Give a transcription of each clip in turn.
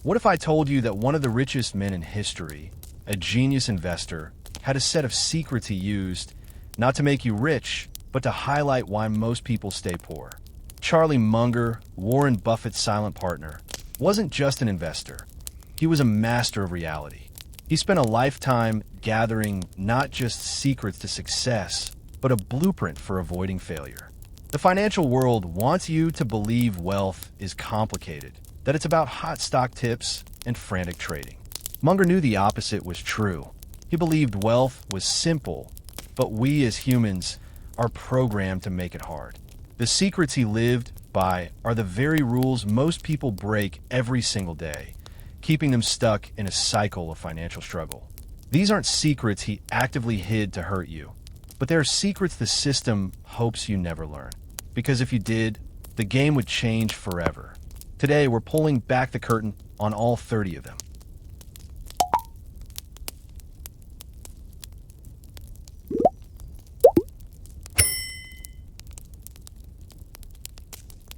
What if I told you that one of the richest men in history, a genius investor, had a set of secrets he used not to make you rich, but to highlight why most people stay poor? Charlie Munger, Warren Buffett's silent partner, wasn't just an investor. He was a master of reality. He spent a lifetime gathering not just secrets to success, but a blueprint for avoiding failure. The financial world wants you to believe wealth is complicated, that it's about hot stock tips and frantic trading. Munger knew the opposite was true. He believed wealth was simple, but we as humans are programmed to make it hard. The secrets he lived by are the very rules most people break every single day, keeping them stuck in a cycle of financial struggle. These aren't secrets he actively hid to hurt you, but they are secrets the system hopes you never learn. Because if you did, the game would change forever. Today, we're pulling back the curtain on all 30 of them.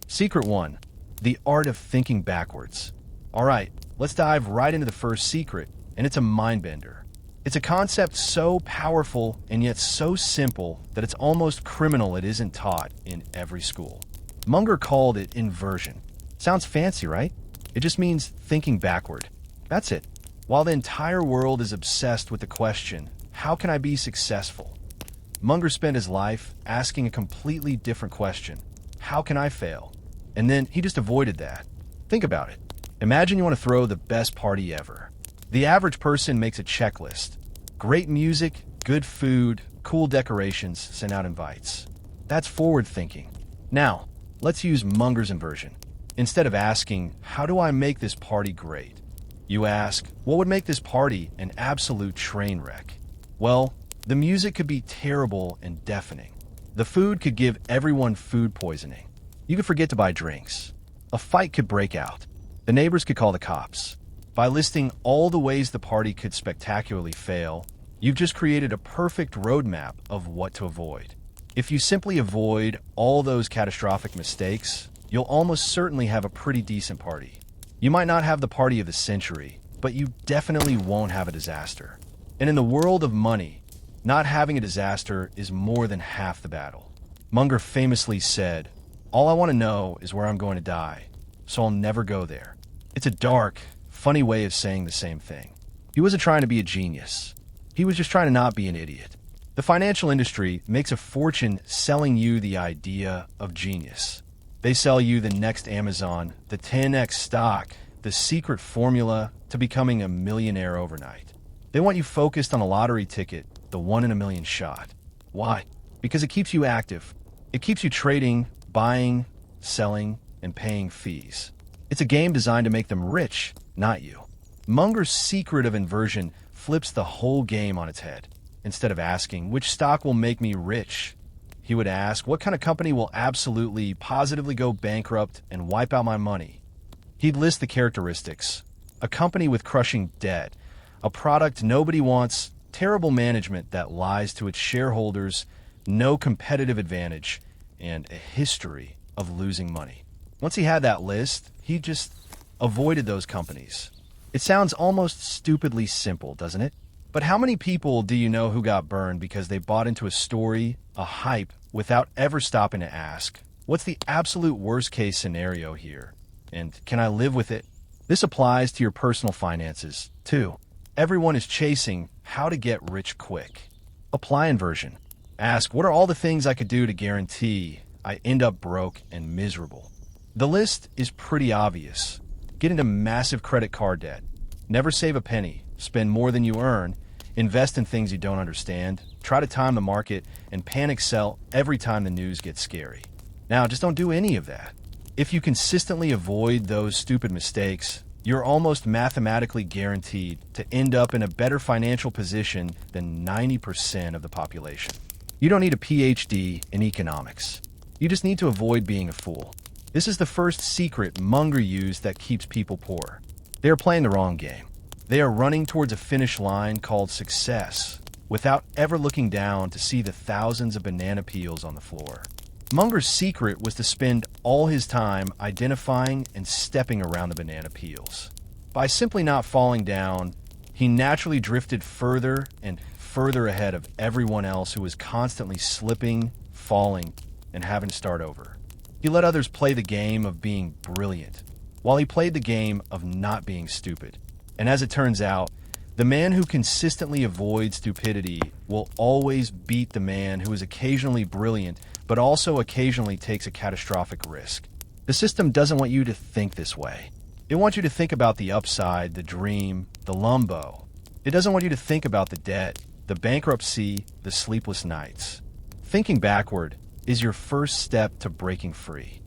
Secret 1. The art of thinking backwards. All right, let's dive right into the first secret, and it's a mind-bender. It's a concept so powerful and yet so simple that it's almost criminal it isn't taught in every school. Munger called it inversion. Sounds fancy, right? It just means thinking backward. That's it. While the entire world is obsessed with the question, how can I be successful? Munger spent his life asking a completely different question. How can I fail? And then he just avoided that. Think about it. Imagine you want to throw the best party ever. The average person makes a checklist. Great music, good food, cool decorations, send out invites. That's forward thinking. Now, let's use Munger's inversion. Instead of asking, how do I make this party great? You ask, what would make this party an absolute train wreck? Well, the music could be terrible and deafening. The food could give everyone food poisoning. You could forget to buy drinks. A fight could break out. The neighbors could call the cops. By listing all the ways the party could spectacularly fail, you've just created a perfect roadmap of what to avoid. If you simply avoid all those catastrophic mistakes, you'll almost certainly have a pretty decent party. You might not have the party of the century, but you definitely won't have a disaster. And in the world of money, not having a disaster is more than half the battle. Munger famously said, "All I want to know is where I'm going to die, so I'll never go there." It's a dark, funny way of saying the same thing. He wasn't trying to be a genius. He was just trying to not be an idiot. The financial industry makes a fortune selling you the idea of genius. They sell you the next Amazon, the 10x stock, the secret formula to becoming a millionaire overnight. They want you focused on a lottery ticket, the 1 in a million shot. Why? Because it keeps you active. It keeps you trading, buying, selling, and paying fees. It's a game designed to make them rich, not you. Munger's secret of inversion flips the whole game on its head. Instead of asking, which stock will make me rich, he would ask, what kind of company will absolutely, positively go bankrupt and wipe out my money? He'd list the characteristics. A company with crushing debt, a product nobody wants, terrible management that lies to its shareholders, no competitive advantage, and a history of losing money. Once he had that list, he just avoided those companies. It sounds almost stupidly simple, doesn't it? But how many people do you know who got burned because they bought into a story, a hype, without ever stopping to ask, what's the absolute worst case scenario here? And can I live with it? This applies to your personal finances, too. Everyone is chasing how to get rich quick. Apply inversion. Ask, what are all the things I could do to guarantee I end up broke and miserable? The list is pretty obvious. Get into massive credit card debt. Never save a penny. Spend more than you earn. Invest in things you don't understand. Try to time the market and panic sell every time the news gets scary. Now, just don't do any of that. If you consistently avoid those stupid mistakes, you're almost mathematically guaranteed to end up in a better financial position than 90% of the population. You don't need a PhD in economics. You just need to avoid being a fool. This is the first secret Munger used that keeps people poor. They are playing the wrong game. They are running towards a finish line called success without ever looking down to see the thousands of banana peels on the floor. Munger's secret was to spend all his time identifying and stepping around the banana peels. By simply not falling down, he naturally drifted further and further ahead of everyone else who was constantly slipping, falling, and having to start over. He let others play the game of being brilliant, while he played the game of not being stupid. And as it turns out, the man who consistently avoids stupidity will always beat the man who is occasionally brilliant, but also occasionally takes a catastrophic risk. The system doesn't want you to think this way. It wants you to think about the upside, the dream, the lumbo. It doesn't want you to think about the debt, the bankruptcy, the sleepless nights. Thinking backward is your first step to breaking free.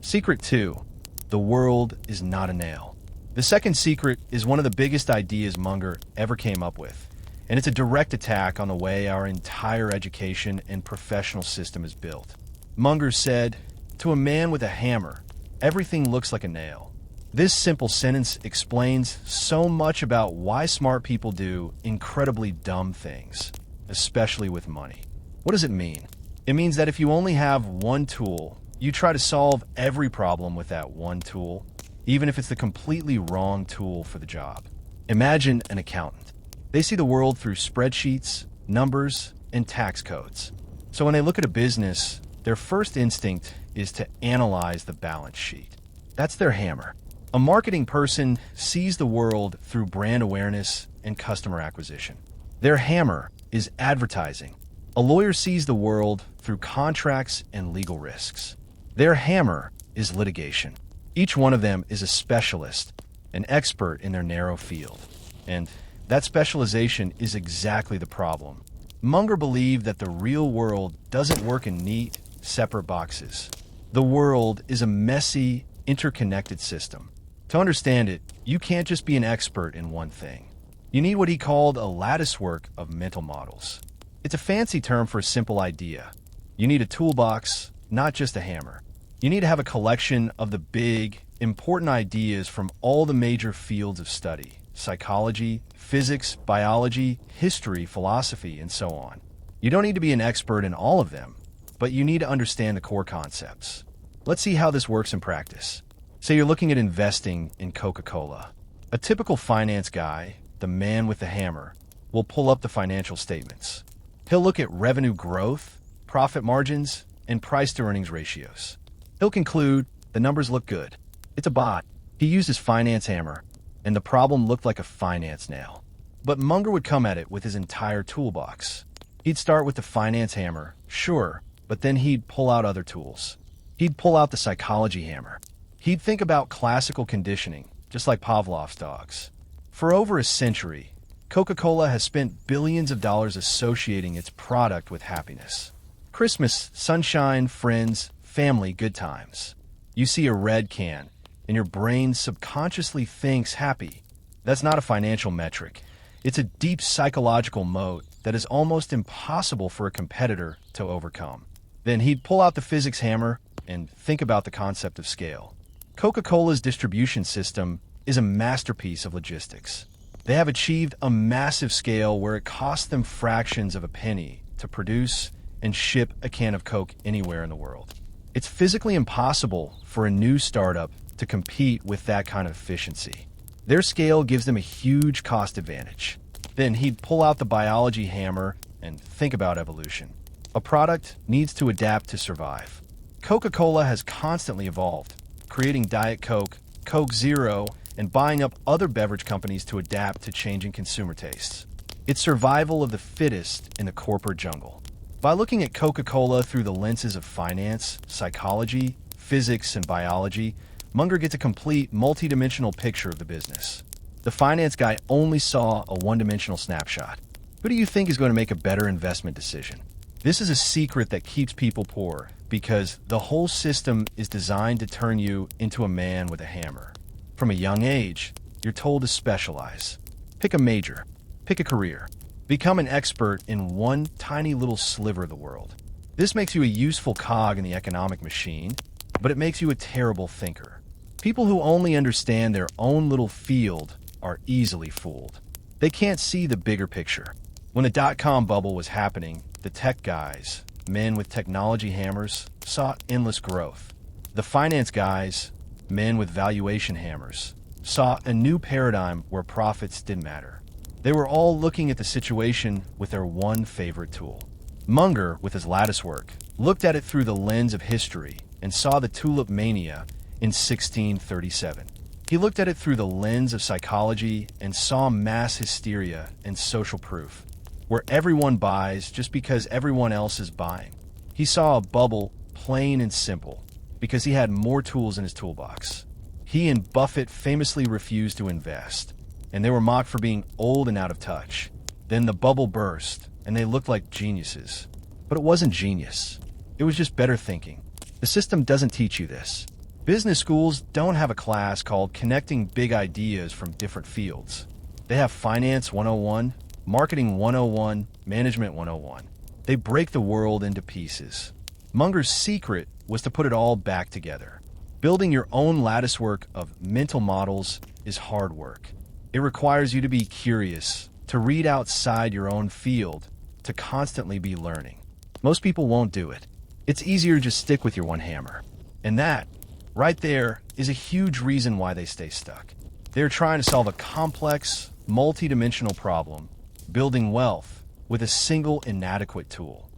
Secret 2. The world is not a nail. The second secret is one of the biggest ideas Munger ever came up with, and it's a direct attack on the way our entire education and professional system is built. Munger said, "To a man with a hammer, everything looks like a nail." This simple sentence explains so much about why smart people do incredibly dumb things, especially with money. What does it mean? It means that if you only have one tool, you try to solve every problem with that one tool, even if it's the completely wrong tool for the job. Imagine an accountant. They see the world through spreadsheets, numbers, and tax codes. So when they look at a business, their first instinct is to analyze the balance sheet. That's their hammer. A marketing person sees the world through brand awareness and customer acquisition. Their hammer is advertising. A lawyer sees the world through contracts and legal risks. Their hammer is litigation. Each one of them is a specialist, an expert in their narrow field. And that specialization is exactly the problem. Munger believed that the real world doesn't work in neat, separate boxes. The world is a messy, interconnected system. To understand it, you can't just be an expert in one thing. You need what he called a latticework of mental models. It's a fancy term for a simple idea. You need a toolbox, not just a hammer. You need to have a collection of the big, important ideas from all the major fields of study: psychology, physics, biology, history, philosophy, and so on. You don't need to be an expert in all of them, but you need to understand the core concepts. Let's see how this works in practice. Say you're looking at investing in Coca-Cola. A typical finance guy, the man with the hammer, will pull up the financial statements. He'll look at revenue growth, profit margins, and price-to-earnings ratios. He'll conclude the numbers look good. It's a bot. He used his finance hammer, and the problem looked like a finance nail. But Munger would come at it with his entire toolbox. He'd start with the finance hammer, sure, but then he'd pull out other tools. He'd pull out the psychology hammer. He'd think about classical conditioning, just like Pavlov's dogs. For over a century, Coca-Cola has spent billions of dollars associating its product with happiness. Christmas, sunshine, friends, family, good times. You see a red can, and your brain subconsciously thinks happy. That's not a financial metric. It's a deep psychological moat that is almost impossible for a competitor to overcome. Then he'd pull out the physics hammer and think about the concept of scale. Coca-Cola's distribution system is a masterpiece of logistics. They have achieved a massive scale where it costs them fractions of a penny to produce and ship a can of Coke anywhere in the world. It's physically impossible for a new startup to compete with that kind of efficiency. Their scale gives them a huge cost advantage. Then he'd pull out the biology hammer and think about evolution. A product needs to adapt to survive. Coca-Cola has constantly evolved, creating Diet Coke, Coke Zero, and buying up other beverage companies to adapt to changing consumer tastes. It's survival of the fittest in the corporate jungle. By looking at Coca-Cola through the lenses of finance, psychology, physics, and biology, Munger gets a complete, multidimensional picture of the business. The finance guy only saw a one-dimensional snapshot. Who do you think is going to make a better investment decision? This is a secret that keeps people poor, because the whole system is designed to turn you into a man with a hammer. From a young age, you're told to specialize. Pick a major. Pick a career. Become an expert in one tiny little sliver of the world. This makes you a useful cog in the economic machine, but it makes you a terrible thinker. People who only understand their own little field are easily fooled. They can't see the bigger picture. When the dot-com bubble was happening, the tech guys, men with technology hammers, saw endless growth. The finance guys men with valuation hammers, saw a new paradigm where profits didn't matter. They were all looking at the situation with their one favorite tool. Munger, with his lattice work, looked at it through the lens of history and saw the tulip mania in 1637. He looked at it through the lens of psychology and saw mass hysteria and social proof, where everyone buys just because everyone else is buying. He saw a bubble, plain and simple, because he had more tools in his toolbox. He and Buffett famously refused to invest, and they were mocked for being old and out of touch. Then the bubble burst, and they looked like geniuses. But it wasn't genius. It was just better thinking. The system doesn't teach you this. Business schools don't have a class called Connecting Big Ideas from Different Fields. They have Finance 101, Marketing 101, Management 101. They break the world into pieces. Munger's secret was to put it all back together. Building your own latticework of mental models is hard work. It requires you to be curious, to read outside your own field, to constantly be learning. Most people won't do it. It's easier to just stick with your one hammer. And that, right there, is a huge reason why they stay stuck. They're trying to solve a complex, multi-dimensional problem, building wealth with a single inadequate tool.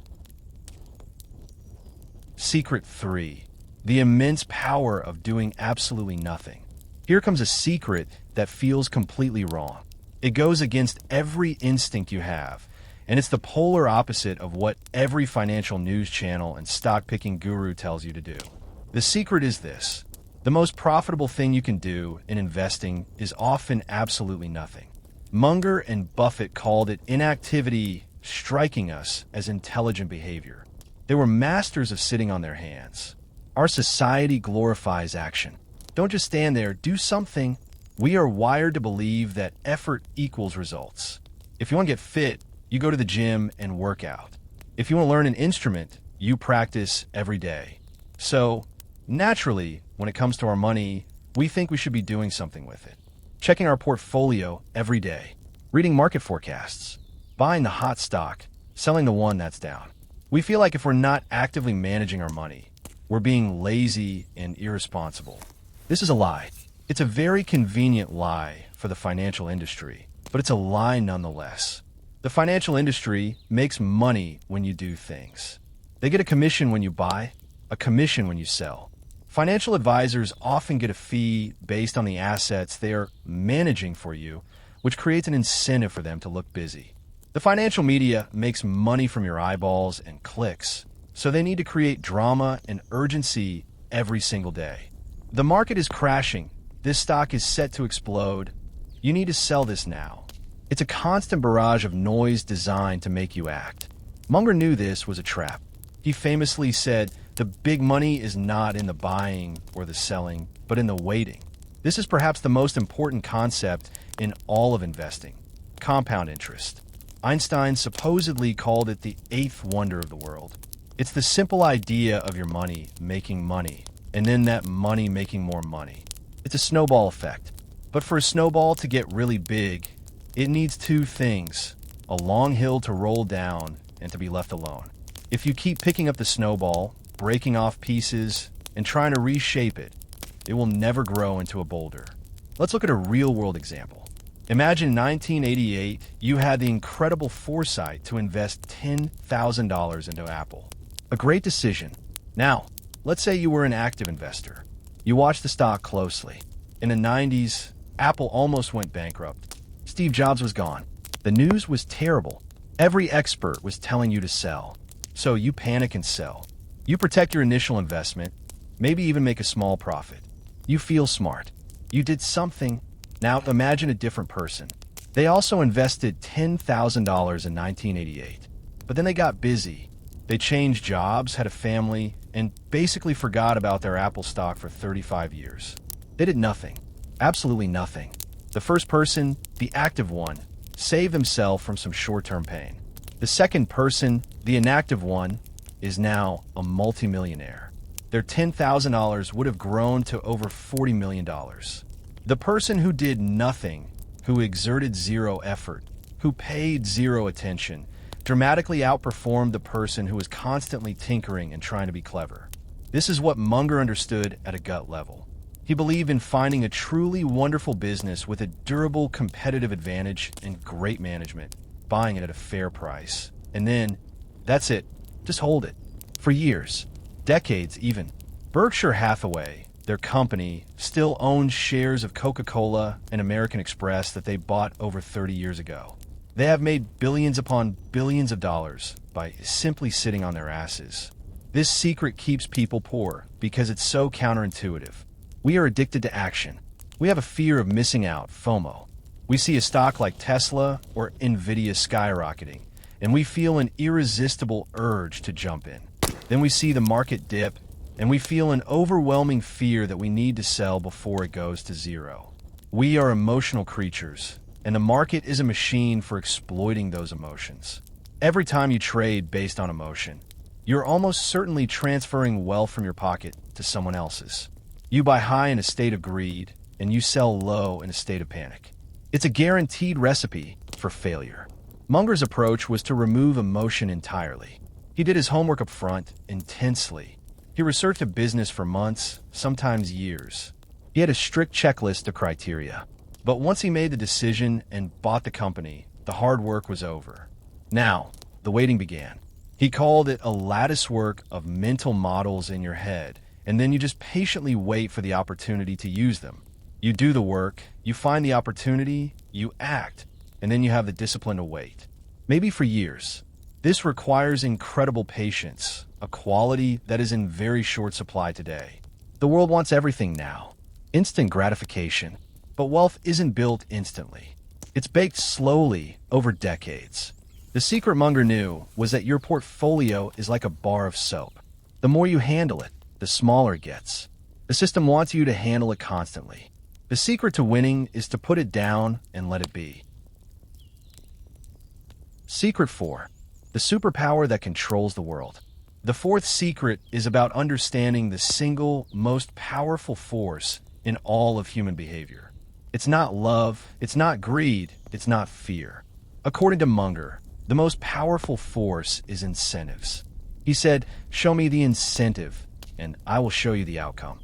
Secret 3. The immense power of doing absolutely nothing. Here comes a secret that feels completely wrong. It goes against every instinct you have, and it's the polar opposite of what every financial news channel and stock-picking guru tells you to do. The secret is this. The most profitable thing you can do in investing is often absolutely nothing. Munger and Buffett called it inactivity, striking us as intelligent behavior. They were masters of sitting on their hands. Our society glorifies action. Don't just stand there, do something. We are wired to believe that effort equals results. If you want to get fit, you go to the gym and work out. If you want to learn an instrument, you practice every day. So, naturally, when it comes to our money, we think we should be doing something with it. Checking our portfolio every day. Reading market forecasts. Buying the hot stock. Selling the one that's down. We feel like if we're not actively managing our money, we're being lazy and irresponsible. This is a lie. It's a very convenient lie for the financial industry, but it's a lie nonetheless. The financial industry makes money when you do things. They get a commission when you buy, a commission when you sell. Financial advisors often get a fee based on the assets they are managing for you, which creates an incentive for them to look busy. The financial media makes money from your eyeballs and clicks, so they need to create drama and urgency every single day. The market is crashing. This stock is set to explode. You need to sell this now. It's a constant barrage of noise designed to make you act. Munger knew this was a trap. He famously said, "The big money is not in the buying or the selling, but in the waiting." This is perhaps the most important concept in all of investing: compound interest. Einstein supposedly called it the eighth wonder of the world. It's the simple idea of your money making money, and then that money making more money. It's a snowball effect. But for a snowball to get really big, it needs two things: a long hill to roll down and to be left alone. If you keep picking up the snowball, breaking off pieces, and trying to reshape it, it will never grow into a boulder. Let's look at a real-world example. Imagine in 1988, you had the incredible foresight to invest $10,000 into Apple. A great decision. Now, let's say you were an active investor. You watched the stock closely. In the 90s, Apple almost went bankrupt. Steve Jobs was gone. The news was terrible. Every expert was telling you to sell. So you panic and sell. You protect your initial investment, maybe even make a small profit. You feel smart. You did something. Now imagine a different person. They also invested $10,000 in 1988. But then they got busy. They changed jobs, had a family, and basically forgot about their Apple stock for 35 years. They did nothing. Absolutely nothing. The first person, the active one, saved themselves from some short-term pain. The second person, the inactive one, is now a multimillionaire. Their $10,000 would have grown to over $40 million. The person who did nothing, who exerted zero effort, who paid zero attention, dramatically outperformed the person who was constantly tinkering and trying to be clever. This is what Munger understood at a gut level. He He believed in finding a truly wonderful business with a durable competitive advantage and great management, buying it at a fair price. And then, that's it. Just hold it. For years, decades even. Berkshire Hathaway, their company, still owns shares of Coca-Cola and American Express that they bought over 30 years ago. They have made billions upon billions of dollars by simply sitting on their asses. This secret keeps people poor because it's so counterintuitive. We are addicted to action. We have a fear of missing out, FOMO. We see a stock like Tesla or Nvidia skyrocketing, and we feel an irresistible urge to jump in. Then we see the market dip, and we feel an overwhelming fear that we need to sell before it goes to zero. We are emotional creatures, and the market is a machine for exploiting those emotions. Every time you trade based on emotion, you're almost certainly transferring wealth from your pocket to someone else's. You buy high in a state of greed, and you sell low in a state of panic. It's a guaranteed recipe for failure. Munger's approach was to remove emotion entirely. He did his homework up front, intensely. He researched a business for months, sometimes years. He had a strict checklist of criteria. But once he made the decision and bought the company, the hard work was over. Now, the waiting began. He called it a latticework of mental models in your head, and then you just patiently wait for the opportunity to use them. You do the work, you find the opportunity, you act, and then you have the discipline to wait. Maybe for years. This requires incredible patience, a quality that is in very short supply today. The world wants everything now. Instant gratification. But wealth isn't built instantly. It's baked slowly over decades. The secret Munger knew was that your portfolio is like a bar of soap. The more you handle it, the smaller it gets. The system wants you to handle it constantly. The secret to winning is to put it down and let it be. Secret 4. The superpower that controls the world. The fourth secret is about understanding the single most powerful force in all of human behavior. It's not love, it's not greed, it's not fear. According to Munger, the most powerful force is incentives. He said, "Show me the incentive, and I will show you the outcome."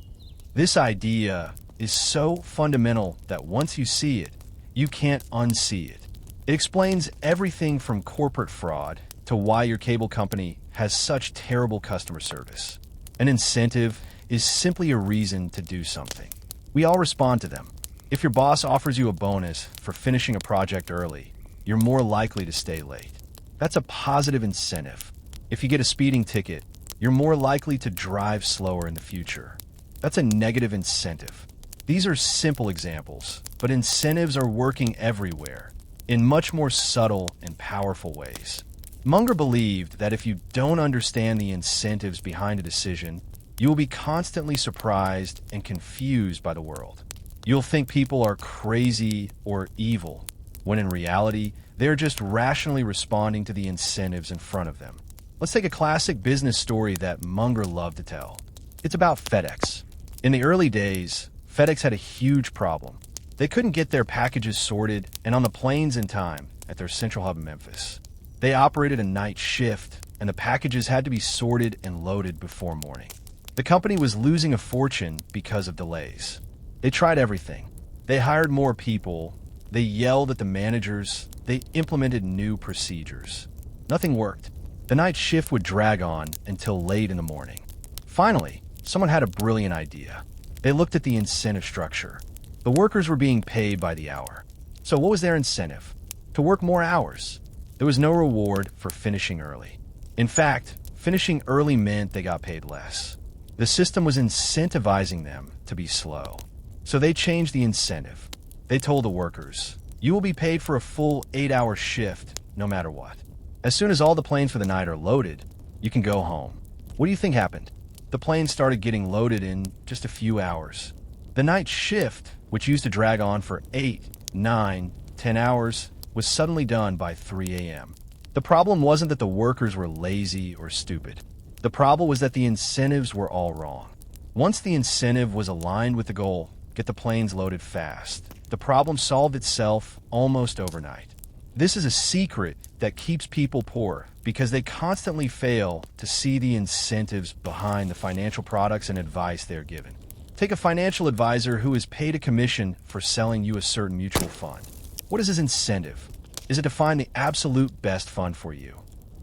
This idea is so fundamental that once you see it, you can't unsee it. It explains everything from corporate fraud to why your cable company has such terrible customer service. An incentive is simply a reason to do something. We all respond to them. If your boss offers you a bonus for finishing a project early, you're more likely to stay late. That's a positive incentive. If you get a speeding ticket, you're more likely to drive slower in the future. That's a negative incentive. These are simple examples, but incentives are working everywhere, in much more subtle and powerful ways. Munger believed that if you don't understand the incentives behind a decision, you will be constantly surprised and confused by the world. You'll think people are crazy or evil, when in reality, they're just rationally responding to the incentives in front of them. Let's take a classic business story that Munger loved to tell. It's about FedEx. In the early days, FedEx had a huge problem. They couldn't get their packages sorted and on the planes in time at their central hub in Memphis. They operated a night shift, and the packages had to be sorted and loaded before morning. The company was losing a fortune because of delays. They tried everything. They hired more people. They yelled at the managers. They implemented new procedures. Nothing worked. The night shift would drag on until late in the morning. Finally, someone had a brilliant idea. They looked at the incentive structure. The workers were being paid by the hour. So what was their incentive? To work more hours. There was no reward for finishing early. In fact, finishing early meant they got paid less. The system was incentivizing them to be slow. So they changed the incentive. They told the workers, "You will be paid for a full 8-hour shift, no matter what. As soon as all the planes for the night are loaded, you can go home." What do you think happened? The planes started getting loaded in just a few hours. The night shift, which used to drag on for 8, 9, 10 hours, was suddenly done by 3 a.m. The problem wasn't that the workers were lazy or stupid. The problem was that the incentives were all wrong. Once the incentive was aligned with the goal, get the planes loaded fast, the problem solved itself almost overnight. This is a secret that keeps people poor because they constantly fail to see the incentives behind the financial products and advice they're given. Take a financial advisor who is paid a commission for selling you a certain mutual fund. What is his incentive? Is it to find the absolute best fund for you?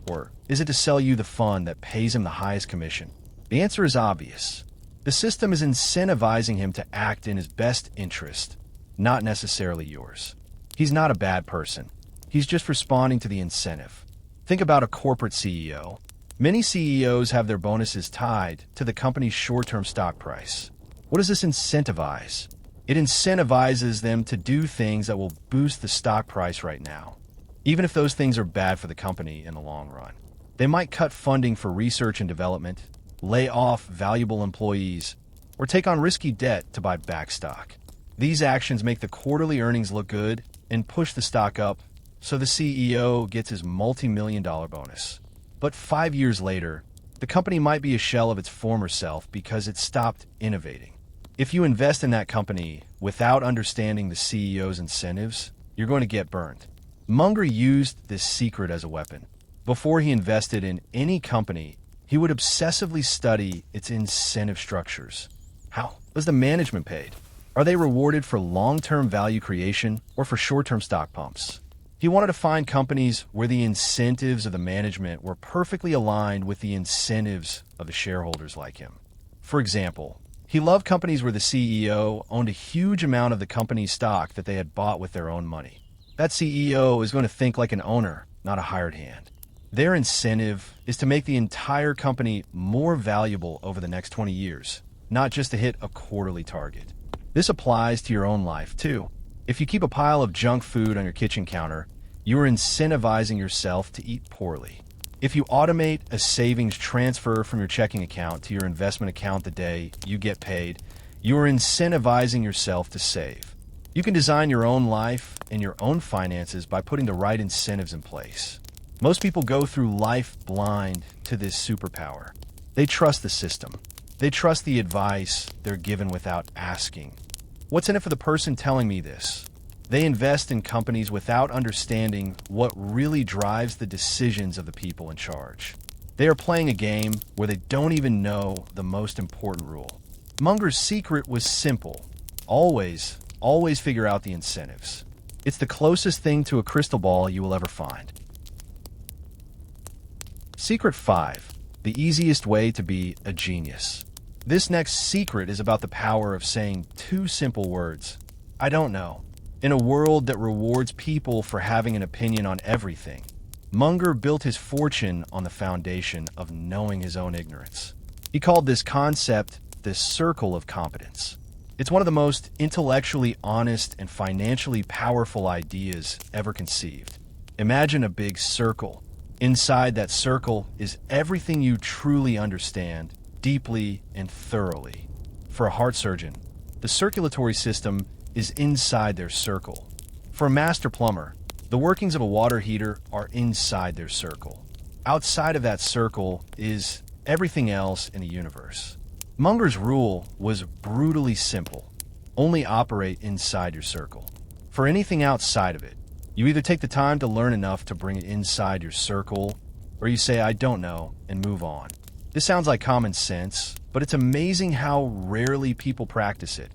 Or is it to sell you the fund that pays him the highest commission? The answer is obvious. The system is incentivizing him to act in his best interest, not necessarily yours. He's not a bad person. He's just responding to the incentive. Think about a corporate CEO. Many CEOs have their bonuses tied to the company's short-term stock price. What does this incentivize? It incentivizes them to do things that will boost the stock price right now, even if those things are bad for the company in the long run. They might cut funding for research and development, lay off valuable employees, or take on risky debt to buy back stock. These actions make the quarterly earnings look good and push the stock up, so the CEO gets his multi-million-dollar bonus. But 5 years later, the company might be a shell of its former self because it stopped innovating. If you invest in that company without understanding the CEO's incentives, you're going to get burned. Munger used this secret as a weapon. Before he invested in any company, he would obsessively study its incentive structures. How was the management paid? Are they rewarded for long-term value creation or for short-term stock pumps? He wanted to find companies where the incentives of the management were perfectly aligned with the incentives of the shareholders like him. For example, he loved companies where the CEO owned a huge amount of the company's stock that they had bought with their own money. That CEO is going to think like an owner, not a hired hand. Their incentive is to make the entire company more valuable over the next 20 years, not just to hit a quarterly target. This applies to your own life, too. If you keep a pile of junk food on your kitchen counter, you are incentivizing yourself to eat poorly. If you automate a savings transfer from your checking account to your investment account the day you get paid, you are incentivizing yourself to save. You can design your own life and your own finances by putting the right incentives in place. Most people go through life blind to this superpower. They trust the system. They trust the advice they're given without asking. What's in it for the person telling me this? They invest in companies without understanding what really drives the decisions of the people in charge. They are playing a game where they don't even know the most important rule. Munger's secret was simple. Always figure out the incentives. It's the closest thing to a crystal ball you will ever find. Secret 5. The easiest way to be a genius. This next secret is about the power of saying 2 simple words. I don't know. In a world that rewards people for having an opinion on everything, Munger built his fortune on the foundation of knowing his own ignorance. He called this concept the circle of competence. It's one of the most intellectually honest and financially powerful ideas ever conceived. Imagine a big circle. Inside that circle is everything you truly understand, deeply and thoroughly. For a heart surgeon, the circulatory system is inside their circle. For a master plumber, the workings of a water heater are inside their circle. Outside of that circle is everything else in the universe. Munger's rule was brutally simple. Only operate inside your circle. For anything outside of it, you either take the time to learn enough to bring it inside your circle, or you say, I don't know, and move on. This sounds like common sense, but it's amazing how rarely people practice it,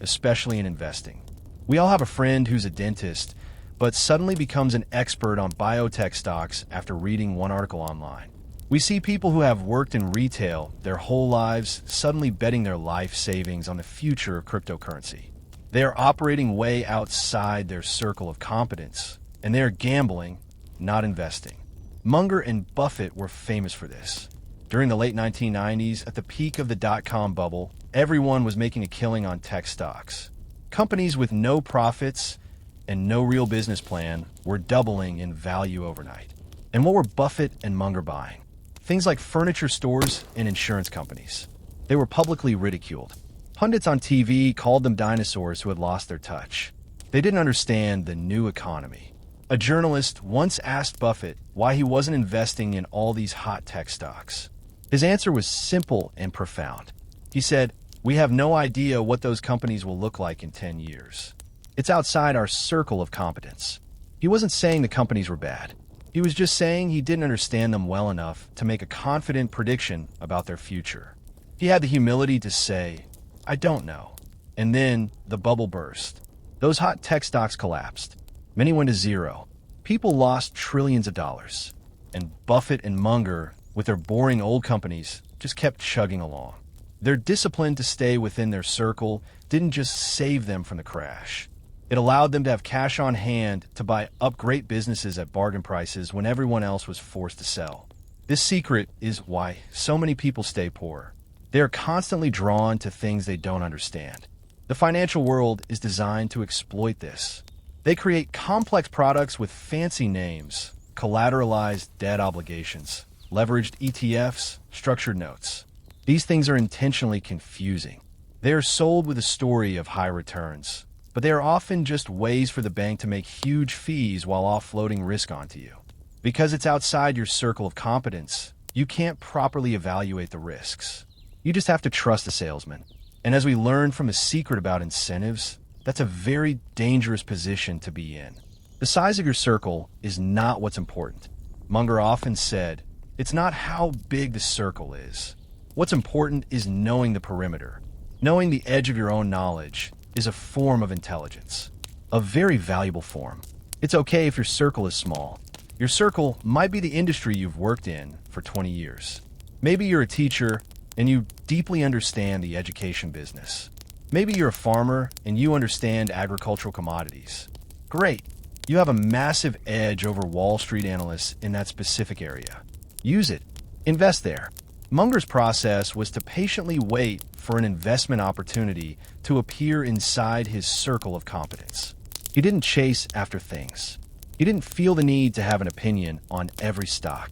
especially in investing. We all have a friend who's a dentist, but suddenly becomes an expert on biotech stocks after reading one article online. We see people who have worked in retail their whole lives suddenly betting their life savings on the future of cryptocurrency. They are operating way outside their circle of competence, and they are gambling, not investing. Munger and Buffett were famous for this. During the late 1990s, at the peak of the dot-com bubble, everyone was making a killing on tech stocks. Companies with no profits and no real business plan were doubling in value overnight. And what were Buffett and Munger buying? Things like furniture stores and insurance companies. They were publicly ridiculed. Pundits on TV called them dinosaurs who had lost their touch. They didn't understand the new economy. A journalist once asked Buffett why he wasn't investing in all these hot tech stocks. His answer was simple and profound. He said, "We have no idea what those companies will look like in 10 years. It's outside our circle of competence." He wasn't saying the companies were bad. He was just saying he didn't understand them well enough to make a confident prediction about their future. He had the humility to say, I don't know. And then the bubble burst. Those hot tech stocks collapsed. Many went to zero. People lost trillions of dollars. And Buffett and Munger, with their boring old companies, just kept chugging along. Their discipline to stay within their circle didn't just save them from the crash. It allowed them to have cash on hand to buy up great businesses at bargain prices when everyone else was forced to sell. This secret is why so many people stay poor. They are constantly drawn to things they don't understand. The financial world is designed to exploit this. They create complex products with fancy names, collateralized debt obligations, leveraged ETFs, structured notes. These things are intentionally confusing. They are sold with a story of high returns, but they are often just ways for the bank to make huge fees while offloading risk onto you. Because it's outside your circle of competence, you can't properly evaluate the risks. You just have to trust the salesman. And as we learned from The Secret about incentives, that's a very dangerous position to be in. The size of your circle is not what's important. Munger often said, it's not how big the circle is. What's important is knowing the perimeter. Knowing the edge of your own knowledge is a form of intelligence. A very valuable form. It's okay if your circle is small. Your circle might be the industry you've worked in for 20 years. Maybe you're a teacher and you deeply understand the education business. Maybe you're a farmer and you understand agricultural commodities. Great. You have a massive edge over Wall Street analysts in that specific area. Use it. Invest there. Munger's process was to patiently wait for an investment opportunity to appear inside his circle of competence. He didn't chase after things. He didn't feel the need to have an opinion on every stock.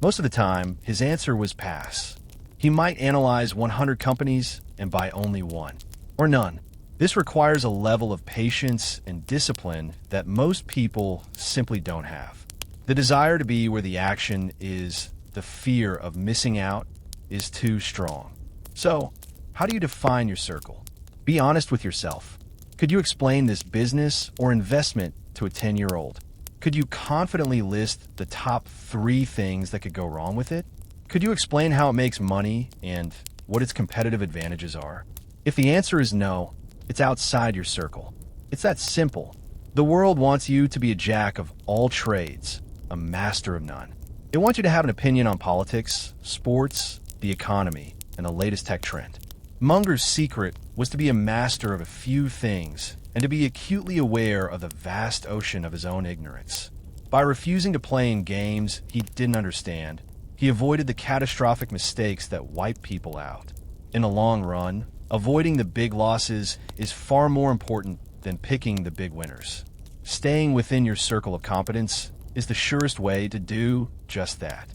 Most of the time, his answer was pass. He might analyze 100 companies and buy only one, or none. This requires a level of patience and discipline that most people simply don't have. The desire to be where the action is, the fear of missing out, is too strong. So, how do you define your circle? Be honest with yourself. Could you explain this business or investment to a 10-year-old? Could you confidently list the top 3 things that could go wrong with it? Could you explain how it makes money and what its competitive advantages are? If the answer is no, it's outside your circle. It's that simple. The world wants you to be a jack of all trades, a master of none. It wants you to have an opinion on politics, sports, the economy, and the latest tech trend. Munger's secret was to be a master of a few things and to be acutely aware of the vast ocean of his own ignorance. By refusing to play in games he didn't understand, he avoided the catastrophic mistakes that wipe people out. In the long run, avoiding the big losses is far more important than picking the big winners. Staying within your circle of competence is the surest way to do just that.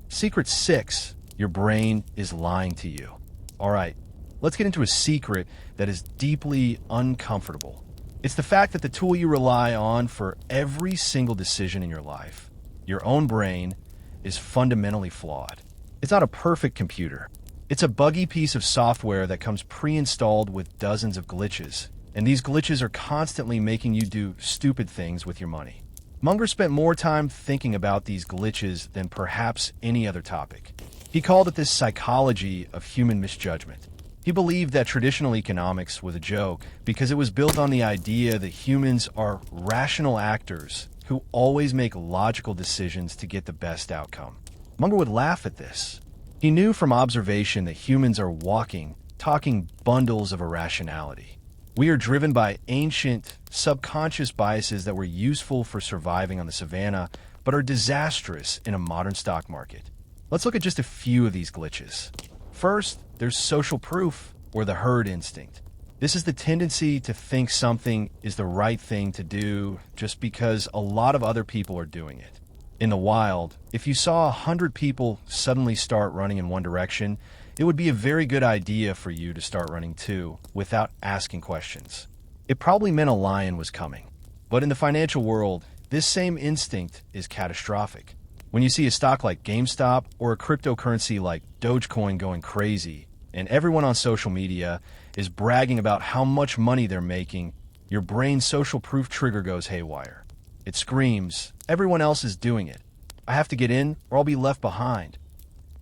Secret 6, your brain is lying to you. All right, let's get into a secret that is deeply uncomfortable. It's the fact that the tool you rely on for every single decision in your life, your own brain, is fundamentally flawed. It's not a perfect computer. It's a buggy piece of software that comes pre-installed with dozens of glitches, and these glitches are constantly making you do stupid things with your money. Munger spent more time thinking about these glitches than perhaps any other topic. He called it the psychology of human misjudgment. He believed that traditional economics was a joke because it was built on the idea that humans are rational actors who always make logical decisions to get the best outcome. Munger would laugh at this. He knew from observation that humans are walking, talking bundles of irrationality. We are driven by ancient, subconscious biases that were useful for surviving on the savannah, but are disastrous in a modern stock market. Let's look at just a few of these glitches. First, there's social proof, or the herd instinct. This is the tendency to think something is the right thing to do just because a lot of other people are doing it. In the wild, if you saw 100 people suddenly start running in one direction, it would be a very good idea for you to start running too, without asking questions. It probably meant a lion was coming. But in the financial world, this same instinct is catastrophic. When you see a stock like GameStop or a cryptocurrency like Dogecoin going crazy, and everyone on social media is bragging about how much money they're making, your brain's social proof trigger goes haywire. It screams, everyone else is doing it. I have to get in or I'll be left behind.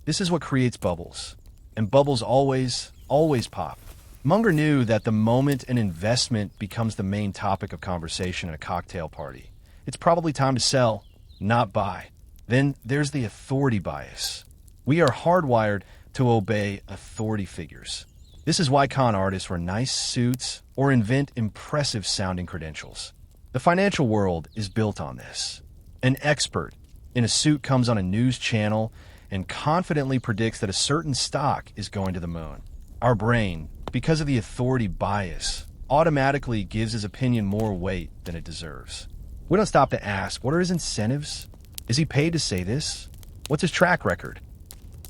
This is what creates bubbles. and bubbles always pop. Munger knew that the moment an investment becomes the main topic of conversation at a cocktail party, it's probably time to sell, not buy. Then there's the authority bias. We are hardwired to obey authority figures. This is why con artists wear nice suits or invent impressive-sounding credentials. The financial world is built on this. An expert in a suit comes on a news channel and confidently predicts that a certain stock is going to the moon. Our brain, because of the authority bias, automatically gives his opinion more weight than it deserves. We don't stop to ask, what are his incentives? Is he paid to say this? What's his track record?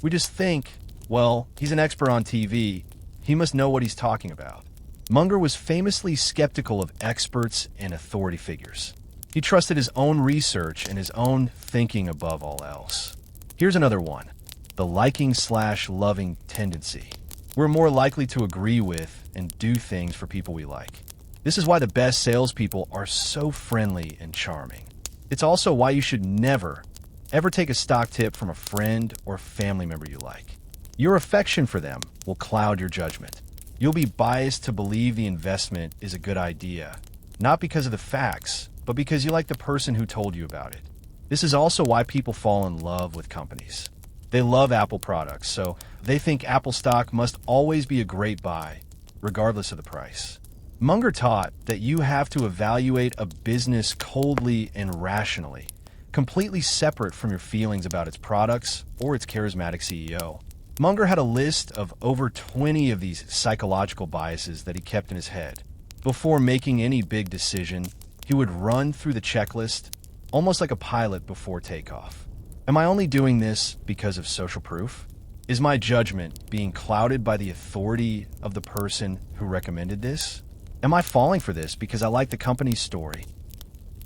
We just think, well, he's an expert on TV. He must know what he's talking about. Munger was famously skeptical of experts and authority figures. He trusted his own research and his own thinking above all else. Here's another one, the liking/loving tendency. We're more likely to agree with and do things for people we like. This is why the best salespeople are so friendly and charming. It's also why you should never, ever take a stock tip from a friend or family member you like. Your affection for them will cloud your judgment. You'll be biased to believe the investment is a good idea, not because of the facts, but because you like the person who told you about it. This is also why people fall in love with companies. They love Apple products, so they think Apple stock must always be a great buy, regardless of the price. Munger taught that you have to evaluate a business coldly and rationally, completely separate from your feelings about its products or its charismatic CEO. Munger had a list of over 20 of these psychological biases that he kept in his head. Before making any big decision, he would run through the checklist, almost like a pilot before takeoff. Am I only doing this because of social proof? Is my judgment being clouded by the authority of the person who recommended this? Am I falling for this because I like the company's story?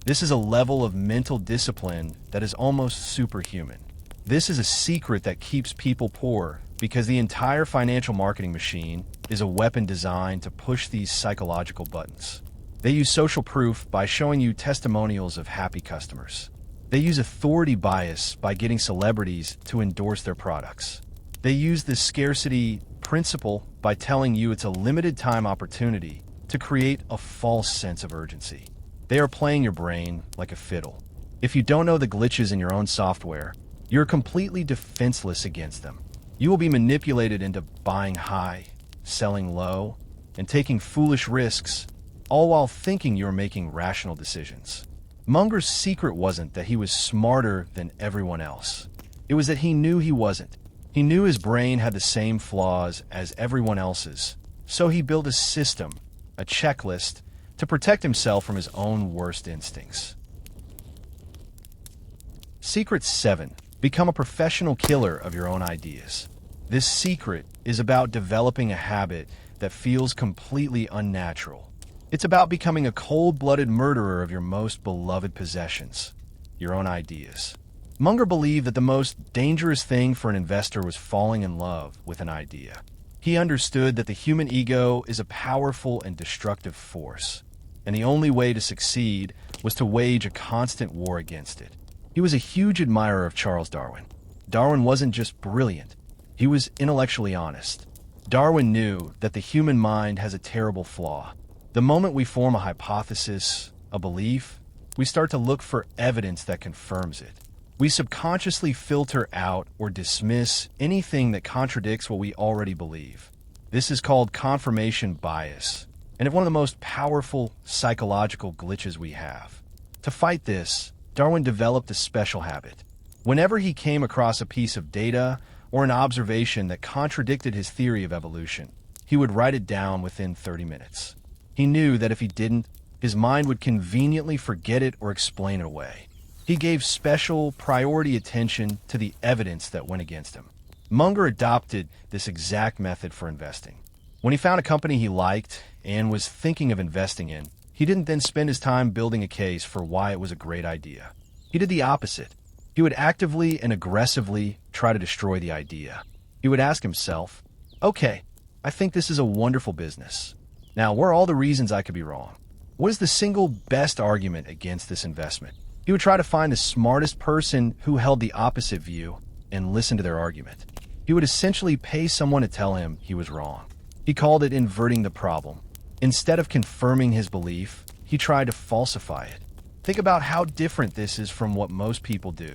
This is a level of mental discipline that is almost superhuman. This is a secret that keeps people poor because the entire financial marketing machine is a weapon designed to push these psychological buttons. They use social proof by showing you testimonials of happy customers. They use authority bias by getting celebrities to endorse their products. They use the scarcity principle by telling you it's a limited time opportunity to create a false sense of urgency. They are playing your brain like a fiddle. If you don't know the glitches in your own software, you're completely defenseless against them. You will be manipulated into buying high, selling low, and taking foolish risks, all while thinking you're making rational decisions. Munger's secret wasn't that he was smarter than everyone else. It was that he knew he wasn't. He knew his brain had the same flaws as everyone else's, so he built a system, a checklist, to protect himself from his own worst instincts. Secret 7. Become a professional killer of your own ideas. This secret is about developing a habit that feels completely unnatural. It's about becoming a cold-blooded murderer of your most beloved possessions, your own ideas. Munger believed that the most dangerous thing for an investor was falling in love with an idea. He understood that the human ego is a powerful and destructive force, and the only way to succeed was to wage a constant war against it. He was a huge admirer of Charles Darwin. Darwin wasn't just brilliant, he was intellectually honest. Darwin knew that the human mind has a terrible flaw. The moment we form a hypothesis, a belief, we start to look for evidence that confirms it. We subconsciously filter out or dismiss anything that contradicts what we already believe. This is called confirmation bias, and it's one of the most powerful psychological glitches we have. To fight this, Darwin developed a special habit. Whenever he came across a piece of data or an observation that contradicted his theory of evolution, he would write it down within 30 minutes. He knew that if he didn't, his mind would conveniently forget it or explain it away. He gave special priority attention to the evidence that went against him. Munger adopted this exact method for investing. When he found a company he liked and was thinking of investing in, he didn't then spend his time building a case for why it was a great idea. He did the opposite. He would actively and aggressively try to destroy the idea. He would ask himself, okay, I think this is a wonderful business. Now, what are all the reasons I could be wrong? What is the single best argument against this investment? He would try to find the smartest person who held the opposite view and listen to their argument. He He would essentially pay someone to tell him he was wrong. He called it inverting the problem. Instead of confirming his belief, he tried to falsify it. Think about how different this is from what most people do.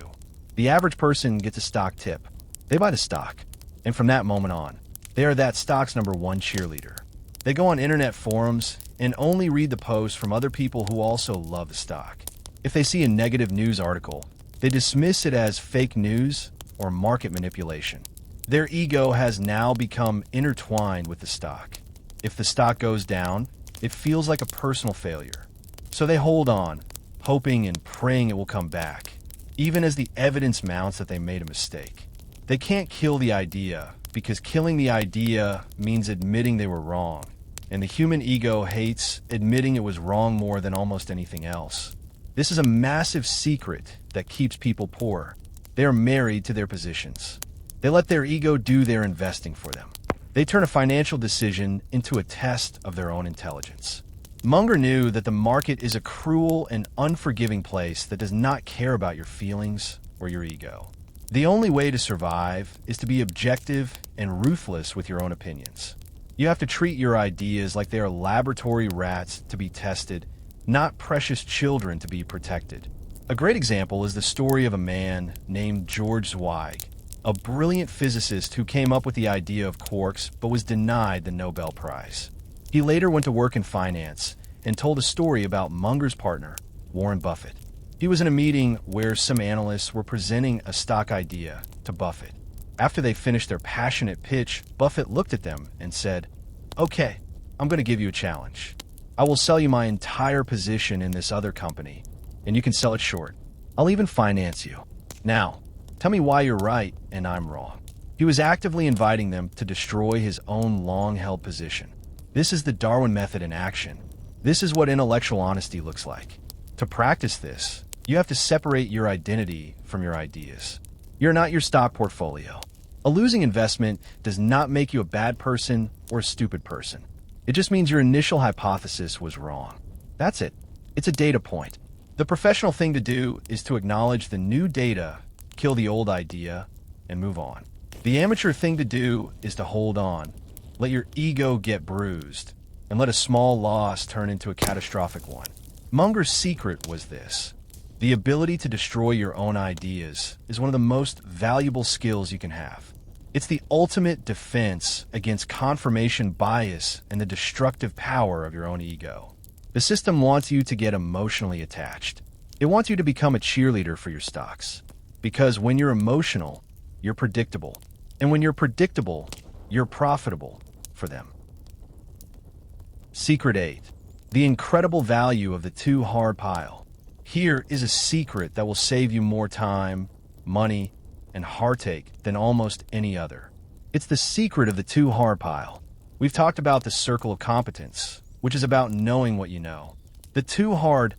The average person gets a stock tip. They buy the stock, and from that moment on, they are that stock's number one cheerleader. They go on internet forums and only read the posts from other people who also love the stock. If they see a negative news article, they dismiss it as fake news or market manipulation. Their ego has now become intertwined with the stock. If the stock goes down, it feels like a personal failure. So they hold on, hoping and praying it will come back, even as the evidence mounts that they made a mistake. They can't kill the idea, because killing the idea means admitting they were wrong, and the human ego hates admitting it was wrong more than almost anything else. This is a massive secret that keeps people poor. They are married to their positions. They let their ego do their investing for them. They turn a financial decision into a test of their own intelligence. Munger knew that the market is a cruel and unforgiving place that does not care about your feelings or your ego. The only way to survive is to be objective and ruthless with your own opinions. You have to treat your ideas like they are laboratory rats to be tested, not precious children to be protected. A great example is the story of a man named George Zweig, a brilliant physicist who came up with the idea of quarks but was denied the Nobel Prize. He later went to work in finance and told a story about Munger's partner, Warren Buffett. He was in a meeting where some analysts were presenting a stock idea to Buffett. After they finished their passionate pitch, Buffett looked at them and said, "Okay, I'm going to give you a challenge. I will sell you my entire position in this other company, and you can sell it short. I'll even finance you. Now, tell me why you're right and I'm wrong." He was actively inviting them to destroy his own long-held position. This is the Darwin method in action. This is what intellectual honesty looks like. To practice this, you have to separate your identity from your ideas. You're not your stock portfolio. A losing investment does not make you a bad person or a stupid person. It just means your initial hypothesis was wrong. That's it. It's a data point. The professional thing to do is to acknowledge the new data, kill the old idea, and move on. The amateur thing to do is to hold on, let your ego get bruised, and let a small loss turn into a catastrophic one. Munger's secret was this. The ability to destroy your own ideas is one of the most valuable skills you can have. It's the ultimate defense against confirmation bias and the destructive power of your own ego. The system wants you to get emotionally attached. It wants you to become a cheerleader for your stocks. Because when you're emotional, you're predictable. And when you're predictable, you're profitable for them. Secret 8. The incredible value of the too hard pile. Here is a secret that will save you more time, money, and heartache than almost any other. It's the secret of the too hard pile. We've talked about the circle of competence, which is about knowing what you know. The too hard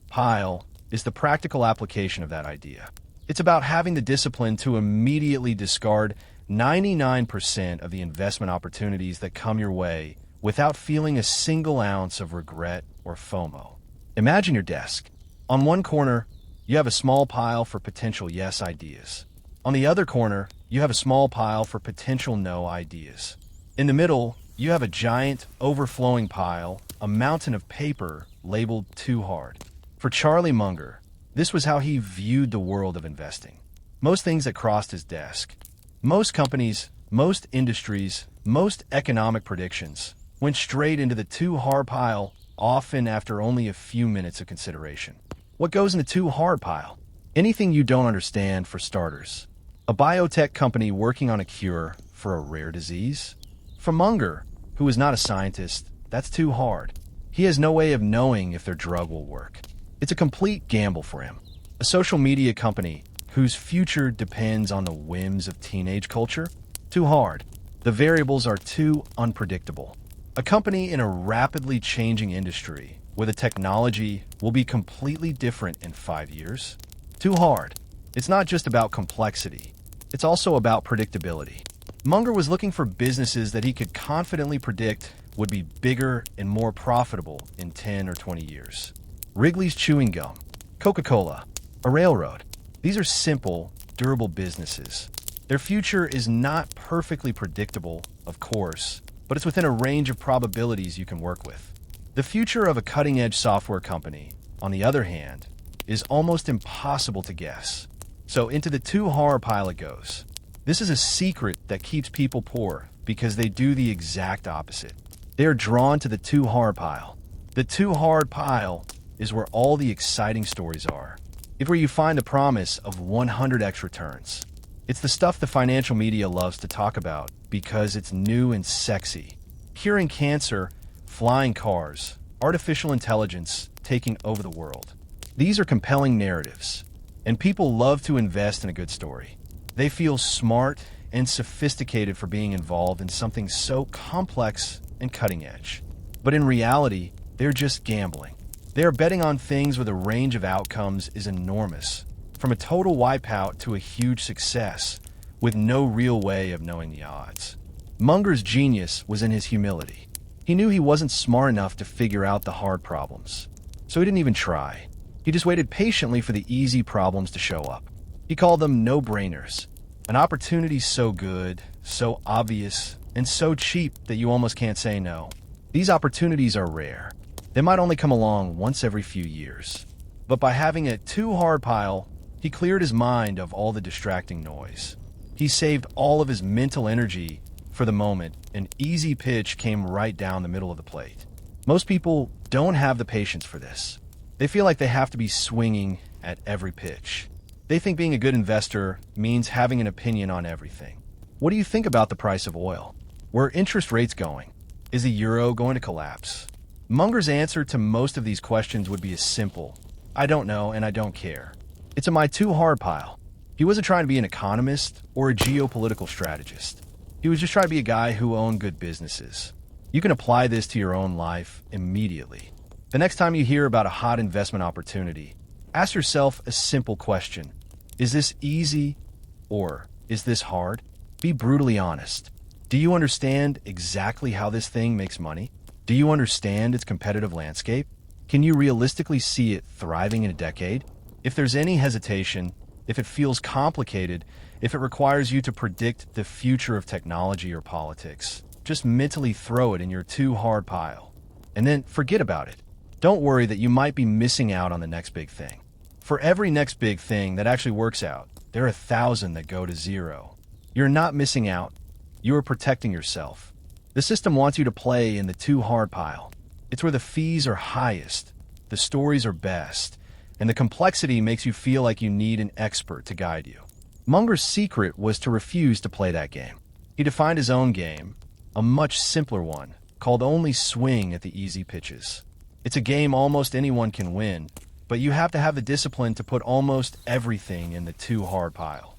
pile is the practical application of that idea. It's about having the discipline to immediately discard 99% of the investment opportunities that come your way without feeling a single ounce of regret or FOMO. Imagine your desk. On one corner, you have a small pile for potential yes ideas. On the other corner, you have a small pile for potential no ideas. In the middle, you have a giant, overflowing pile, a mountain of paper labeled too hard. For Charlie Munger, this was how he viewed the world of investing. Most things that crossed his desk, most companies, most industries, most economic predictions went straight into the too hard pile, often after only a few minutes of consideration. What goes in the too hard pile? Anything you don't understand, for starters. A biotech company working on a cure for a rare disease? For Munger, who is not a scientist, that's too hard. He has no way of knowing if their drug will work. It's a complete gamble for him. A social media company whose future depends on the whims of teenage culture? Too hard. The variables are too unpredictable. A company in a rapidly changing industry where the technology will be completely different in 5 years? Too hard. It's not just about complexity. It's also about predictability. Munger was looking for businesses that he could confidently predict would be bigger and more profitable in 10 or 20 years. Wrigley's Chewing Gum, Coca-Cola, a railroad. These are simple, durable businesses. Their future is not perfectly predictable, of course, but it's within a range of probabilities you can work with. The future of a cutting-edge software company, on the other hand, is almost impossible to guess. So into the too hard pile it goes. This is a secret that keeps people poor because they do the exact opposite. They are drawn to the too hard pile. The too hard pile is where all the exciting stories are. It's where you find the promise of 100x returns. It's the stuff the financial media loves to talk about because it's new and sexy. Curing cancer, flying cars, artificial intelligence taking over the world. These are compelling narratives, and people love to invest in a good story. They feel smart and sophisticated for being involved in something so complex and cutting edge. But in reality, they're just gambling. They are betting on things where the range of outcomes is enormous, from a total wipeout to a huge success, with no real way of knowing the odds. Munger's genius was in his humility. He knew he wasn't smart enough to figure out the hard problems, so he didn't even try. He just waited patiently for the easy problems to show up. He called them no-brainers, an opportunity so good, so obvious, and so cheap that you almost can't say no. These opportunities are rare. They might only come along once every few years. But by having a too hard pile, he cleared his mind of all the distracting noise. He saved all of his mental energy for the moment. An easy pitch came right down the middle of the plate. Most people don't have the patience for this. They feel like they have to be swinging at every pitch. They think being a good investor means having an opinion on everything. What do you think about the price of oil? Where are interest rates going? Is the euro going to collapse? Munger's answer to most of these questions would be as simple: I don't know and I don't care. It's a my too hard pile. He wasn't trying to be an economist or a geopolitical strategist. He was just trying to be a guy who owned good businesses. You can apply this to your own life immediately. The next time you hear about a hot investment opportunity, ask yourself a simple question. Is this easy or is this hard? Be brutally honest. Do you understand exactly how this thing makes money? Do you understand its competitive landscape? Can you realistically see it thriving in a decade? If there's any hesitation, if it feels complicated, if it requires you to predict the future of technology or politics, just mentally throw it in your too hard pile. And then forget about it. Don't worry that you might be missing out on the next big thing. For every next big thing that actually works out, there are 1,000 that go to zero. You're not missing out. You are protecting yourself. The system wants you to play in the too hard pile. It's where the fees are highest, the stories are best, and the complexity makes you feel like you need an expert to guide you. Munger's secret was to refuse to play that game. He defined his own game, a much simpler one, called only swing at the easy pitches. It's a game almost anyone can win, but you have to have the discipline to put almost everything in the too hard pile.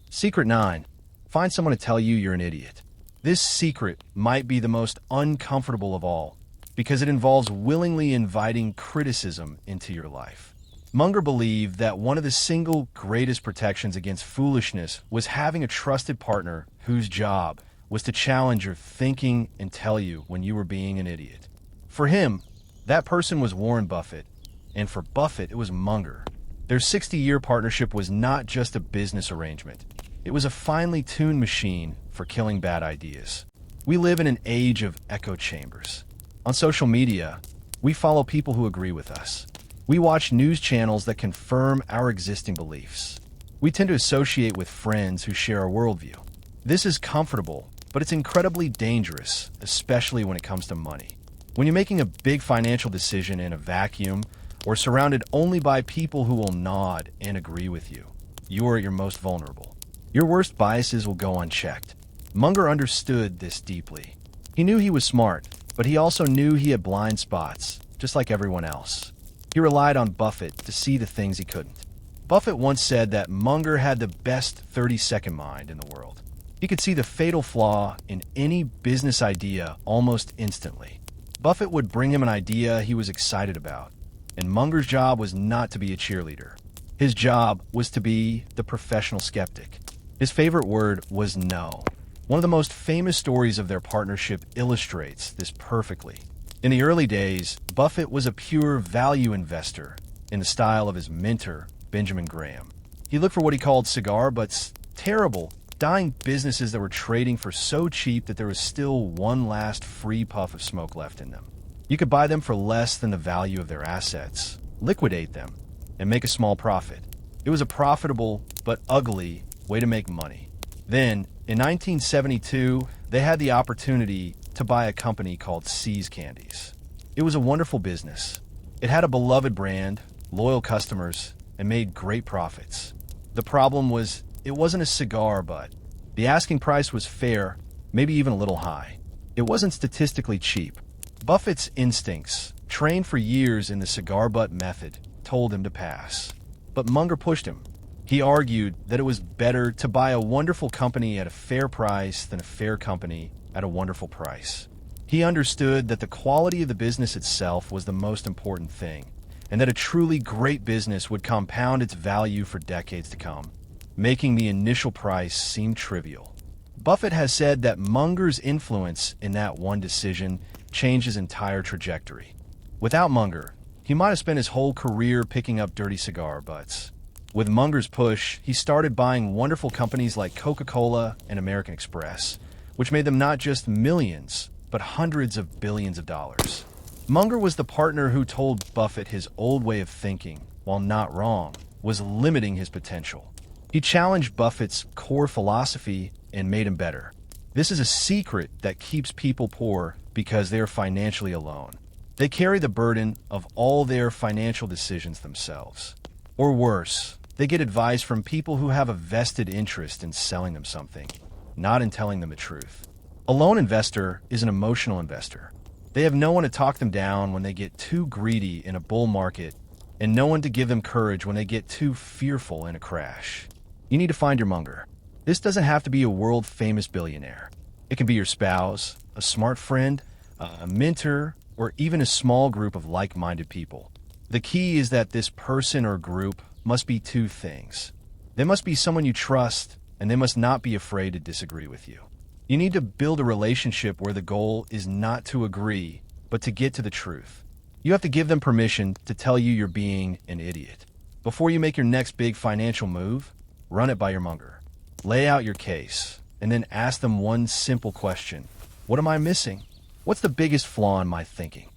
Secret 9. Find someone to tell you you're an idiot. This secret might be the most uncomfortable of all, because it involves willingly inviting criticism into your life. Munger believed that one of the single greatest protections against foolishness was having a trusted partner whose job was to challenge your thinking and tell you when you were being an idiot. For him, that person was Warren Buffett, and for Buffett, it was Munger. Their 60-year partnership was not just a business arrangement. It was a finely tuned machine for killing bad ideas. We live in an age of echo chambers. On social media, we follow people who agree with us. We watch news channels that confirm our existing beliefs. We tend to associate with friends who share our worldview. This is comfortable, but it's incredibly dangerous, especially when it comes to money. When you're making a big financial decision in a vacuum or surrounded only by people who will nod and agree with you, you're at your most vulnerable. Your worst biases will go unchecked. Munger understood this deeply. He knew he was smart, but he also knew he had blind spots, just like everyone else. He relied on Buffett to see the things he couldn't. Buffett once said that Munger had the best 30-second mind in the world. He could see the fatal flaw in any business idea almost instantly. Buffett would bring him an idea he was excited about, and Munger's job was not to be a cheerleader. His job was to be the professional skeptic. His favorite word was no. One of the most famous stories of their partnership illustrates this perfectly. In the early days, Buffett was a pure value investor in the style of his mentor, Benjamin Graham. He looked for what he called cigar butts, terrible, dying businesses that were trading for so cheap that there was still one last free puff of smoke left in them. You could buy them for less than the value of their assets, liquidate them, and make a small profit. It was a profitable but ugly way to make money. Then, in 1972, they had the opportunity to buy a company called See's Candies. It was a wonderful business. It had a beloved brand, loyal customers, and made great profits. The problem was, it wasn't a cigar butt. The asking price was fair, maybe even a little high. It wasn't statistically cheap. Buffett's instincts, trained for years in the cigar butt method, told him to pass. But Munger pushed him. He argued that it was better to buy a wonderful company at a fair price than a fair company at a wonderful price. He understood that the quality of the business itself was the most important thing, and that a truly great business would compound its value for decades to come, making the initial price seem trivial. Buffett has said that Munger's influence in that one decision changed his entire trajectory. Without Munger, he might have spent his whole career picking up dirty cigar butts. With Munger's push, he started buying wonderful companies like Coca-Cola and American Express, which made them not just millions, but hundreds of billions of dollars. Munger was the partner who told Buffett his old way of thinking, while not wrong, was limiting his potential. He challenged Buffett's core philosophy and made him better. This is a secret that keeps people poor because they are financially alone. They carry the burden of all their financial decisions themselves. Or worse, they get advice from people who have a vested interest in selling them something, not in telling them the truth. A lone investor is an emotional investor. They have no one to talk them down when they get too greedy in a bull market, and no one to give them courage when they get too fearful in a crash. You need to find your Munger. This doesn't have to be a world-famous billionaire. It can be your spouse, a smart friend, a mentor, or even a small group of like-minded people. The key is that this person or group must be two things. They must be someone you trust, and they must not be afraid to disagree with you. You need to build a relationship where the goal is not to agree, but to get to the truth. You have to give them permission to tell you you're being an idiot. Before you make your next big financial move, run it by your Munger. Lay out your case, and then ask them one simple question. What am I missing? What's the biggest flaw in my thinking?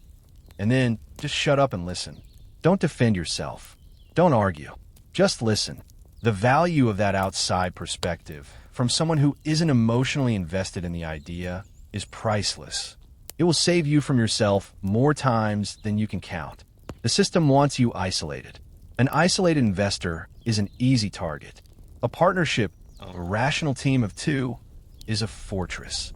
And then just shut up and listen. Don't defend yourself. Don't argue. Just listen. The value of that outside perspective from someone who isn't emotionally invested in the idea is priceless. It will save you from yourself more times than you can count. The system wants you isolated. An isolated investor is an easy target. A partnership, a rational team of two, is a fortress.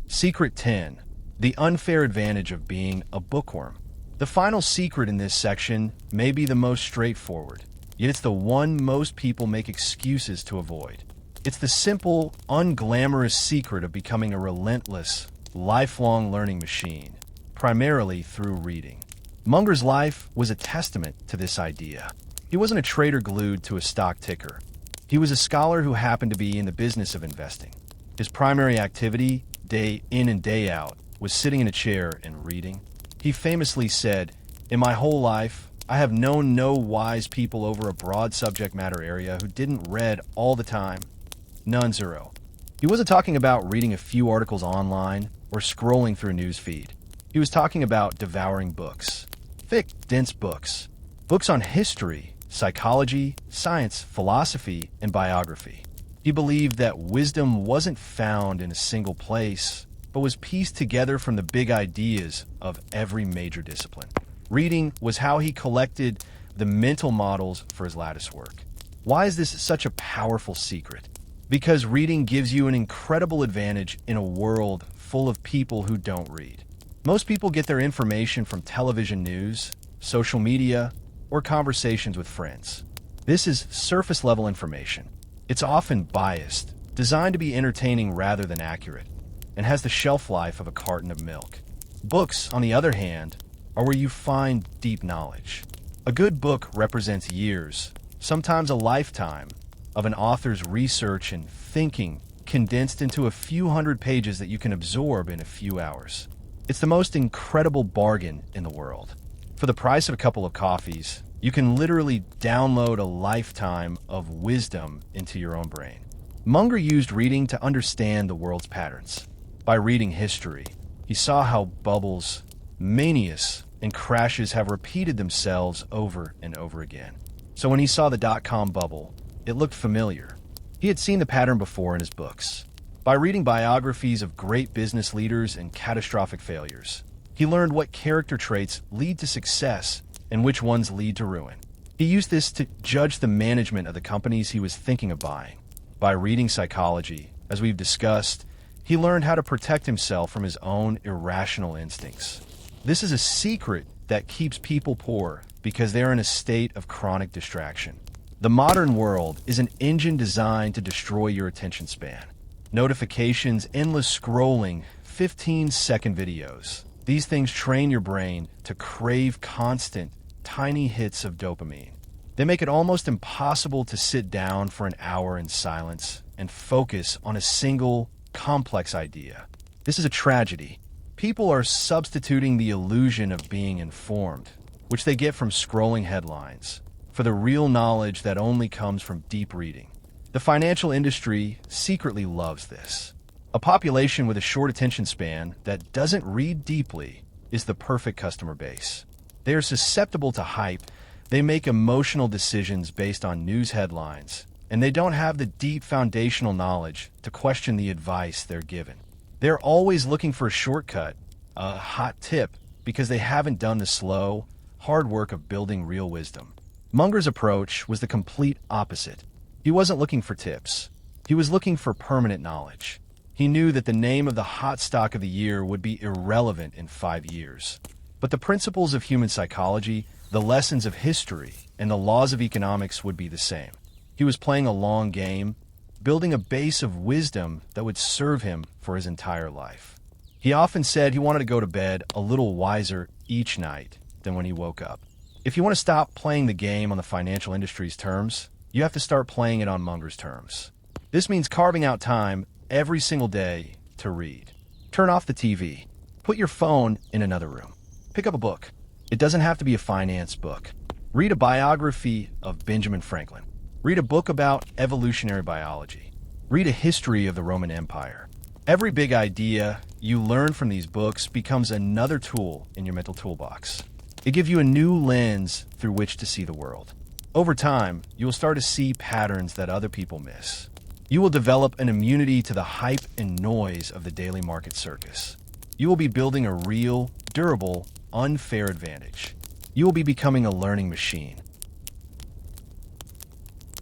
Secret 10. The unfair advantage of being a bookworm. The final secret in this section may be the most straightforward, yet it's the one most people make excuses to avoid. It's the simple, unglamorous secret of becoming a relentless, lifelong learning machine, primarily through reading. Munger's life was a testament to this idea. He wasn't a trader glued to a stock ticker. He was a scholar who happened to be in the business of investing. His primary activity, day in and day out, was sitting in a chair and reading. He famously said, "In my whole life, I have known no wise people over a broad subject matter area who didn't read all the time. None, zero." He wasn't talking about reading a few articles online or scrolling through a news feed. He was talking about devouring books. Thick, dense books. Books on history, psychology, science, philosophy, and biography. He believed that wisdom wasn't found in a single place, but was pieced together from the big ideas of every major discipline. Reading was how he collected the mental models for his lattice work. Why is this such a powerful secret? Because reading gives you an incredible advantage in a world full of people who don't read. Most people get their information from television news, social media, or conversations with friends. This is surface-level information. It's often biased, designed to be entertaining rather than accurate, and has the shelf life of a carton of milk. Books, on the other hand, are where you find deep knowledge. A good book represents years, sometimes a lifetime, of an author's research and thinking condensed into a few hundred pages that you can absorb in a few hours. It's the most incredible bargain in the world. For the price of a couple of coffees, You can literally download a lifetime of wisdom into your own brain. Munger used reading to understand the world's patterns. By reading history, he saw how bubbles, manias, and crashes have repeated themselves over and over again. So when he saw the dot-com bubble, it looked familiar. He had seen the pattern before in his books. By reading biographies of great business leaders and catastrophic failures, he learned what character traits lead to success and which ones lead to ruin. He used this to judge the management of the companies he was thinking of buying. By reading psychology, as we've discussed, he learned how to protect himself from his own irrational instincts. This is a secret that keeps people poor because they're in a state of chronic distraction. The modern world is an engine designed to destroy your attention span. Notifications, endless scrolling, 15-second videos. These things train your brain to crave constant, tiny hits of dopamine. They make it almost impossible to sit down for an hour in silence and focus on a single, complex idea. This is a tragedy. People are substituting the illusion of being informed, which they get from scrolling headlines, for the real knowledge that only comes from deep reading. The financial industry secretly loves this. A population with a short attention span that doesn't read deeply is the perfect customer base. They are susceptible to hype, they make emotional decisions based on news headlines, and they don't have the deep foundational knowledge to question the advice they're given. They're always looking for a shortcut, a hot tip, because they haven't done the slow, hard work of building real wisdom. Munger's approach was the complete opposite. He wasn't looking for tips. He was looking for permanent knowledge. He knew that the name of the hot stock of the year would be irrelevant in 5 years. But the principles of human psychology, the lessons of history, and the laws of economics would be the same. He was playing a long game, building a base of wisdom that would serve him for his entire life. He often said he wanted to go to bed a little wiser each night than when he woke up. If you want to stop playing the game on the financial industry's terms, you have to start playing it on Munger's terms. This means carving out time every single day to read. Turn off the TV. Put your phone in another room. Pick up a book. It doesn't have to be a finance book. Read a biography of Benjamin Franklin. Read a book about evolutionary biology. Read a history of the Roman Empire. Every big idea you learn from these books becomes another tool in your mental toolbox. They give you a new lens through which to see the world. Over time, you will start to see patterns that other people miss. You will develop an immunity to the hype and noise of the daily market circus. You will be building a real, durable, unfair advantage. You will be becoming a learning machine.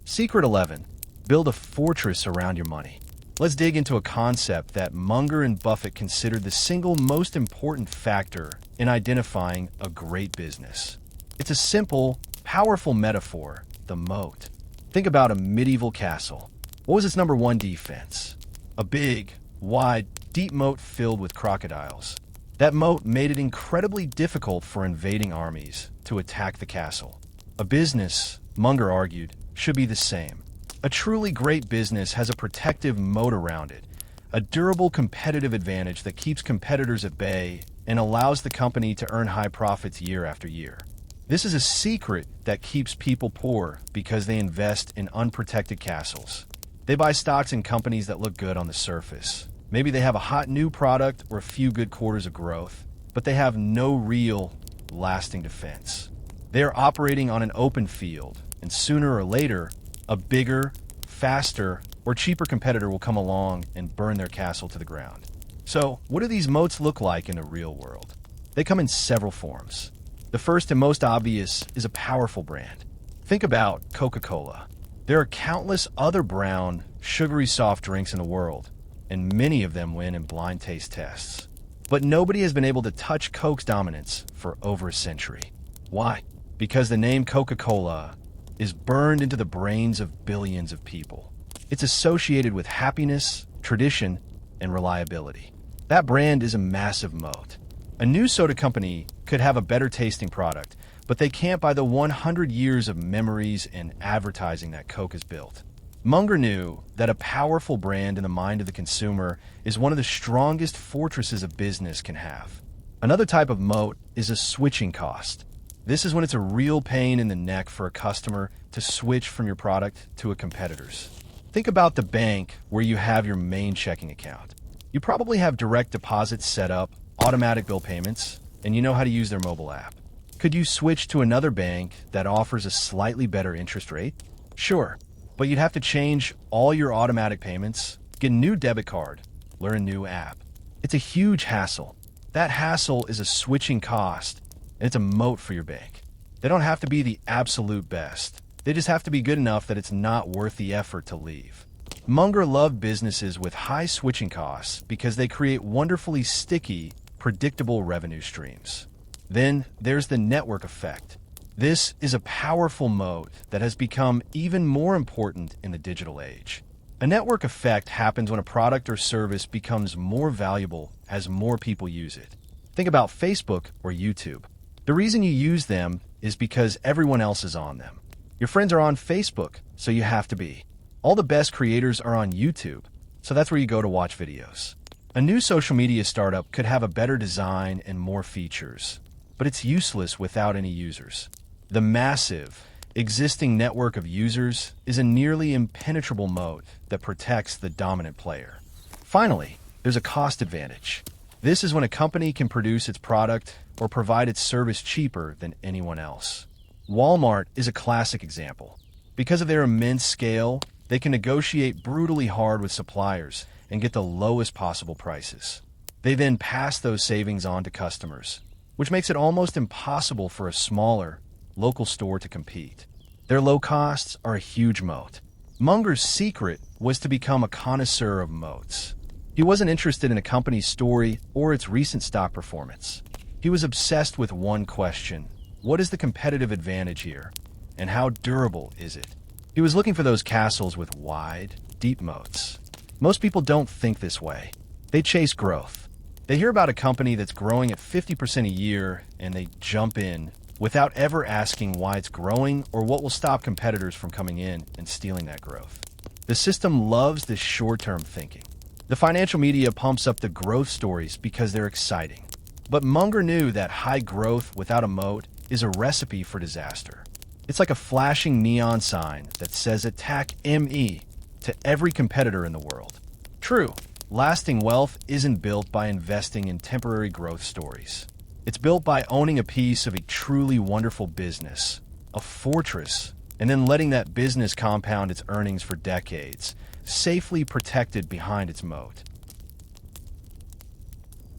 Secret 11. Build a fortress around your money. Let's dig into a concept that Munger and Buffett considered the single most important factor in identifying a great business. It's a simple, powerful metaphor, the moat. Think about a medieval castle. What was its number one defense? A big, wide, deep moat filled with crocodiles. That moat made it incredibly difficult for invading armies to attack the castle. A business, Munger argued, should be the same. A truly great business has a protective moat around it, a durable competitive advantage that keeps competitors at bay and allows the company to earn high profits year after year. This is a secret that keeps people poor because they invest in unprotected castles. They buy stocks in companies that look good on the surface. Maybe they have a hot new product or a few good quarters of growth, but they have no real, lasting defense. They are operating on an open field, and sooner or later, a bigger, faster, or cheaper competitor will come along and burn their castle to the ground. So, what do these moats look like in the real world? They come in several forms. The first and most obvious is a powerful brand. Think about Coca-Cola. There are countless other brown, sugary soft drinks in the world, and many of them win in blind taste tests. But nobody has been able to touch Coke's dominance for over a century. Why? Because the name Coca-Cola is burned into the brains of billions of people. It's associated with happiness, tradition, and reliability. That brand is a massive moat. A new soda company could have a better tasting product, but they can't buy the 100 years of memories and advertising that Coke has built. Munger knew that a powerful brand in the mind of the consumer is one of the strongest fortresses a business can have. Another type of moat is a switching cost. This is when it's a real pain in the neck for a customer to switch from your product to a competitor's. Think about the bank where you have your main checking account. You probably have direct deposits set up, automatic bill payments, and you know how to use their mobile app. Could you switch to another bank that offers a slightly better interest rate? Sure, but you'd have to change all your automatic payments, get a new debit card, learn a new app. It's a huge hassle. That hassle is a switching cost, and it's a moat for your bank. They don't have to be the absolute best. They just have to be good enough that it's not worth the effort to leave. Munger loved businesses with high switching costs because they create wonderfully sticky, predictable revenue streams. Then there's the network effect. This is a powerful moat that has become even more important in the digital age. A network effect happens when a product or service becomes more valuable as more people use it. Think about Facebook or YouTube. The reason you use them is because everyone else is on them. Your friends are on Facebook, so you have to be. All the best creators are on YouTube, so that's where you go to watch videos. A new social media startup could have a better design and more features, but it's useless without any users. The massive, existing network of users is a nearly impenetrable moat that protects the dominant player. Finally, there's a cost advantage. This is when a company can produce its product or provide its service cheaper than anyone else. Walmart is a classic example. Because of their immense scale, they can negotiate brutally hard with suppliers and get the lowest possible prices. They then pass those savings on to customers, which makes it almost impossible for a smaller, local store to compete. Their low costs are a huge moat. Munger's secret was to become a connoisseur of moats. He wasn't interested in a company's story or its recent stock performance. He was obsessed with one question: what is the competitive advantage here, and how durable is it? He was looking for those castles with wide, deep moats. Most people don't think this way. They chase growth. They hear about a company that's growing at 50% a year, and they jump in without ever asking why it's growing or what will stop competitors from coming in and stealing that growth. The system loves this short-term thinking. The financial media pumps up the growth stories because they're exciting. But Munger knew that high growth without a moat is a recipe for disaster. It's like a flashing neon sign that says attack ME to every competitor in the world. True, lasting wealth isn't built by investing in temporary growth stories. It's built by owning a piece of a truly wonderful business, a fortress, and then letting that business compound its earnings for decades, safely protected behind its moat.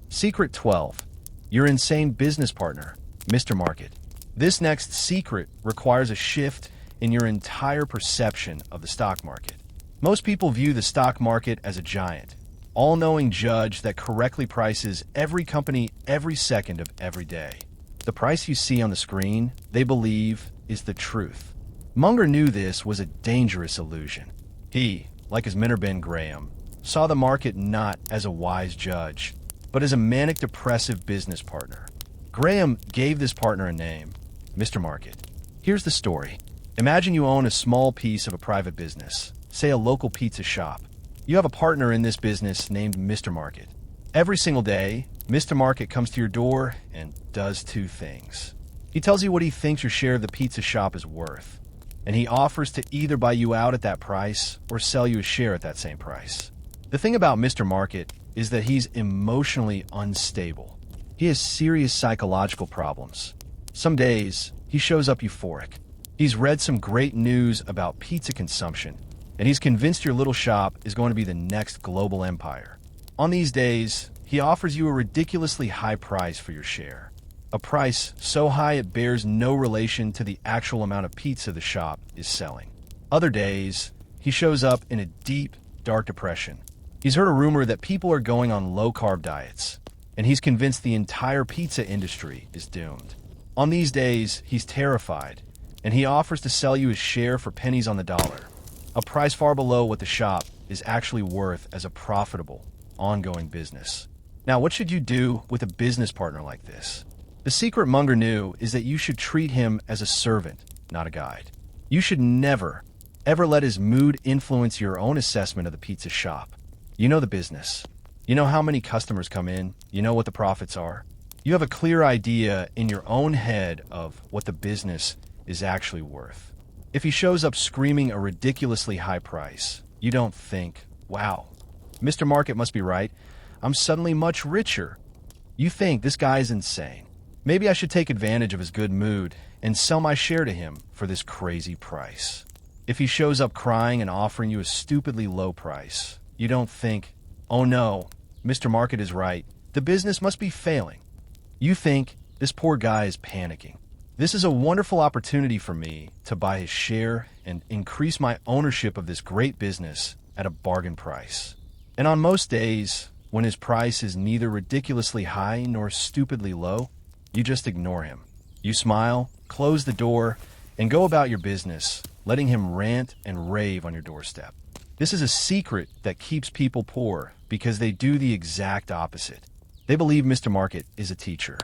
Secret 12. Your insane business partner, Mr. Market. This next secret requires a shift in your entire perception of the stock market. Most people view the stock market as a giant, all-knowing judge that correctly prices every company every second of every day. The price you see on the screen, they believe, is the truth. Munger knew this was a dangerous illusion. He, like his mentor Ben Graham, saw the market not as a wise judge, but as a manic-depressive business partner. Graham gave this partner a name, Mr. Market. Here's the story. Imagine you own a small piece of a private business, say a local pizza shop. You have a partner in this business named Mr. Market. Every single day, Mr. Market comes to your door and does two things. He tells you what he thinks your share of the pizza shop is worth, and he offers to either buy you out at that price or sell you a share at that same price. The thing about Mr. Market is that he's emotionally unstable. He has serious psychological problems. Some days, he shows up euphoric. He's read some great news about pizza consumption, and he's convinced your little shop is going to be the next global empire. On these days, he offers you a ridiculously high price for your share. A price so high it bears no relation to the actual amount of pizza the shop is selling. Other days, he shows up in a deep, dark depression. He's heard a rumor that people are going on low-carb diets, and he's convinced the entire pizza industry is doomed. On these days, he's terrified, and he offers to sell you his share for pennies on the dollar, a price far below what the shop is actually worth as a profitable, ongoing business. Now, what should you do with a business partner like this? The secret Munger knew is that you should treat him as a servant, not a guide. You should never, ever let his mood influence your own assessment of the pizza shop. You know the business. You know how many customers come in. You know what the profits are. You have a clear idea in your own head of what the business is actually worth. If he shows up screaming a ridiculously high price, you don't think, wow, Mr. Market must be right. I'm suddenly much richer. You think this guy's insane. Maybe I should take advantage of his good mood and sell my share to him for this crazy price. If he shows up crying and offering you a stupidly low price, you don't think, oh no, Mr. Market is right. The business must be failing. You think, this poor guy is panicking. This is a wonderful opportunity for me to buy his share and increase my ownership of this great business at a bargain price. And on most days, when his price is neither ridiculously high nor stupidly low, you just ignore him. You smile, close the door, and go about your business, letting him rant and rave on your doorstep. This is a secret that keeps people poor because they do the exact opposite. They believe Mr. Market is a teacher.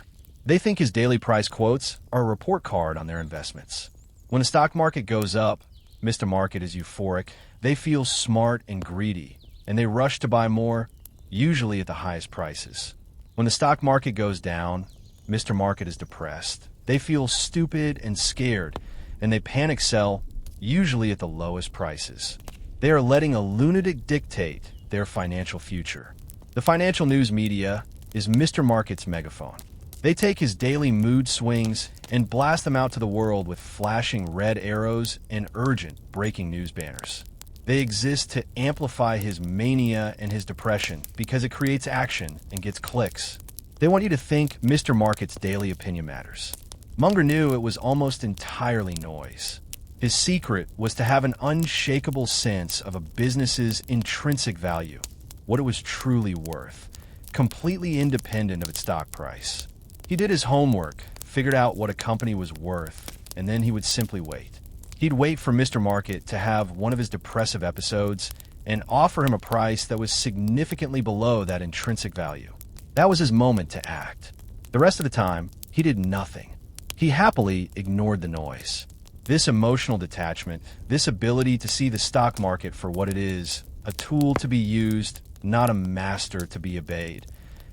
They think his daily price quotes are a report card on their investments. When the stock market goes up, Mr. Market is euphoric. They feel smart and greedy, and they rush to buy more, usually at the highest prices. When the stock market goes down, Mr. Market is depressed. They feel stupid and scared, and they panic sell, usually at the lowest prices. They are letting a lunatic dictate their financial future. The financial news media is Mr. Market's megaphone. They take his daily mood swings and blast them out to the world with flashing red arrows and urgent breaking news banners. They exist to amplify his mania and his depression because it creates action and gets clicks. They want you to think Mr. Market's daily opinion matters. Munger knew it was almost entirely noise. His secret was to have an unshakable sense of a business's intrinsic value, what it was truly worth, completely independent of its stock price. He did his homework, figured out what a company was worth, and then he would simply wait. He'd wait for Mr. Market to have one of his depressive episodes and offer him a price that was significantly below that intrinsic value. That was his moment to act. The rest of the time, he did nothing. He happily ignored the noise. This emotional detachment, this ability to see the stock market for what it is, a tool to be used, not a master to be obeyed,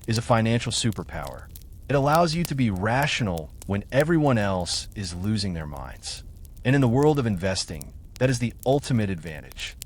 is a financial superpower. It allows you to be rational when everyone else is losing their minds. And in the world of investing, that is the ultimate advantage.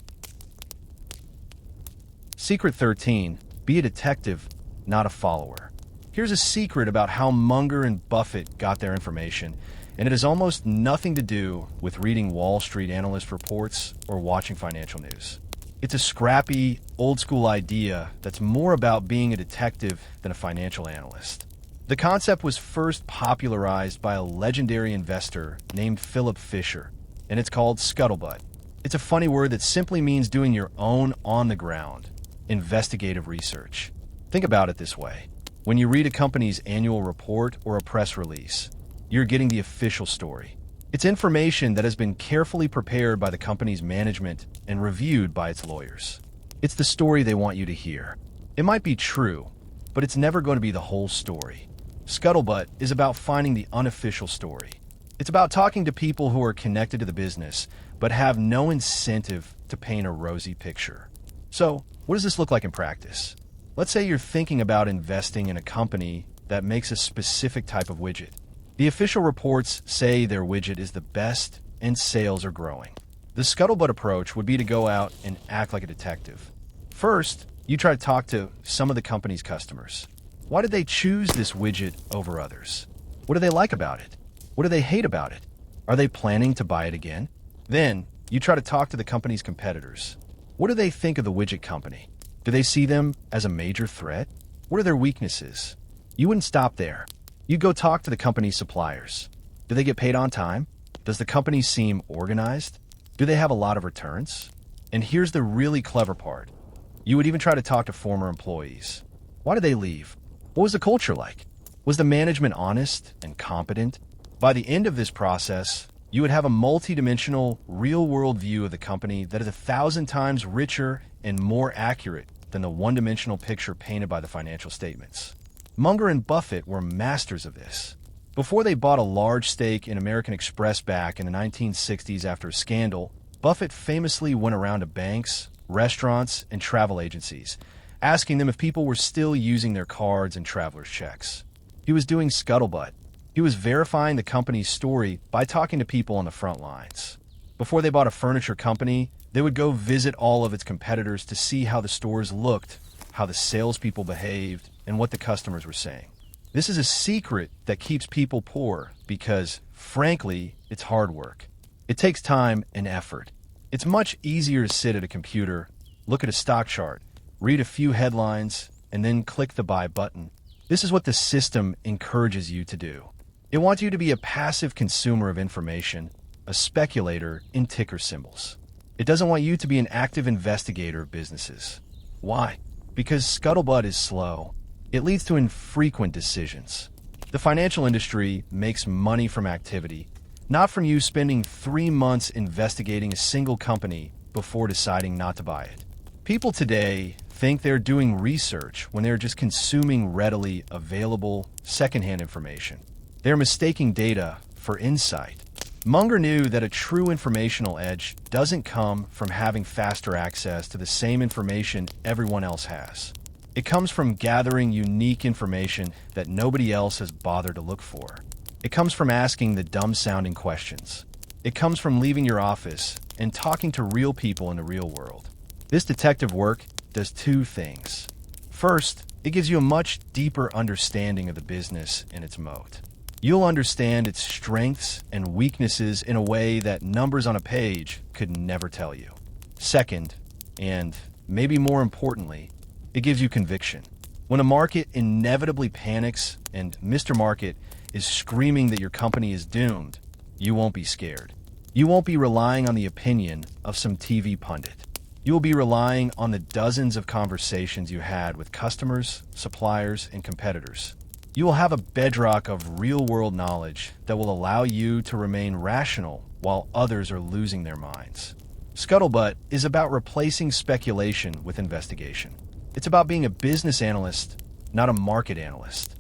Secret 13, be a detective, not a follower. Here's a secret about how Munger and Buffett got their information, and it has almost nothing to do with reading Wall Street analyst reports or watching financial news. It's a scrappy, old-school idea that's more about being a detective than a financial analyst. The concept was first popularized by a legendary investor named Philip Fisher, and it's called scuttlebutt. It's a funny word that simply means doing your own on-the-ground, investigative research. Think about it this way. When you read a company's annual report or a press release, you're getting the official story. It's information that has been carefully prepared by the company's management and reviewed by its lawyers. It's the story they want you to hear. It might be true, but it's never going to be the whole story. Scuttlebutt is about finding the unofficial story. It's about talking to people who are connected to the business, but have no incentive to paint a rosy picture. So, what does this look like in practice? Let's say you're thinking about investing in a company that makes a specific type of widget. The official reports say their widget is the best and sales are growing. The scuttlebutt approach would be to go out and act like a detective. First, you try to talk to some of the company's customers. Why did they choose this widget over others? What do they like about it? What do they hate about it? Are they planning to buy it again? Then, you try to talk to the company's competitors. What do they think of the widget company? Do they see them as a major threat? What are their weaknesses? You wouldn't stop there. You'd go talk to the company's suppliers. Do they get paid on time? Does the company seem organized? Do they have a lot of returns? And here's the really clever part. You would even try to talk to former employees. Why did they leave? What was the culture like? Was the management honest and competent? By the end of this process, you would have a multi-dimensional, real-world view of the company that is 1,000 times richer and more accurate than the one-dimensional picture painted by the financial statements. Munger and Buffett were masters of this. Before they bought a large stake in American Express back in the 1960s after a scandal, Buffett famously went around to banks, restaurants, and travel agencies, asking them if people were still using their cards and traveler's checks. He was doing scuttlebutt. He was verifying the company's story by talking to people on the front lines. Before they bought a furniture company, they would go visit all of its competitors to see how the stores looked, how the salespeople behaved, and what the customers were saying. This is a secret that keeps people poor because, frankly, it's hard work. It takes time and effort. It's much easier to sit at a computer, look at a stock chart, read a few headlines, and then click the buy button. This is what the system encourages you to do. It wants you to be a passive consumer of information, a speculator in ticker symbols. It doesn't want you to be an active investigator of businesses. Why? Because scuttlebutt is slow. It leads to infrequent decisions. The financial industry makes money from activity, not from you spending 3 months investigating a single company before deciding not to buy it. People today think they're doing research when they're just consuming readily available secondhand information. They're mistaking data for insight. Munger knew that a true informational edge doesn't come from having faster access to the same information everyone else has. It comes from gathering unique information that nobody else has bothered to look for. It comes from asking the dumb-sounding questions. It comes from leaving your office and talking to real people in the real world. This detective work does 2 things. First, it gives you a much deeper understanding of the business and its moat. You'll understand its strengths and weaknesses in a way that numbers on a page could never tell you. Second, and maybe more importantly, it gives you conviction. When a market inevitably panics and Mr. Market is screaming that your company is doomed, you won't be scared. You won't be relying on the opinion of some TV pundit. You will be relying on the dozens of conversations you had with customers, suppliers, and competitors. You will have a bedrock of real-world knowledge that will allow you to remain rational while others are losing their minds. Scuttlebutt is about replacing speculation with investigation. It's about being a business analyst, not a market analyst.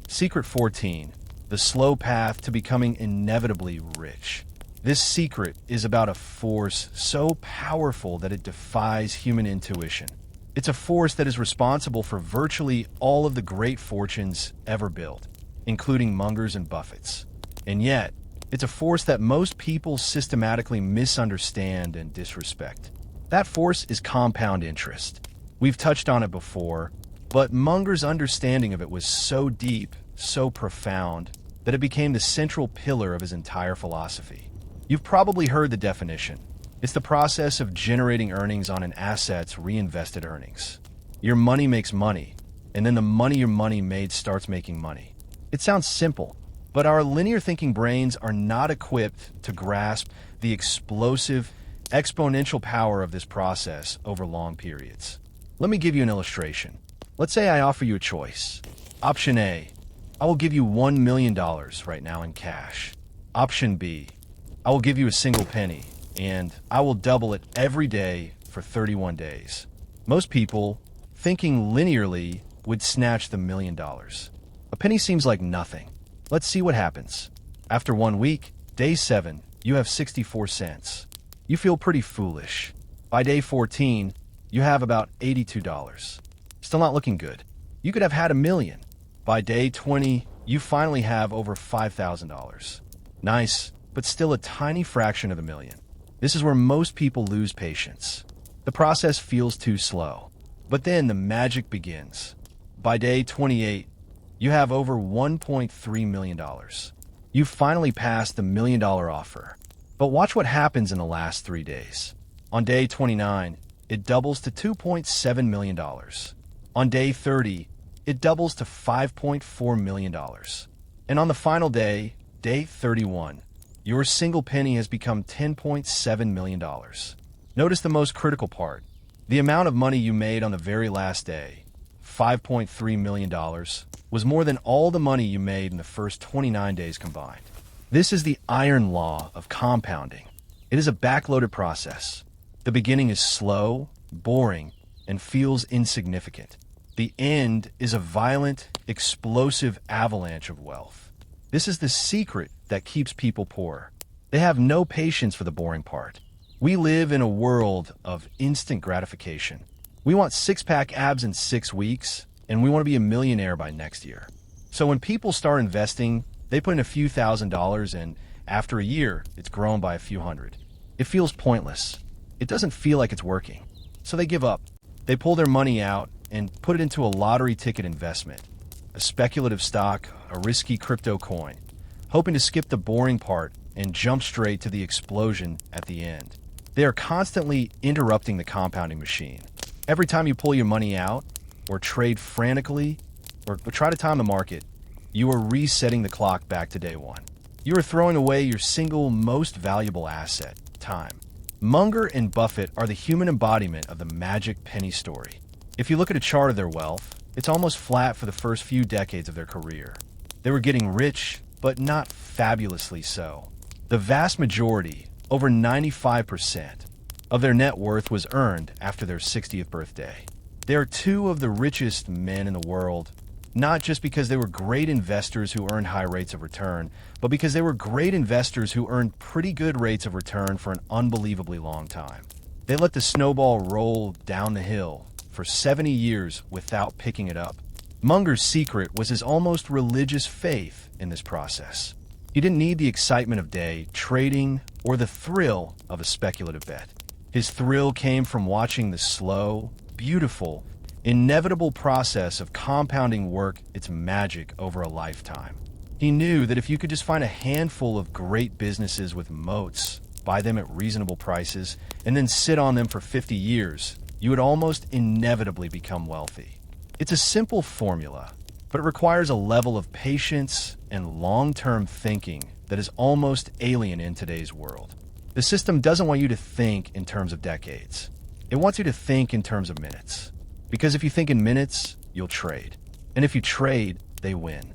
Secret 14. The slow path to becoming inevitably rich. This secret is about a force so powerful that it defies human intuition. It's a force that is responsible for virtually all of the great fortunes ever built, including Munger's and Buffett's. And yet, it's a force that most people systematically misunderstand and disrespect. That force is compound interest. We've touched on it before, but Munger's understanding of it was so deep, so profound, that it became the central pillar of his entire philosophy. You've probably heard the definition. It's the process of generating earnings on an asset's reinvested earnings. Your money makes money, and then the money your money made starts making money. It sounds simple, but our linear thinking brains are not equipped to grasp the explosive, exponential power of this process over long periods. Let me give you an illustration. Let's say I offer you a choice. Option A, I will give you $1 million right now in cash. Option B, I will give you a single penny, and I will double it every day for 31 days. Most people, thinking linearly, would snatch the $1 million. A penny seems like nothing. Let's see what happens. After 1 week, day 7, you have 64 cents. You feel pretty foolish. By day 14, you have about $82. Still not looking good. You could have had $1 million. By day 20, you finally have over $5,000. Nice, but still a tiny fraction of $1 million. This is where most people lose patience. The process feels too slow. But then the magic begins. By day 28, you have over $1.3 million. You've finally passed the $1 million offer. But watch what happens in the last 3 days. On day 29, it doubles to $2.7 million. On day 30, it doubles to $5.4 million. And on the final day, day 31, your single penny has become $10.7 million. Notice the most critical part. The amount of money you made on the very last day, $5.3 million, was more than all the money you made in the first 29 days combined. This is the iron law of compounding. It is a backloaded process. The beginning is slow, boring, and feels insignificant. The end is a violent, explosive avalanche of wealth. This is the secret that keeps people poor. They have no patience for the boring part. We live in a world of instant gratification. We want six-pack abs in 6 weeks, and we want to be a millionaire by next year. So when people start investing, they put in a few $1,000s, and after a year, it's grown by a few hundred. It feels pointless. It doesn't feel like it's working. So they give up. They pull their money out and put it into a lottery ticket investment, a speculative stock, a risky crypto coin, hoping to skip the boring part and jump straight to the explosion at the end. They are constantly interrupting the compounding machine. Every time you pull your money out, or trade frantically, or try to time the market, you are resetting the clock back to day one. You are throwing away your single most valuable asset, time. Munger and Buffett are the human embodiment of the magic penny story. If you look at a chart of their wealth, it's almost flat for the first few decades of their career. They were getting rich, but not fabulously so. The vast majority, over 95%, of their net worth was earned after their 60th birthday. They are two of the richest men in the world, not just because they were great investors who earned high rates of return, but because they were great investors who earned pretty good rates of return for an unbelievably long time. They let the snowball roll down the hill for 70 years without picking it up. Munger's secret was his almost religious faith in this process. He didn't need the excitement of day trading or the thrill of a speculative bet. His thrill came from watching the slow, beautiful, inevitable process of compounding work its magic over a lifetime. He knew that if you could just find a handful of great businesses with moats, buy them at reasonable prices, and then sit on them for 50 years, you would almost inevitably become wealthy. It's a simple formula, but it requires a level of patience and long-term thinking that is almost alien in today's world. The system doesn't want you to think in terms of decades. It wants you to think in terms of minutes. Because if you think in minutes, you'll trade. And if you trade, they win.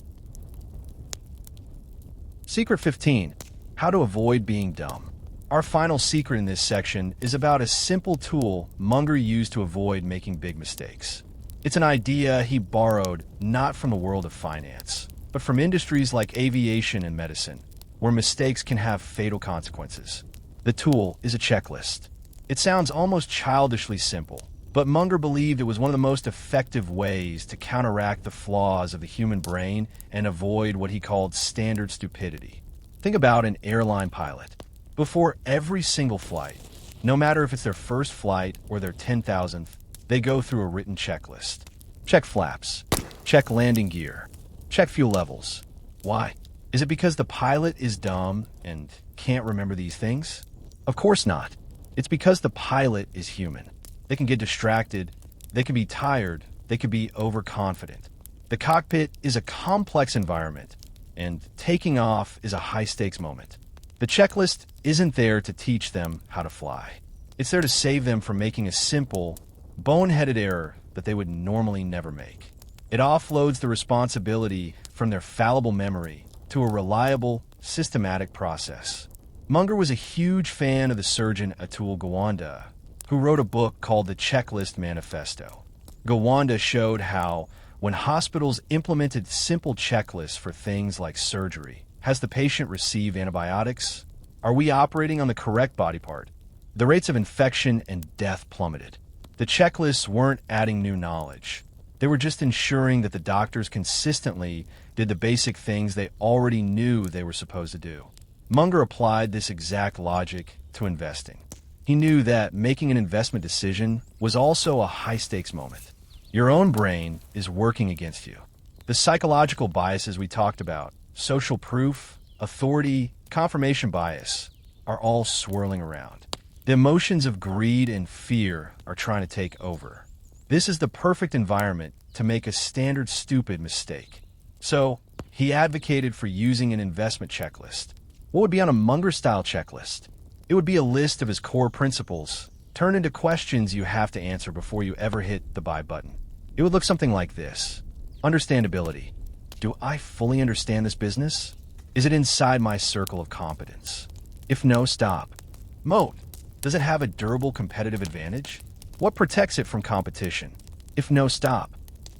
Secret 15. How to avoid being dumb. Our final secret in this section is about a simple tool Munger used to avoid making big mistakes. It's an idea he borrowed not from the world of finance, but from industries like aviation and medicine, where mistakes can have fatal consequences. The tool is a checklist. It sounds almost childishly simple, but Munger believed it was one of the most effective ways to counteract the flaws of the human brain and avoid what he called standard stupidity. Think about an airline pilot. Before every single flight, no matter if it's their first flight or their 10,000th, they go through a written checklist. Check flaps. Check landing gear. Check fuel levels. Why? Is it because the pilot is dumb and can't remember these things? Of course not. It's because the pilot is human. They can get distracted, they can be tired, they can be overconfident. The cockpit is a complex environment, and taking off is a high-stakes moment. The checklist isn't there to teach them how to fly. It's there to save them from making a simple, boneheaded error that they would normally never make. It offloads the responsibility from their fallible memory to a reliable, systematic process. Munger was a huge fan of the surgeon Atul Gawande, who wrote a book called The Checklist Manifesto. Gawande showed how, when hospitals implemented simple checklists for things like surgery, has the patient received antibiotics? Are we operating on the correct body part? The rates of infection and death plummeted. The checklists weren't adding new knowledge. They were just ensuring that the doctors consistently did the basic things they already knew they were supposed to do. Munger applied this exact logic to investing. He knew that making an investment decision was also a high-stakes moment. Your own brain is working against you. The psychological biases we talked about, social proof, authority, confirmation bias, are all swirling around. The emotions of greed and fear are trying to take over. This is the perfect environment to make a standard stupid mistake. So, he advocated for using an investment checklist. What would be on a Munger-style checklist? It would be a list of his core principles, turned into questions you have to answer before you ever hit the buy button. It would look something like this. Understandability. Do I fully understand this business? Is it inside my circle of competence? If no, stop. Moat. Does it have a durable competitive advantage? What protects it from competition? If no, stop.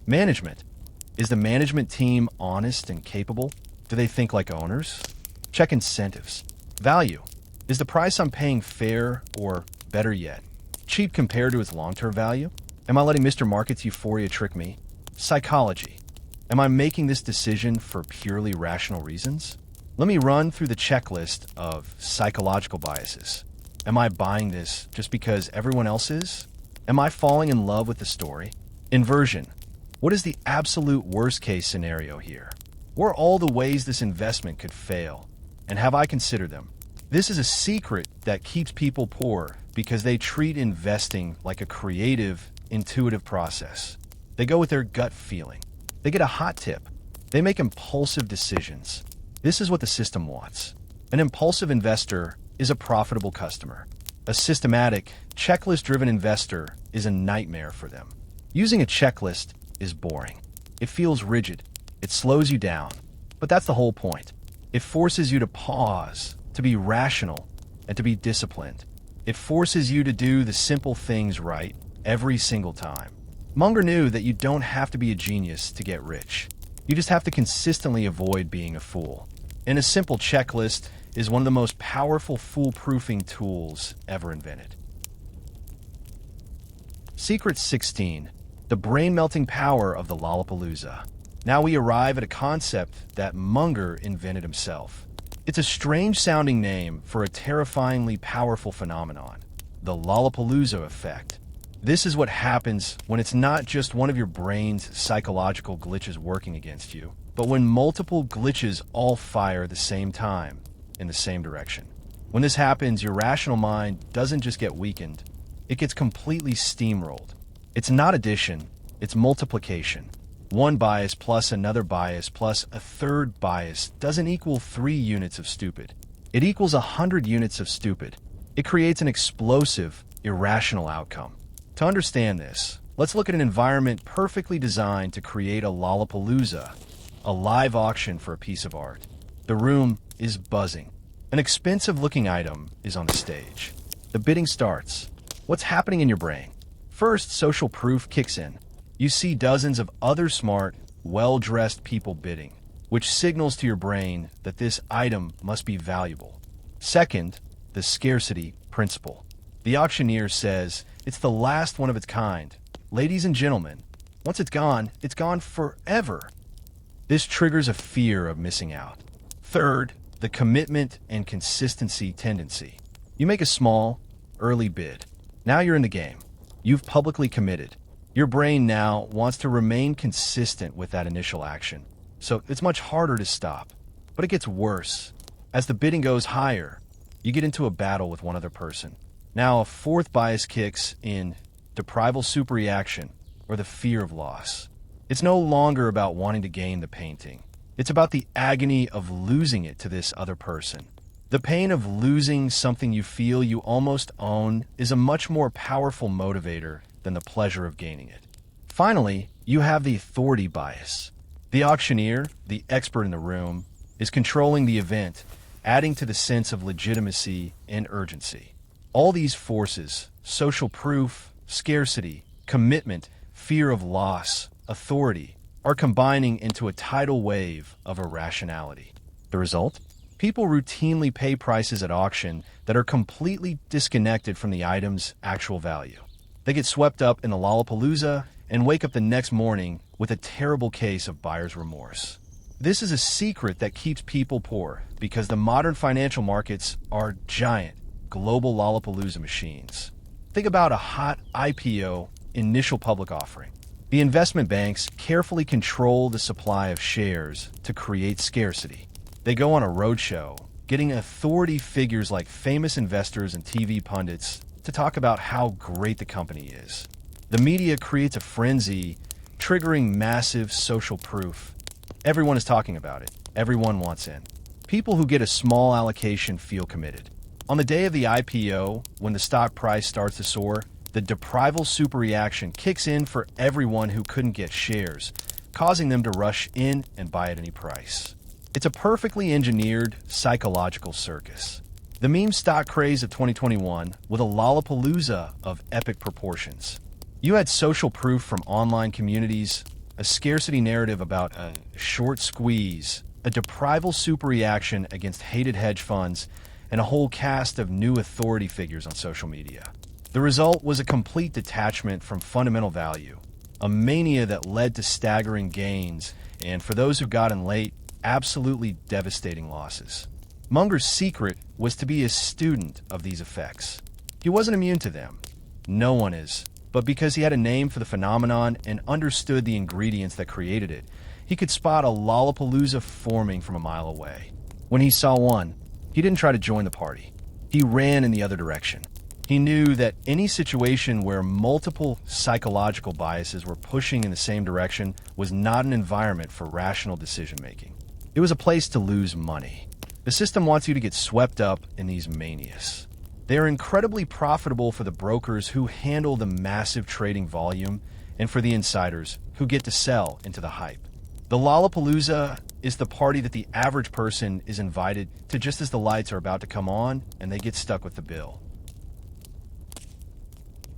Management. Is the management team honest and capable? Do they think like owners? Check incentives. Value. Is the price I'm paying fair or, better yet, cheap compared to its long-term value? Am I letting Mr. Market's euphoria trick me? Psychology. Am I making this decision for purely rational reasons? Let me run through the checklist of psychological biases. Am I buying this just because everyone else is? Am I falling in love with the story? Inversion. What is the absolute worst-case scenario here? What are all the ways this investment could fail? And have I considered them? This is a secret that keeps people poor because they treat investing like a creative, intuitive process. They go with their gut feeling. They get a hot tip. They make impulsive decisions. This is what the system wants. An impulsive investor is a profitable customer. A systematic, checklist-driven investor is a nightmare for them. Using a checklist is boring. It feels rigid. It slows you down. But that's the whole point. It forces you to pause, to be rational, and to be disciplined. It forces you to do the simple things right every single time. Munger knew that you don't have to be a genius to get rich. You just have to consistently avoid being a fool. And a simple checklist is one of the most powerful foolproofing tools ever invented. Secret 16. The brain-melting power of the Lollapalooza. Now we arrive at a concept that Munger invented himself. It's a strange-sounding name for a terrifyingly powerful phenomenon, the Lollapalooza Effect. This is what happens when it's not just one of your brain's psychological glitches working against you, but when multiple glitches all fire at the same time, in the same direction. When this happens, your rational mind doesn't just get weakened, it gets completely steamrolled. It's not addition, it's multiplication. One bias plus another bias plus a third bias doesn't equal 3 units of stupid. It equals 100 units of stupid. It creates an explosive, irrational outcome. To understand this, let's look at an environment perfectly designed to create a Lollapalooza, a live auction for a piece of art. The room is buzzing. An expensive-looking item is on the stage. The bidding starts. What's happening in your brain? First, social proof kicks in. You see dozens of other smart, well-dressed people bidding, which signals to your brain that this item must be valuable. Second, the scarcity principle. The auctioneer says, it's the last one of its kind. Ladies and gentlemen, once it's gone forever. This triggers a fear of missing out. Third, the commitment and consistency tendency. You make a small, early bid. Now you're in the game. You've publicly committed. Your brain now wants to remain consistent with that initial action. So it's much harder to stop. But it gets worse. As the bidding goes higher, you get into a battle with one other person. Now a fourth bias kicks in, deprival superreaction, or the fear of loss. It's no longer about wanting to gain the painting. It's about the agony of losing it to this other person. The pain of losing something you feel you almost own is a much more powerful motivator than the pleasure of gaining it. Finally, you have the authority bias. The auctioneer, the expert in the room, is controlling the event, adding to the sense of legitimacy and urgency. All these forces, social proof, scarcity, commitment, fear of loss, authority, are combining into a tidal wave of irrationality. The result? People routinely pay prices at auction that are completely disconnected from the item's actual value. They get swept up in the Lollapalooza and wake up the next morning with a terrible case of buyer's remorse. This is a secret that keeps people poor because the modern financial markets are giant, global Lollapalooza machines. Think about a hot IPO, initial public offering. The investment banks carefully control the supply of shares to create scarcity. They go on a roadshow, getting authority figures like famous investors and TV pundits to talk about how great the company is. The media creates a frenzy, triggering massive social proof. Everyone is talking about it. Everyone wants in. People who get a small allocation feel committed. On the day of the IPO, when the stock price starts to soar, the deprival superreaction kicks in for everyone who couldn't get shares, causing them to rush in and buy at any price. It's a perfectly engineered psychological circus. The meme stock craze of 2021 with a Lollapalooza of epic proportions. You had social proof from online communities, a scarcity narrative about a short squeeze, a deprival superreaction against hated hedge funds, and a whole cast of new authority figures on social media. The result was a complete detachment from fundamental value. a mania that led to staggering gains, and for those who got in late, absolutely devastating losses. Munger's secret was to be a student of these effects. He wasn't immune to them. No one is. But because he had a name for the phenomenon and understood the ingredients that created it, he could spot a Lollapalooza forming from a mile away. When he saw one, he didn't try to join the party. He ran in the other direction. He knew that any situation where multiple psychological biases were pushing in the same direction was not an environment for rational decision-making. It was a place to lose money. The system wants you to get swept up in these manias. They are incredibly profitable for the brokers who handle the massive trading volume and for the insiders who get to sell into the hype. The Lollapalooza is the party that the average person is invited to just as the lights are about to come on and they get stuck with the bill.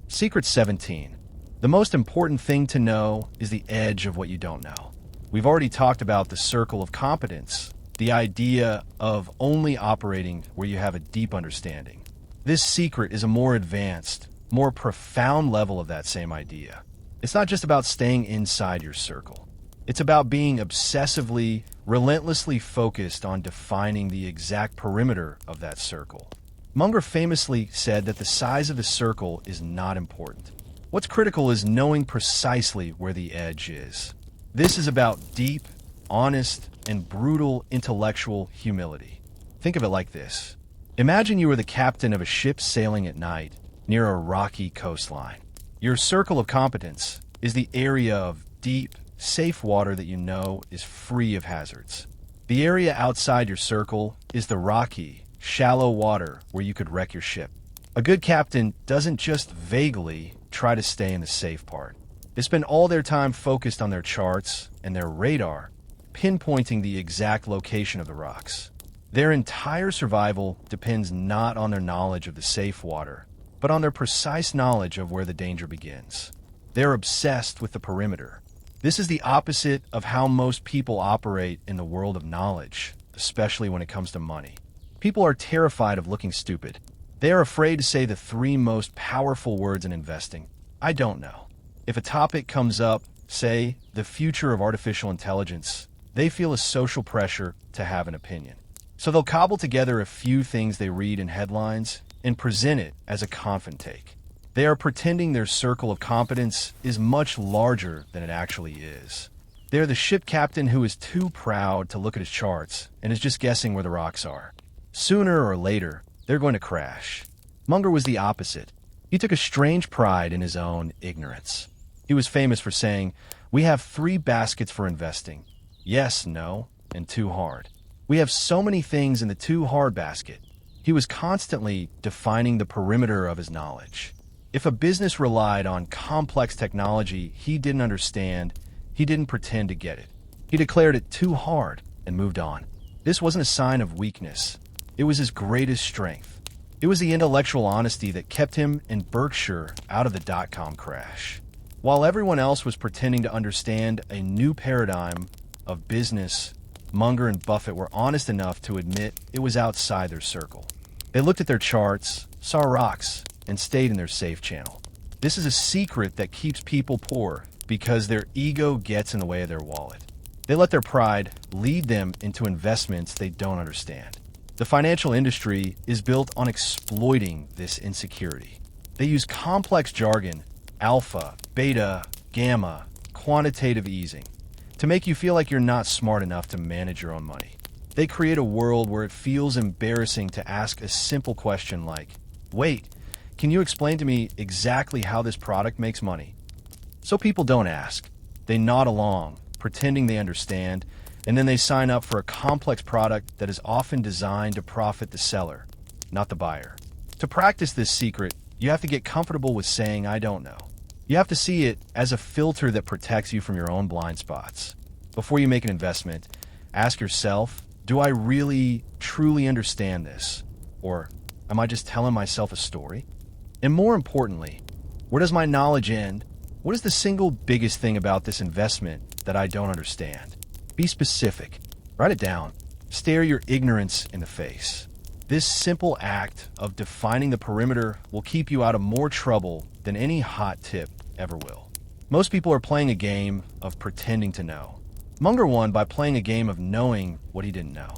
Secret 17. The most important thing to know is the edge of what you don't know. We've already talked about the circle of competence, the idea of only operating where you have a deep understanding. This secret is a more advanced, more profound level of that same idea. It's not just about staying inside your circle. It's about being obsessively, relentlessly focused on defining the exact perimeter of that circle. Munger famously said that the size of the circle is not important. What's critical is knowing precisely where the edge is. This is about deep, honest, and brutal intellectual humility. Think of it like this. Imagine you were the captain of a ship sailing at night near a rocky coastline. Your circle of competence is the area of deep, safe water that you know is free of hazards. The area outside your circle is the rocky, shallow water where you could wreck your ship. A good captain doesn't just vaguely try to stay in the safe part. They spend all their time focused on their charts and their radar, pinpointing the exact location of the rocks. Their entire survival depends not on their knowledge of the safe water, but on their precise knowledge of where the danger begins. They're obsessed with the perimeter. This is the opposite of how most people operate in the world of knowledge, especially when it comes to money. People are terrified of looking stupid. They are afraid to say the three most powerful words in investing. I don't know. If a topic comes up, say, the future of artificial intelligence, they feel a social pressure to have an opinion. So they'll cobble together a few things they read in headlines and present it as a confident take. They are pretending their circle of competence is much larger than it actually is. They're the ship captain who is too proud to look at his charts and is just guessing where the rocks are. Sooner or later, they're going to crash. Munger was the opposite. He took a strange pride in his own ignorance. He was famous for saying, "We have 3 baskets for investing. Yes, no, and too hard. We have so many things in the too hard basket." He was constantly defining the perimeter of his knowledge. If a business relied on complex technology he didn't understand, he didn't pretend to get it. He declared it too hard and moved on. This wasn't a sign of weakness. It was his greatest strength. It was the intellectual honesty that kept him and Berkshire out of the dot-com crash. While everyone else was pretending to understand a new paradigm of business, Munger and Buffett were honest enough to admit it was outside their circle. They looked at their charts, saw rocks, and stayed in their safe channel. This is a secret that keeps people poor because their ego gets in the way of their wallet. They let their pride lead them into investments they don't understand. The financial industry is built on exploiting this insecurity. They use complex jargon, alpha, beta, gamma, quantitative easing, to make you feel like you're not smart enough to manage your own money. They create a world where it feels embarrassing to ask a simple question like, "Wait, can you explain to me exactly how this product makes money?" So people don't ask. They nod along, pretending they understand, and then they sign up for a complex product that is often designed to profit the seller, not the buyer. To practice this secret, you have to get comfortable with saying, "I don't know." You have to see it as a filter that protects you from your own blind spots. Before you make an investment, ask yourself, do I really, truly understand this? Or am I just telling myself a story? And more importantly, where does my knowledge end? What is the single biggest thing about this investment that I don't understand? Be specific. Write it down. Stare your ignorance in the face. This simple act of defining the perimeter will keep you out of more trouble than any hot tip ever will. Most people are playing a game of pretending to know. Munger won by playing a game of knowing what he didn't know.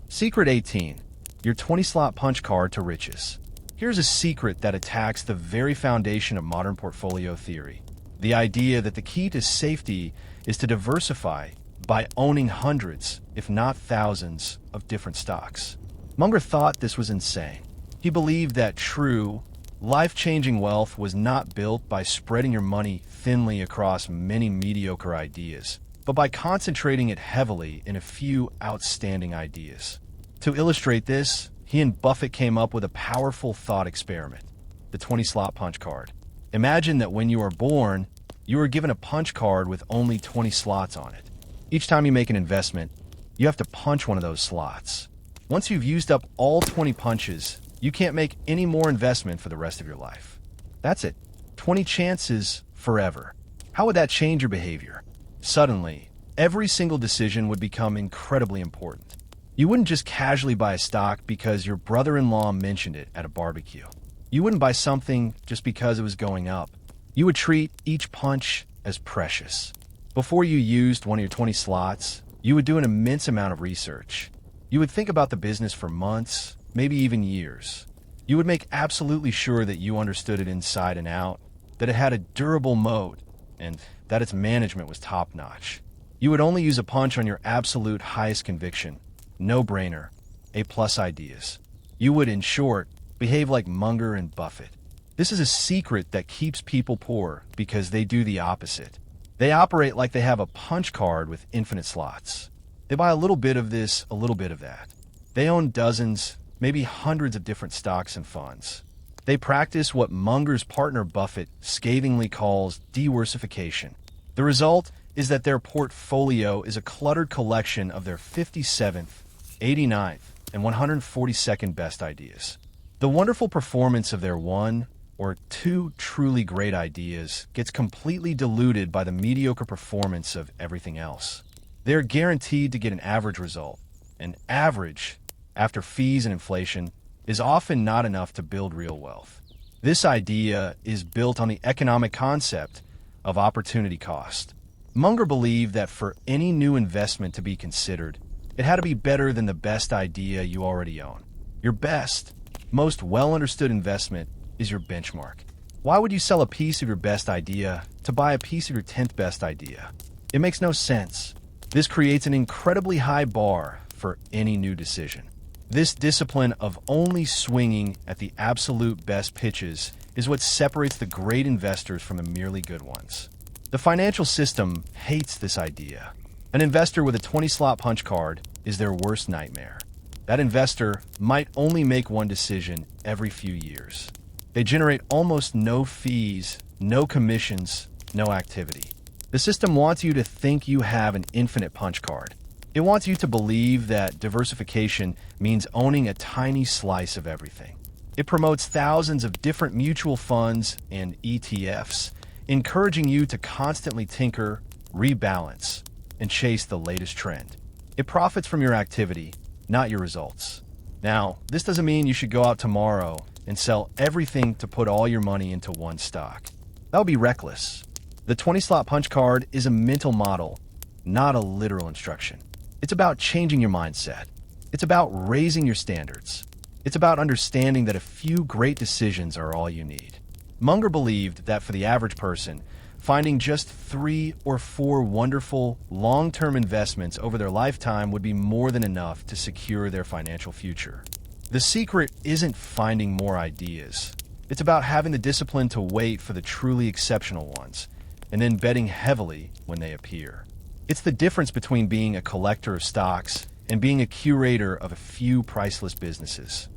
Secret 18. Your 20-slot punch card to riches. Here's a secret that attacks the very foundation of modern portfolio theory. The idea that the key to safety is to diversify by owning hundreds, if not thousands, of different stocks. Munger thought this was insane. He believed that true, life-changing wealth was not built by spreading your money thinly across many mediocre ideas, but by concentrating it heavily in a few outstanding ideas. To illustrate this, he and Buffett came up with a powerful thought experiment, the 20-slot punch card. Imagine that when you were born, you were given a punch card with only 20 slots on it. Each time you make an investment, you have to punch one of those slots. Once you've used up all 20 punches, you can't make any more investment for the rest of your life. That's it. 20 chances forever. How would that change your behavior? Suddenly, every single decision would become incredibly important. You wouldn't just casually buy a stock because your brother-in-law mentioned it at a barbecue. You wouldn't buy something just because it was going up. You would treat each punch as precious. Before you used one of your 20 slots, you would do an immense amount of research. You would think about the business for months, maybe even years. You would make absolutely sure that you understood it inside and out, that it had a durable moat, and that its management was top-notch. You would only use a punch on your absolute highest conviction, no-brainer, A-plus ideas. You would, in short, behave like Munger and Buffett. This is a secret that keeps people poor because they do the opposite. They operate like they have a punch card with infinite slots. They buy a little bit of this, a little bit of that. They own dozens, maybe hundreds of different stocks and funds. They practice what Munger's partner Buffett scathingly calls diversification. The result is that their portfolio is a cluttered collection of their 57th, 89th, and 142nd best ideas. The wonderful performance of their one or two truly great ideas gets completely diluted by the mediocre performance of everything else. They're guaranteed to get an average result. An average, after fees and inflation, is often not enough to build real wealth. This idea is built on the economic concept of opportunity cost. Munger believed that for any new investment to be considered, it had to be better than the best idea you already own. Your best, most well-understood investment is your benchmark. Why would you sell a piece of your best idea to buy a piece of your 10th best idea? It makes no sense. This creates an incredibly high bar for any new decision. This discipline of only swinging at the absolute best pitches is what separates the great investors from the merely good ones. The financial system hates this idea. An investor with a 20-slot punch card is their worst nightmare. That investor might only make one decision every few years. They generate almost no fees, no commissions, no activity. The system wants you to think you have an infinite punch card. It wants you to believe that diversification means owning a tiny slice of everything. It promotes thousands of different mutual funds and ETFs, encouraging you to constantly tinker, rebalance, and chase the latest trend. It profits from your activity, not your results. Now, this doesn't mean you should go out tomorrow and sell everything to put all your money into one stock. That would be reckless. The 20-slot punch card is a mental model, not a literal instruction. It's about changing your mindset. It's about raising your standards. It's about understanding that a few great decisions are all you need. Munger believed that for the average person, finding just 3 or 4 wonderful, long-term investments over their lifetime would be more than enough to secure their financial future. The secret isn't finding more ideas. It's about having the discipline to wait for the truly exceptional ones, and then betting heavily when they appear. It's the difference between being a collector of stocks and being a curator of a few priceless businesses.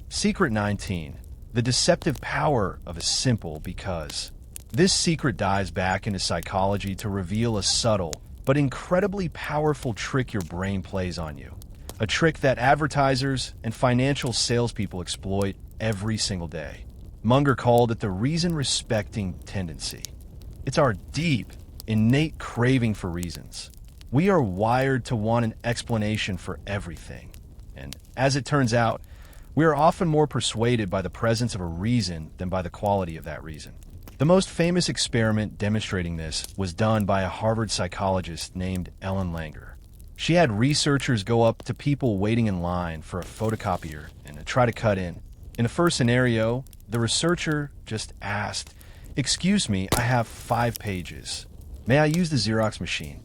Secret 19. The deceptive power of a simple because. This secret dives back into psychology to reveal a subtle but incredibly powerful trick your brain plays on you. A trick that advertisers and financial salespeople exploit every single day. Munger called it the reason-respecting tendency. It's our deep, innate craving for reasons. We are wired to want an explanation for everything. And as it turns out, We are often more persuaded by the presence of a reason than by the quality of that reason. The most famous experiment demonstrating this was done by a Harvard psychologist named Ellen Langer. She had researchers go up to people waiting in line for a photocopier and try to cut in. In the first scenario, the researcher just asked, "Excuse me, I have 5 pages. May I use the Xerox machine?"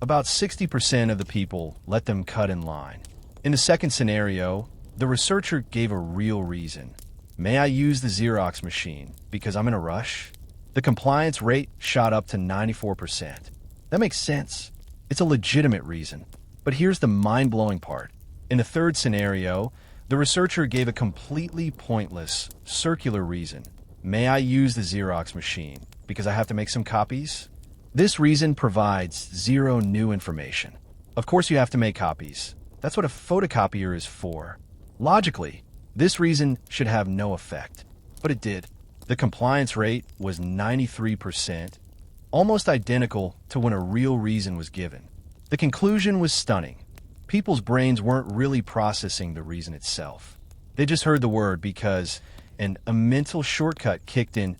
About 60% of the people let them cut in line. In the second scenario, the researcher gave a real reason. "May I use the Xerox machine because I'm in a rush?" The compliance rate shot up to 94%. That makes sense. It's a legitimate reason. But here's the mind-blowing part. In the third scenario, the researcher gave a completely pointless, circular reason. "May I use the Xerox machine because I have to make some copies?" This reason provides zero new information. Of course you have to make copies. That's what a photocopier is for. Logically, this reason should have no effect. But it did. The compliance rate was 93%, almost identical to when a real reason was given. The conclusion was stunning. People's brains weren't really processing the reason itself. They just heard the word because a mental shortcut kicked in.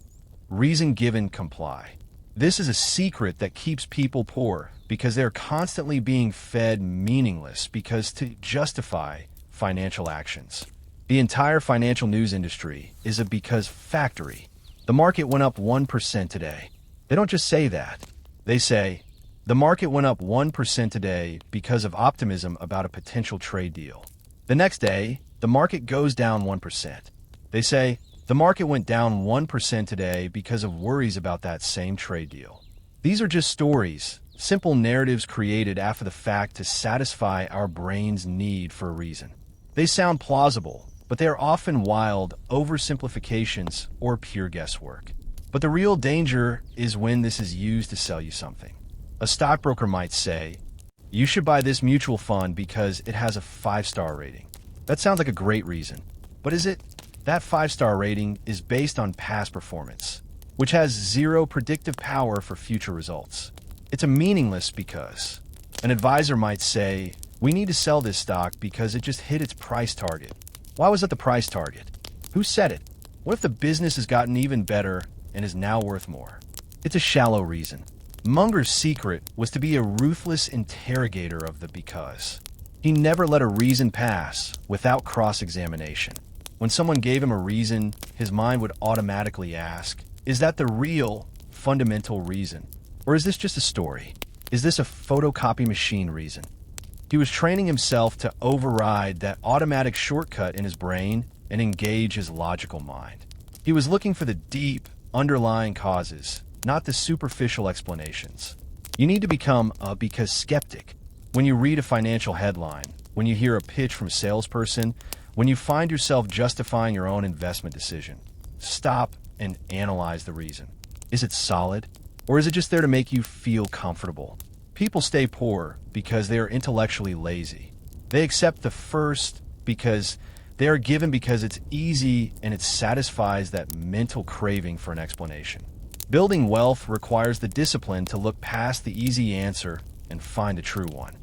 Reason given, comply. This is a secret that keeps people poor because they're constantly being fed meaningless because to justify financial actions. The entire financial news industry is a because factory. The market went up 1% today. They don't just say that. They say, the market went up 1% today because of optimism about a potential trade deal. The next day, the market goes down 1%. They say, the market went down 1% today because of worries about that same trade deal. These are just stories, simple narratives created after the fact to satisfy our brain's need for a reason. They sound plausible, but they are often wild oversimplifications or pure guesswork. But the real danger is when this is used to sell you something. A stockbroker might say, "You should buy this mutual fund because it has a 5-star rating." That sounds like a great reason. But is it? That 5-star rating is based on past performance, which has zero predictive power for future results. It's a meaningless because. An advisor might say, "We need to sell this stock because it just hit its price target." Why was it the price target? Who said it? What if the business has gotten even better and is now worth more? It's a shallow reason. Munger's secret was to be a ruthless interrogator of the because. He never let a reason pass without cross-examination. When someone gave him a reason, his mind would automatically ask, is that the real, fundamental reason? Or is this just a story? Is this a photocopy machine reason? He was training himself to override that automatic shortcut in his brain and engage his logical mind. He was looking for the deep, underlying causes, not the superficial explanations. You need to become a because skeptic. When you read a financial headline, when you hear a pitch from a salesperson, when you find yourself justifying your own investment decision, stop and analyze the reason. Is it solid? Or is it just there to make you feel comfortable? People stay poor because they are intellectually lazy. They accept the first because they are given because it's easy and it satisfies that mental craving for an explanation. Building wealth requires the discipline to look past the easy answer and find a true one.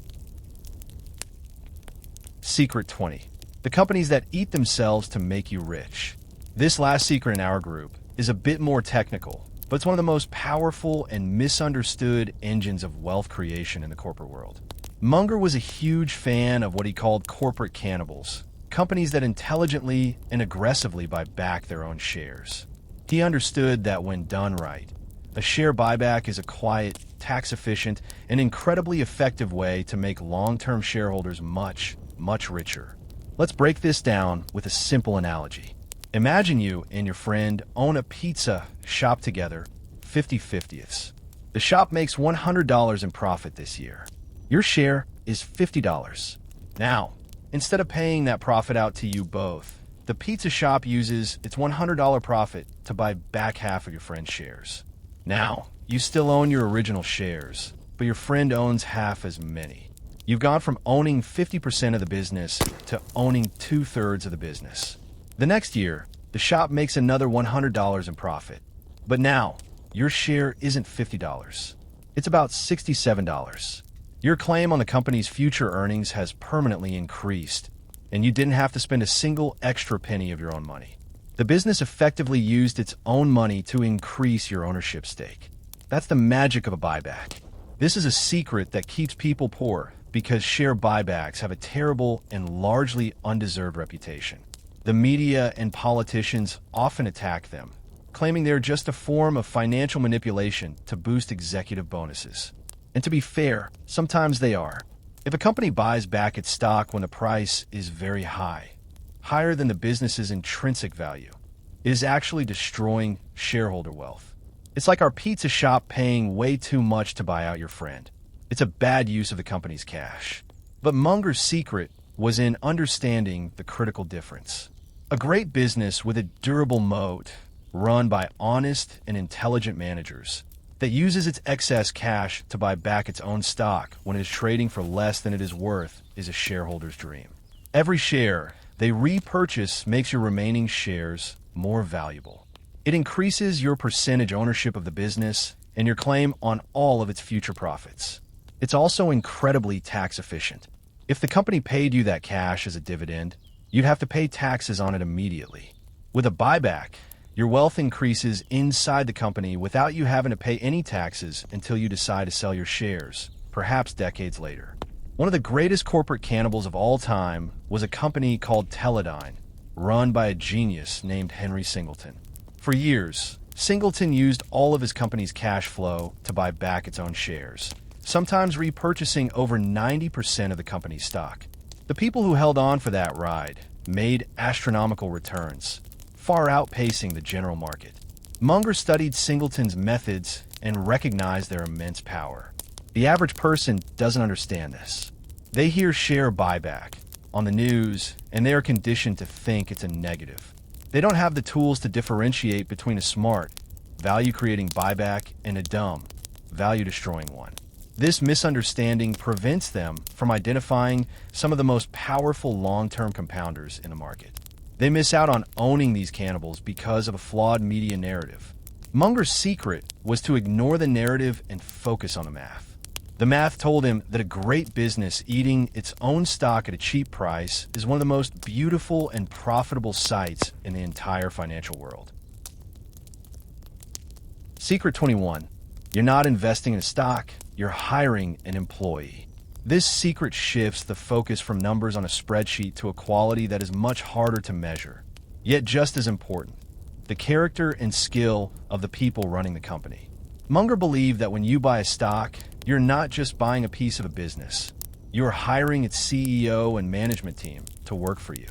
Secret 20. The companies that eat themselves to make you rich. This last secret in our group is a bit more technical, but it's one of the most powerful and misunderstood engines of wealth creation in the corporate world. Munger was a huge fan of what he called corporate cannibals, companies that intelligently and aggressively buy back their own shares. He understood that when done right, a share buyback is a quiet, tax-efficient, and incredibly effective way to make long-term shareholders much, much richer. Let's break this down with a simple analogy. Imagine you and your friend own a pizza shop together, 50/50ths. The shop makes $100 in profit this year. Your share is $50. Now, instead of paying that profit out to you both, the pizza shop uses its $100 profit to buy back half of your friend's shares. Now, you still own your original shares, but your friend owns half as many. You've gone from owning 50% of the business to owning 2/3 of the business. The next year, the shop makes another $100 in profit. But now, your share isn't $50. It's about $67. Your claim on the company's future earnings has permanently increased. and you didn't have to spend a single extra penny of your own money. The business effectively used its own money to increase your ownership stake. That's the magic of a buyback. This is a secret that keeps people poor because share buybacks have a terrible and largely undeserved reputation. The media and politicians often attack them, claiming they're just a form of financial manipulation to boost executive bonuses. And to be fair, sometimes they are. If a company buys back its stock when the price is very high, higher than the business's intrinsic value, it is actually destroying shareholder wealth. It's like our pizza shop paying way too much to buy out your friend. It's a bad use of the company's cash. But Munger's secret was in understanding the critical difference. A great business with a durable moat, run by honest and intelligent managers, that uses its excess cash to buy back its own stock when it is trading for less than it is worth, is a shareholder's dream. Every share they repurchase makes your remaining shares more valuable. It increases your percentage ownership of the business and your claim on all of its future profits. It's also incredibly tax efficient. If the company paid you that cash as a dividend, you'd have to pay taxes on it immediately. With a buyback, your wealth increases inside the company without you having to pay any taxes until you decide to sell your shares, perhaps decades later. One of the greatest corporate cannibals of all time was a company called Teledyne, run by a genius named Henry Singleton. For years, Singleton used all of his company's cash flow to buy back its own shares, sometimes repurchasing over 90% of the company's stock. The people who held on for that ride made astronomical returns, far outpacing the general market. Munger studied Singleton's methods and recognized their immense power. The average person doesn't understand this. They hear share buyback on the news, and they are conditioned to think it's a negative. They don't have the tools to differentiate between a smart, value-creating buyback and a dumb, value-destroying one. This misunderstanding prevents them from identifying some of the most powerful long-term compounders in the market. They miss out on owning these cannibals because of a flawed media narrative. Munger's secret was to ignore the narrative and focus on the math. The math told him that a great business eating its own stock at a cheap price is one of the most beautiful and profitable sights in the entire financial world. Secret 21. You're not investing in a stock, you're hiring an employee. This secret shifts the focus from numbers on a spreadsheet to a quality that is much harder to measure, yet just as important: the character and skill of the people running the company. Munger believed that when you buy a stock, you're not just buying a piece of a business. You're hiring its CEO and management team to work for you.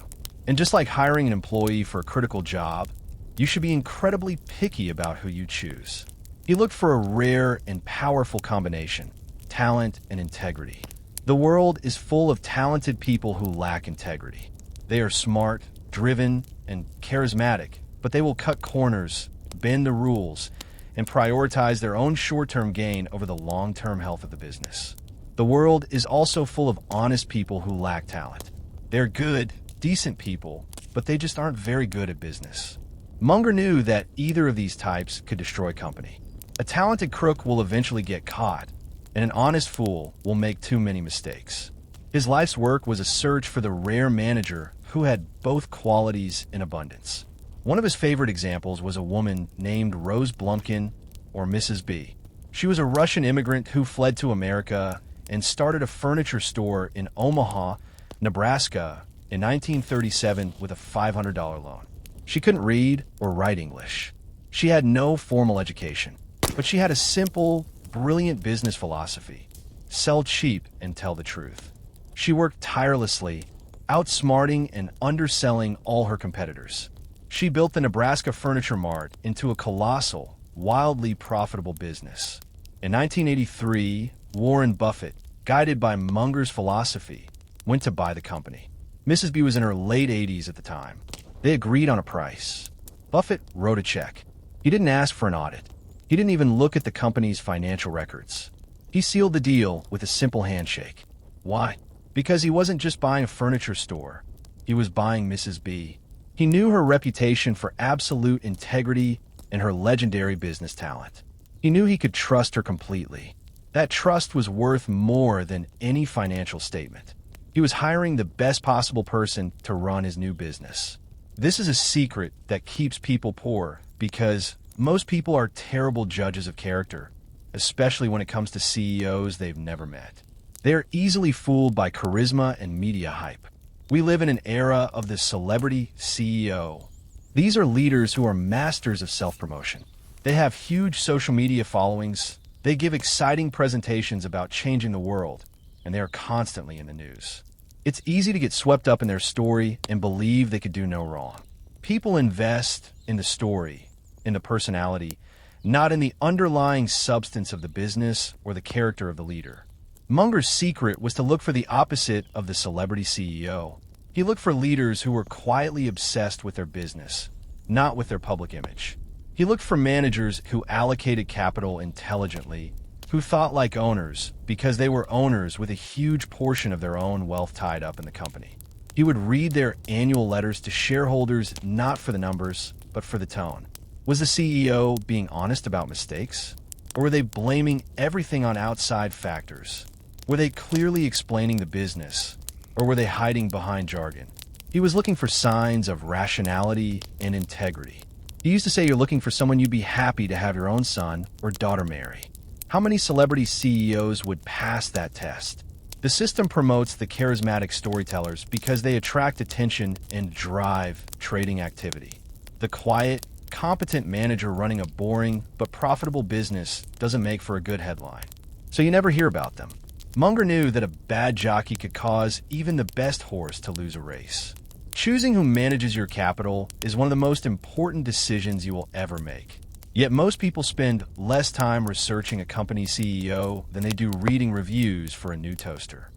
And just like hiring an employee for a critical job, you should be incredibly picky about who you choose. He looked for a rare and powerful combination: talent and integrity. The world is full of talented people who lack integrity. They are smart, driven, and charismatic, but they will cut corners, bend the rules, and prioritize their own short-term gain over the long-term health of the business. The world is also full of honest people who lack talent. They're good, decent people, but they just aren't very good at business. Munger knew that either of these types could destroy a company. A talented crook will eventually get caught, and an honest fool will make too many mistakes. His life's work was a search for the rare manager who had both qualities in abundance. One of his favorite examples was a woman named Rose Blumkin, or Mrs. B. She was a Russian immigrant who fled to America and started a furniture store in Omaha, Nebraska in 1937 with a $500 loan. She couldn't read or write English. She had no formal education, but she had a simple, brilliant business philosophy: sell cheap and tell the truth. She worked tirelessly, outsmarting and underselling all her competitors. She built the Nebraska Furniture Mart into a colossal, wildly profitable business. In 1983, Warren Buffett, guided by Munger's philosophy, went to buy the company. Mrs. B was in her late 80s at the time. They agreed on a price. Buffett wrote a check. He didn't ask for an audit. He didn't even look at the company's financial records. He sealed the deal with a simple handshake. Why? Because he wasn't just buying a furniture store. He was buying Mrs. B. He knew her reputation for absolute integrity and her legendary business talent. He knew he could trust her completely. That trust was worth more than any financial statement. He was hiring the best possible person to run his new business. This is a secret that keeps people poor because most people are terrible judges of character, especially when it comes to CEOs they've never met. They are easily fooled by charisma and media hype. We live in an era of the celebrity CEO. These are leaders who are masters of self-promotion. They have huge social media followings, they give exciting presentations about changing the world, and they are constantly in the news. It's easy to get swept up in their story and believe they could do no wrong. People invest in the story, in the personality, not in the underlying substance of the business or the character of the leader. Munger's secret was to look for the opposite of the celebrity CEO. He looked for leaders who were quietly obsessed with their business, not with their public image. He looked for managers who allocated capital intelligently, who thought like owners because they were owners with a huge portion of their own wealth tied up in the company. He would read their annual letters to shareholders not for the numbers, but for the tone. Was the CEO being honest about mistakes? Or were they blaming everything on outside factors? Were they clearly explaining the business, or were they hiding behind jargon? He was looking for signs of rationality and integrity. He used to say you're looking for someone you'd be happy to have your own son or daughter marry. How many celebrity CEOs would pass that test? The system promotes the charismatic storytellers because they attract attention and drive trading activity. The quiet, competent manager running a boring but profitable business doesn't make for a good headline, so you never hear about them. Munger knew that a bad jockey could cause even the best horse to lose a race. Choosing who manages your capital is one of the most important decisions you will ever make. Yet most people spend less time researching a company's CEO than they do reading reviews for a new toaster.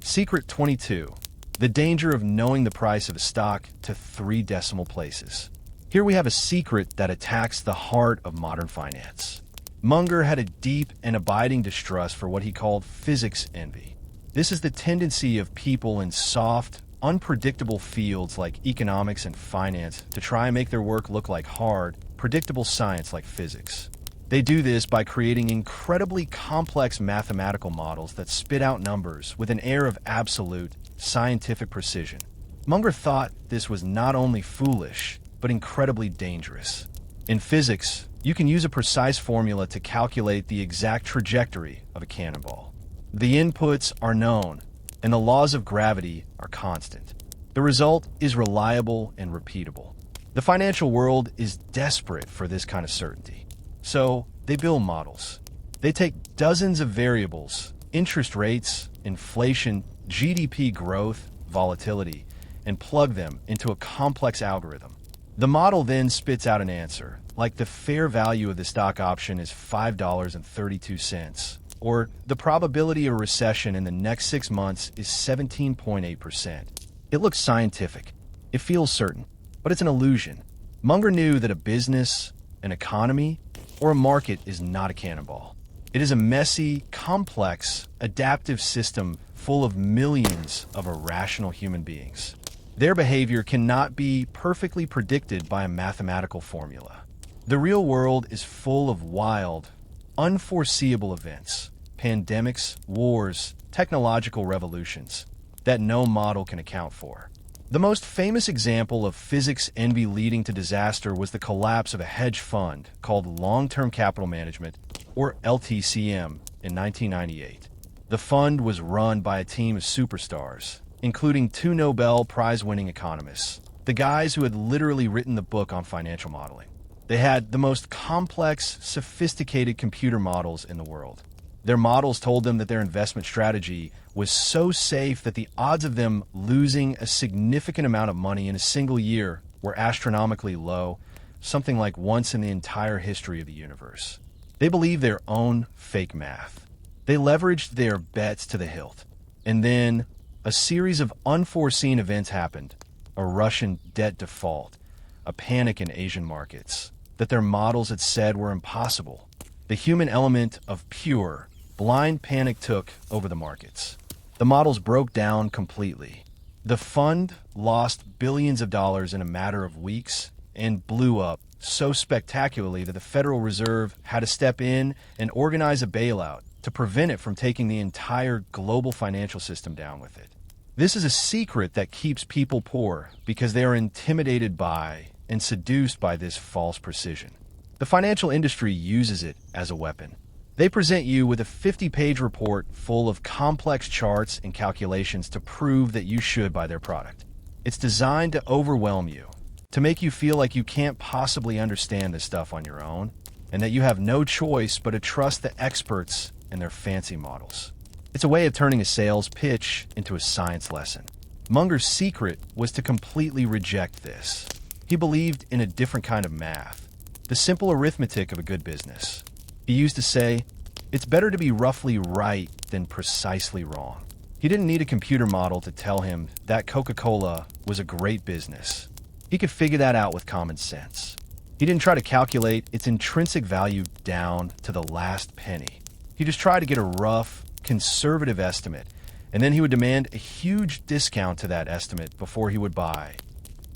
Secret 22. The danger of knowing the price of a stock to 3 decimal places. Here we have a secret that attacks the heart of modern finance. Munger had a deep and abiding distrust for what he called physics envy. This is the tendency of people in soft, unpredictable fields like economics and finance to try and make their work look like hard, predictable science like physics. They do this by creating incredibly complex mathematical models that spit out numbers with an air of absolute, scientific precision. Munger thought this was not only foolish, but incredibly dangerous. In physics, you can use a precise formula to calculate the exact trajectory of a cannonball. The inputs are known, and the laws of gravity are constant. The result is reliable and repeatable. The financial world is desperate for this kind of certainty. So they build models. They take dozens of variables, interest rates, inflation, GDP growth, volatility, and plug them into a complex algorithm. The model then spits out an answer, like the fair value of the stock option is $5.32, or the probability of recession in the next 6 months is 17.8%. It looks scientific. It feels certain, but it's an illusion. Munger knew that a business, an economy, or a market is not a cannonball. It is a messy, complex, adaptive system full of millions of irrational human beings. Their behavior cannot be perfectly predicted by a mathematical formula. The real world is full of wild, unforeseeable events, pandemics, wars, technological revolutions that no model can account for. The most famous example of physics envy leading to disaster was the collapse of a hedge fund called Long-Term Capital Management, or LTCM, in 1998. The fund was run by a team of superstars, including 2 Nobel Prize-winning economists, the guys who had literally written the book on financial modeling. They had the most complex, sophisticated computer models in the world. Their models told them that their investment strategy was so safe that the odds of them losing a significant amount of money in a single year were astronomically low, something like once in the entire history of the universe. They believed their own fake math. They leveraged their bets to the hilt. And then a series of unforeseen events happened. A Russian debt default, a panic in Asian markets that their models had said were impossible. The human element of pure, blind panic took over the markets. The models broke down completely. The fund lost billions of dollars in a matter of weeks and blew up so spectacularly that the Federal Reserve had to step in and organize a bailout, to prevent it from taking the entire global financial system down with it. This is a secret that keeps people poor because they are intimidated by and seduced by this false precision. The financial industry uses it as a weapon. They present you with a 50-page report full of complex charts and calculations to prove that you should buy their product. It's designed to overwhelm you, to make you feel like you can't possibly understand this stuff on your own, and that you have no choice but to trust the experts and their fancy models. It's a way of turning a sales pitch into a science lesson. Munger's secret was to completely reject this. He believed in a different kind of math, the simple arithmetic of a good business. He used to say, it's better to be roughly right than precisely wrong. He didn't need a computer model to tell him that Coca-Cola was a great business. He could figure that out with common sense. He didn't try to calculate its intrinsic value down to the last penny. He just tried to get a rough, conservative estimate, and then he would demand a huge discount to that estimate before he would buy.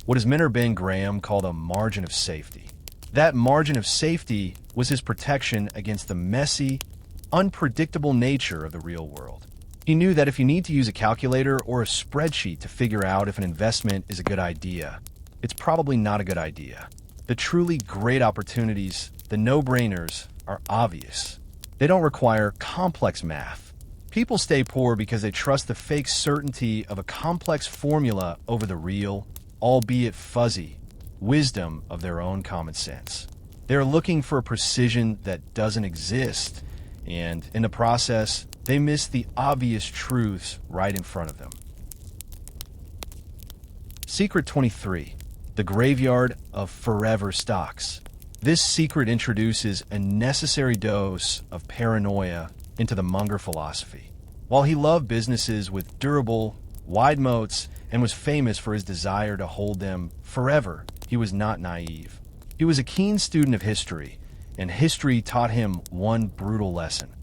What his mentor Ben Graham called a margin of safety. That margin of safety was his protection against the messy, unpredictable nature of the real world. He knew that if you need to use a calculator or a spreadsheet to figure out if an investment is a good idea, it's probably not a good idea. The truly great opportunities, the no-brainers, are obvious. They don't require complex math. People stay poor because they trust the fake certainty of a complex formula over the real, albeit fuzzy, wisdom of their own common sense. They're looking for a precision that doesn't exist, and in the process, they miss the obvious truths right in front of them. Secret 23. The graveyard of forever stocks. This secret introduces a necessary dose of paranoia into the Munger philosophy. While he loved businesses with durable, wide moats and was famous for his desire to hold them forever, he was not naive. He was a keen student of history, and history taught him one brutal lesson.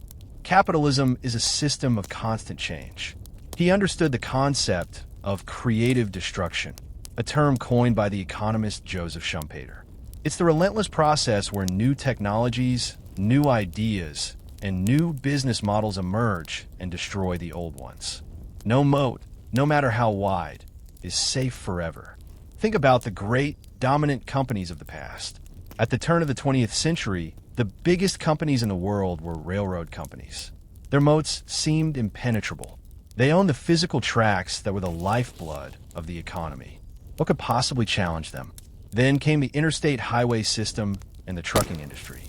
Capitalism is a system of constant change. He understood the concept of creative destruction, a term coined by the economist Joseph Schumpeter. It's the relentless process where new technologies, new ideas, and new business models emerge and destroy the old ones. No moat, no matter how wide, is safe forever. Think about the great, dominant companies of the past. At the turn of the 20th century, the biggest companies in the world were railroad companies. Their moats seemed impenetrable. They owned the physical tracks that were the lifeblood of the economy. What could possibly challenge them? Then came the interstate highway system and the trucking industry.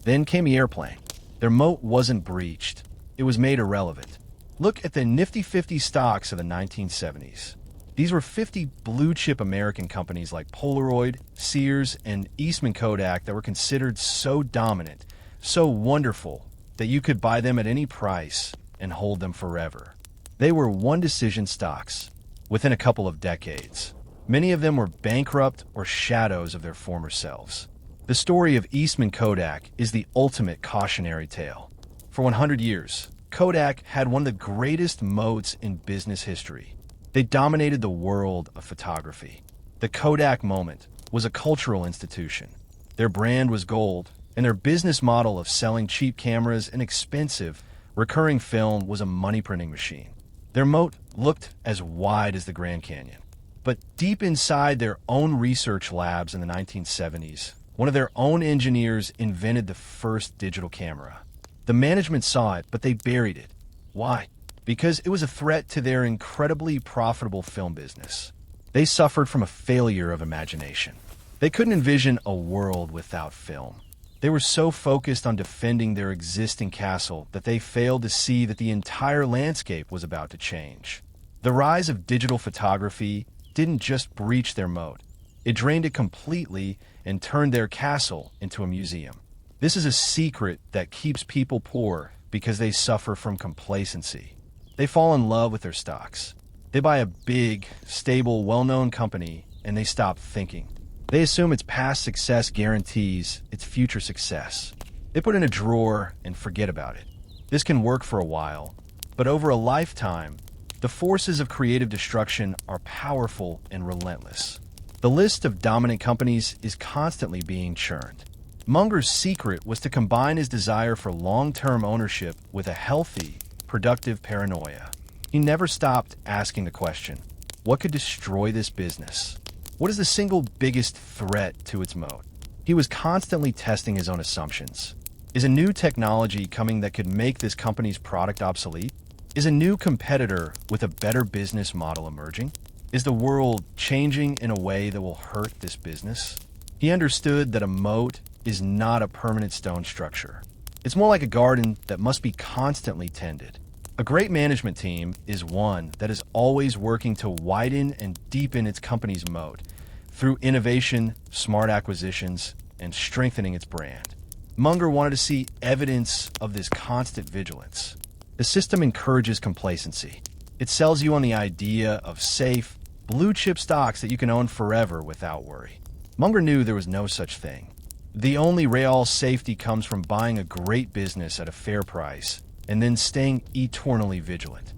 Then came the airplane. Their moat wasn't breached. It was made irrelevant. Look at the nifty 50 stocks of the 1970s. These were 50 blue-chip American companies like Polaroid, Sears, and Eastman Kodak that were considered so dominant, so wonderful, that you could buy them at any price and hold them forever. They were one-decision stocks within a couple of decades. Many of them were bankrupt or shadows of their former selves. The story of Eastman Kodak is the ultimate cautionary tale. For 100 years, Kodak had one of the greatest moats in business history. They dominated the world of photography. The Kodak moment was a cultural institution. Their brand was gold, and their business model of selling cheap cameras and expensive, recurring film was a money-printing machine. Their moat looked as wide as the Grand Canyon. But deep inside their own research labs in the 1970s, one of their own engineers invented the first digital camera. The management saw it, but they buried it. Why? Because it was a threat to their incredibly profitable film business. They suffered from a failure of imagination. They couldn't envision a world without film. They were so focused on defending their existing castle that they failed to see that the entire landscape was about to change. The rise of digital photography didn't just breach their moat. It drained it completely and turned their castle into a museum. This is a secret that keeps people poor because they suffer from complacency. They fall in love with their stocks. They buy a big, stable, well-known company and they stop thinking. They assume its past success guarantees its future success. They put it in a drawer and forget about it. This can work for a while, but over a lifetime, the forces of creative destruction are powerful and relentless. The list of dominant companies is constantly being churned. Munger's secret was to combine his desire for long-term ownership with a healthy, productive paranoia. He never stopped asking the question, what could destroy this business? What is the single biggest threat to its moat? He was constantly testing his own assumptions. Is a new technology coming that could make this company's product obsolete? Is a new competitor with a better business model emerging? Is the world changing in a way that will hurt this business? He understood that a moat is not a permanent stone structure. It's more like a garden that must be constantly tended. A great management team is one that is always working to widen and deepen its company's moat through innovation, smart acquisitions, and strengthening its brand. Munger wanted to see evidence of this constant vigilance. The system encourages complacency. It sells you on the idea of safe, blue-chip stocks that you can own forever without worry. Munger knew there was no such thing. The only real safety comes from buying a great business at a fair price and then staying eternally vigilant.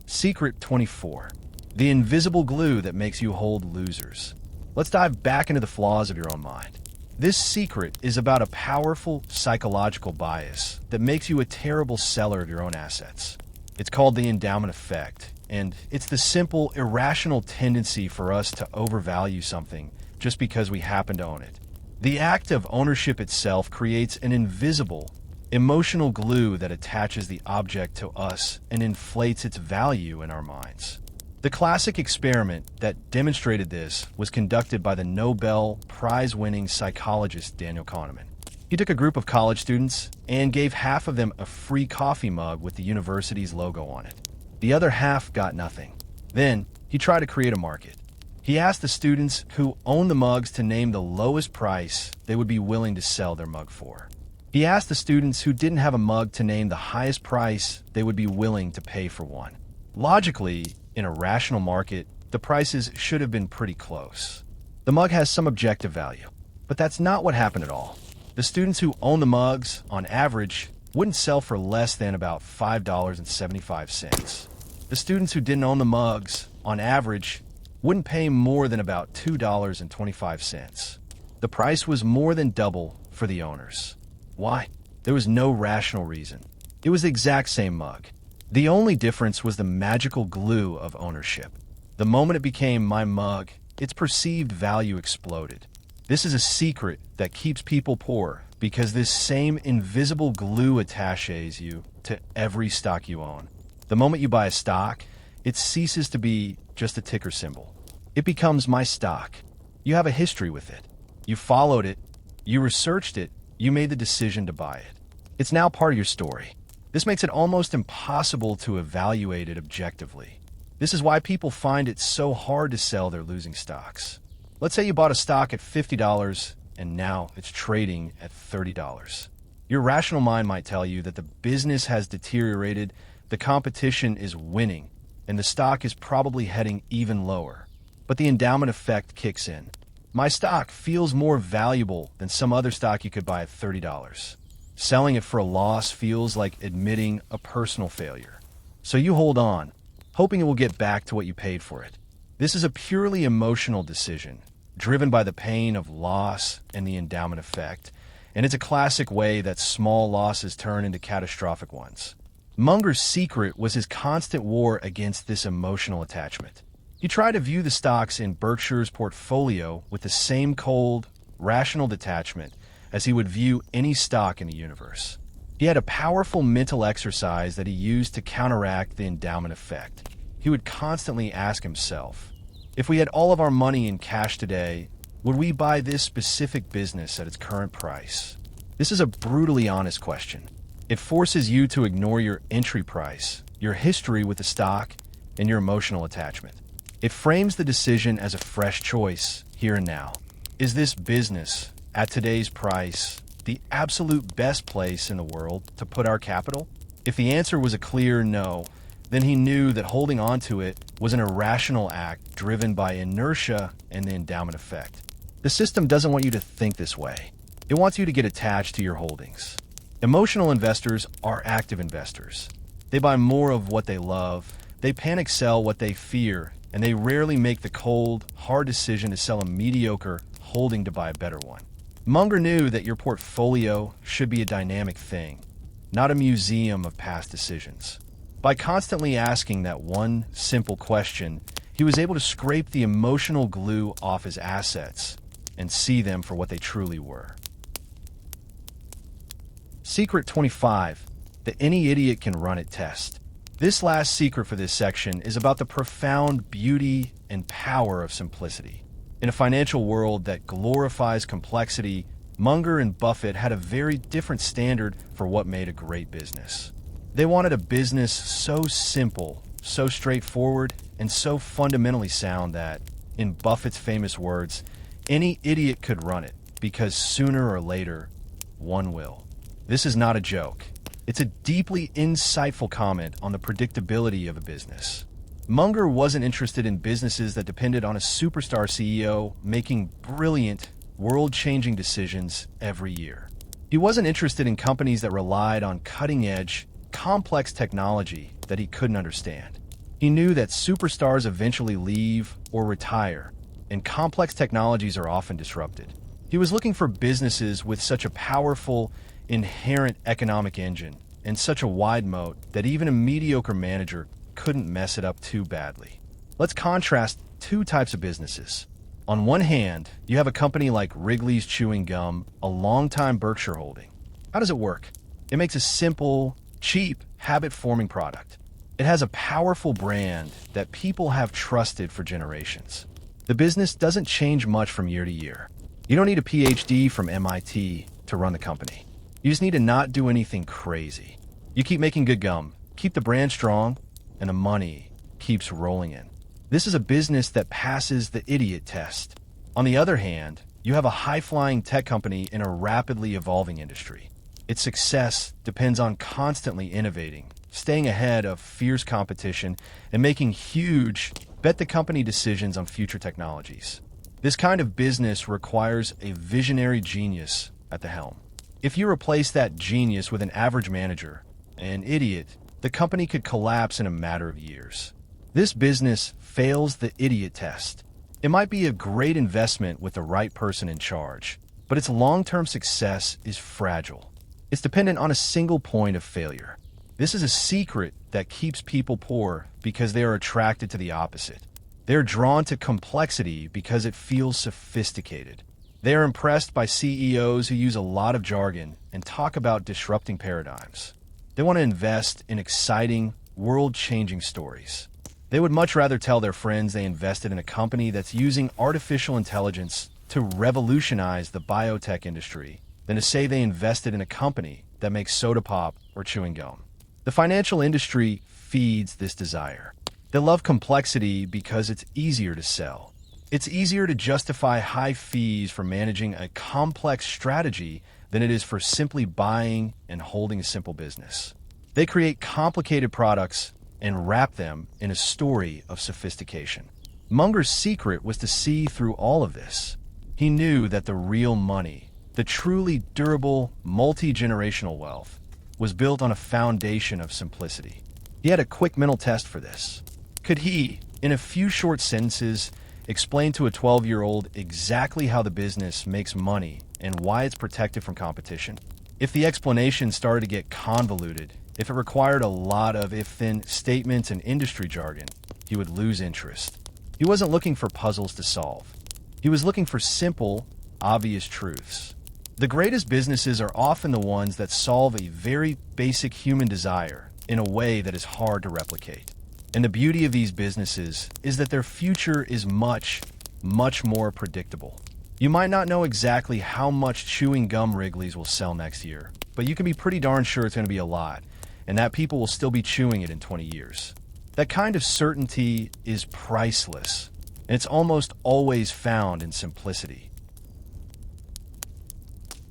Secret 24. The invisible glue that makes you hold losers. Let's dive back into the flaws of your own mind. This secret is about a powerful psychological bias that makes you a terrible seller of your own assets. It's called the endowment effect, and it's the simple, irrational tendency for us to overvalue something just because we happen to own it. The act of ownership itself creates an invisible, emotional glue that attaches the object to us and inflates its value in our minds. The classic experiment that demonstrated this was conducted by the Nobel Prize-winning psychologist Daniel Kahneman. He took a group of college students and gave half of them a free coffee mug with the university's logo on it. The other half got nothing. Then, he tried to create a market. He asked the students who owned the mugs to name the lowest price they would be willing to sell their mug for. He asked the students who didn't have a mug to name the highest price they would be willing to pay for one. Logically, in a rational market, the prices should have been pretty close. The mug has some objective value, but that's not what happened at all. The students who own the mugs, on average, wouldn't sell for less than about $5.75. The students who didn't own the mugs, on average, wouldn't pay more than about $2.25. The price was more than double for the owners. Why? There was no rational reason. It was the exact same mug. The only difference was the magical glue of ownership. The moment it became my mug, its perceived value exploded. This is a secret that keeps people poor because this same invisible glue attaches you to every stock you own. The moment you buy a stock, it ceases to be just a ticker symbol. It becomes my stock. You have a history with it. You followed it. You researched it. You made the decision to buy it. It's now part of your story. This makes it almost impossible to evaluate it objectively. This is why people find it so hard to sell their losing stocks. Let's say you bought a stock at $50 and now it's trading at $30. Your rational mind might tell you that the business has deteriorated, the competition is winning, and the stock is probably heading even lower. But the endowment effect kicks in. My stock feels more valuable than some other stock you could buy at $30. Selling it for a loss feels like admitting a personal failure. So you hold on, hoping it will get back to what you paid for it. This is a purely emotional decision, driven by the pain of loss and the endowment effect, and it's a classic way that small losses turn into catastrophic ones. Munger's secret was his constant war against this emotional attachment. He tried to view the stocks in Berkshire's portfolio with the same cold, rational detachment as he would view any stock in the universe. He had a powerful mental exercise that he used to counteract the endowment effect. He would constantly ask himself, if we had all of our money in cash today, would we buy this specific business at its current price? This is a brutally honest question. It forces you to ignore your entry price, your history with the stock, and your emotional attachment. It frames the decision as a fresh choice, here and now. Is this business, at today's price, the absolute best place in the world to put our capital? If the answer was a clear no, then he knew that holding on to it was an irrational act driven by inertia and the endowment effect. The system doesn't want you to think this way. It wants you to get attached to your holdings. Emotional investors are active investors. They buy more of what they love, they panic sell what they fear, and they rarely make the cold, hard decision to sell a mediocre, holding to buy a better one. Munger knew that your portfolio should be a dynamic thing, not a museum of past decisions. By constantly asking that one simple question, he was able to scrape the emotional glue off his assets and see them for what they truly were. Secret 25, the any idiot can run it test. This last secret for this section is about the profound beauty and power of simplicity. In a financial world that glorifies complexity, Munger and Buffett had a very different standard for what made a great business. They wanted a business so simple, so straightforward, and so fundamentally sound that, in Buffett's famous words, any idiot could run it, because sooner or later, one will. This is not a joke. It's a deeply insightful comment on the predictability of a business. Munger wasn't interested in businesses that depended on a superstar CEO making brilliant, world-changing decisions every year. He wasn't interested in companies that relied on cutting-edge, complex technology that he couldn't understand. He knew that superstars eventually leave or retire, and complex technologies are often disrupted. He was looking for businesses with such a powerful, inherent economic engine and such a wide moat that even a mediocre manager couldn't mess it up too badly. Let's contrast two types of businesses. On one hand, you have a company like Wrigley's Chewing Gum, a longtime Berkshire holding. How does it work? It makes a simple, cheap, habit-forming product. It has a powerful brand that people have trusted for generations. The business doesn't change much from year to year. You don't need a PhD from MIT to run the company. You just need to not do anything crazy. You keep making good gum, keep the brand strong, and the money keeps rolling in. This is a business that passes the idiot test. On the other hand, you have a high-flying tech company in a rapidly evolving industry. Its success depends on constantly innovating, staying ahead of fierce competition, and making huge, bet-the-company decisions on future technologies. This kind of business requires a visionary genius at the helm. If you replace that genius with an average manager, an idiot, the company could collapse in a matter of years. This business fails the idiot test. It might be a great investment with the right person in charge, but its long-term success is fragile. It's dependent on a single point of failure. This is a secret that keeps people poor because they are attracted to the opposite. They're drawn to complexity because it feels sophisticated. They are impressed by CEOs who use a lot of jargon and talk about disrupting paradigms. They want to invest in exciting, world-changing stories. They would much rather tell their friends they invested in a company that's using artificial intelligence to revolutionize the biotech industry than to say they invested in a company that makes soda pop or chewing gum. The financial industry feeds this desire. They love complexity because it's easier to sell. It's easier to justify high fees for managing a complex strategy than it is for simply buying and holding a simple business. They create complicated products and wrap them in a story of sophistication. Munger's secret was to see through all of this. He knew that the real money, the truly durable, multi-generational wealth, was built on a foundation of simplicity. He had a quick mental test for this. Could he, in a few short sentences, explain to a 12-year-old exactly how the business makes money and why it's protected from competition? If the explanation started to get convoluted, if it required a lot of if-then statements and industry jargon, he would lose interest. He wasn't looking for puzzles to solve. He was looking for simple, obvious truths. The greatest businesses are often the ones that solve a very basic human desire in a way that is hard to replicate. And the beauty of these businesses is that their future is much, much more predictable. You might not know exactly how much chewing gum Wrigley's will sell next year, but you can be pretty darn sure it's going to be a lot, and that people will still be chewing it in 20 years. That kind of certainty is priceless, and it's almost always found in simplicity.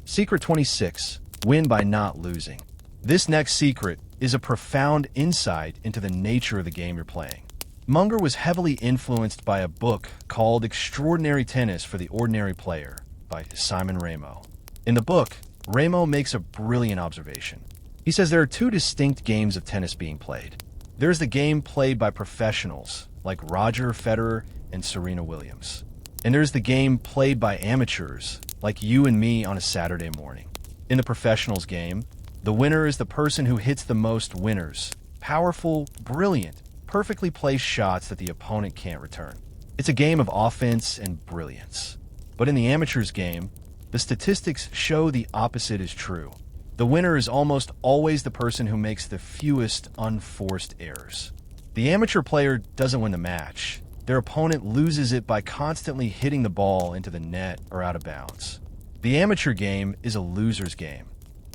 Secret 26. Win by not losing. This next secret is a profound insight into the nature of the game you're playing. Munger was heavily influenced by a book called Extraordinary Tennis for the Ordinary Player by Simon Ramo. In the book, Ramo makes a brilliant observation. He says there are two distinct games of tennis being played. There's the game played by professionals like Roger Federer and Serena Williams. And there's the game played by amateurs, like you and me on a Saturday morning. In the professionals game, the winner is the person who hits the most winners. Powerful, brilliant, perfectly placed shots that the opponent can't return. It's a game of offense and brilliance. But in the amateurs game, the statistics show the opposite is true. The winner is almost always the person who makes the fewest unforced errors. The amateur player doesn't win the match. Their opponent loses it by constantly hitting the ball into the net or out of bounds. The amateur game is a loser's game,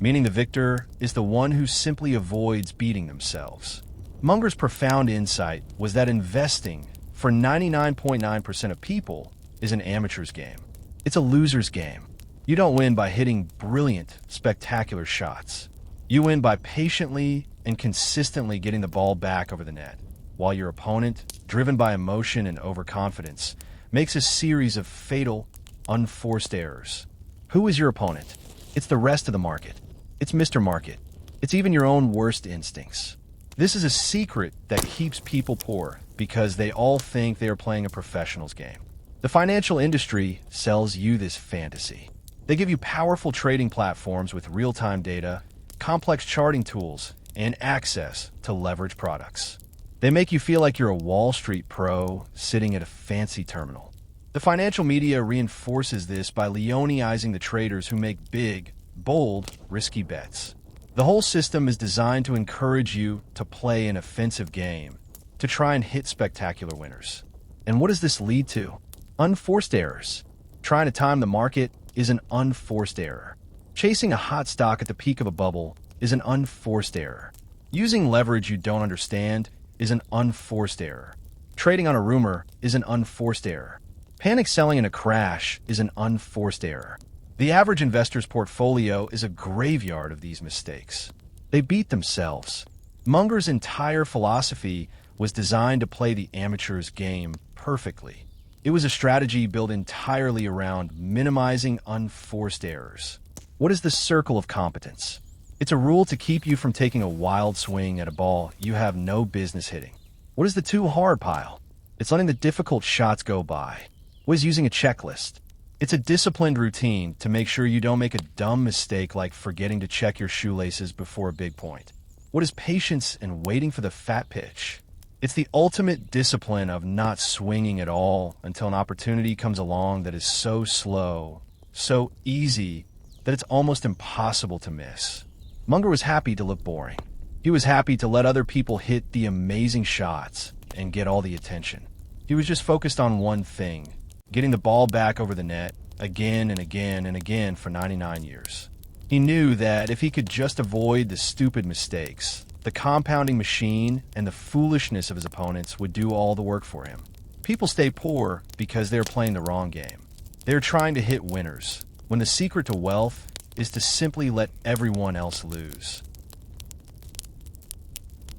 meaning the victor is the one who simply avoids beating themselves. Munger's profound insight was that investing, for 99.9% of people, is an amateur's game. It's a loser's game. You don't win by hitting brilliant, spectacular shots. You win by patiently and consistently getting the ball back over the net, while your opponent, driven by emotion and overconfidence, makes a series of fatal, unforced errors. Who is your opponent? It's the rest of the market. It's Mr. Market. It's even your own worst instincts. This is a secret that keeps people poor because they all think they are playing a professional's game. The financial industry sells you this fantasy. They give you powerful trading platforms with real-time data, complex charting tools, and access to leverage products. They make you feel like you're a Wall Street pro sitting at a fancy terminal. The financial media reinforces this by Leoneizing the traders who make big, bold, risky bets. The whole system is designed to encourage you to play an offensive game, to try and hit spectacular winners. And what does this lead to? Unforced errors. Trying to time the market is an unforced error. Chasing a hot stock at the peak of a bubble is an unforced error. Using leverage you don't understand is an unforced error. Trading on a rumor is an unforced error. Panic selling in a crash is an unforced error. The average investor's portfolio is a graveyard of these mistakes. They beat themselves. Munger's entire philosophy was designed to play the amateur's game perfectly. It was a strategy built entirely around minimizing unforced errors. What is the circle of competence? It's a rule to keep you from taking a wild swing at a ball you have no business hitting. What is the too hard pile? It's letting the difficult shots go by. What is using a checklist? It's a disciplined routine to make sure you don't make a dumb mistake like forgetting to check your shoelaces before a big point. What is patience and waiting for the fat pitch? It's the ultimate discipline of not swinging at all until an opportunity comes along that is so slow, so easy, that it's almost impossible to miss. Munger was happy to look boring. He was happy to let other people hit the amazing shots and get all the attention. He was just focused on one thing: getting the ball back over the net again and again and again for 99 years. He knew that if he could just avoid the stupid mistakes, the compounding machine and the foolishness of his opponents would do all the work for him. People stay poor because they're playing the wrong game. They're trying to hit winners, when the secret to wealth is to simply let everyone else lose.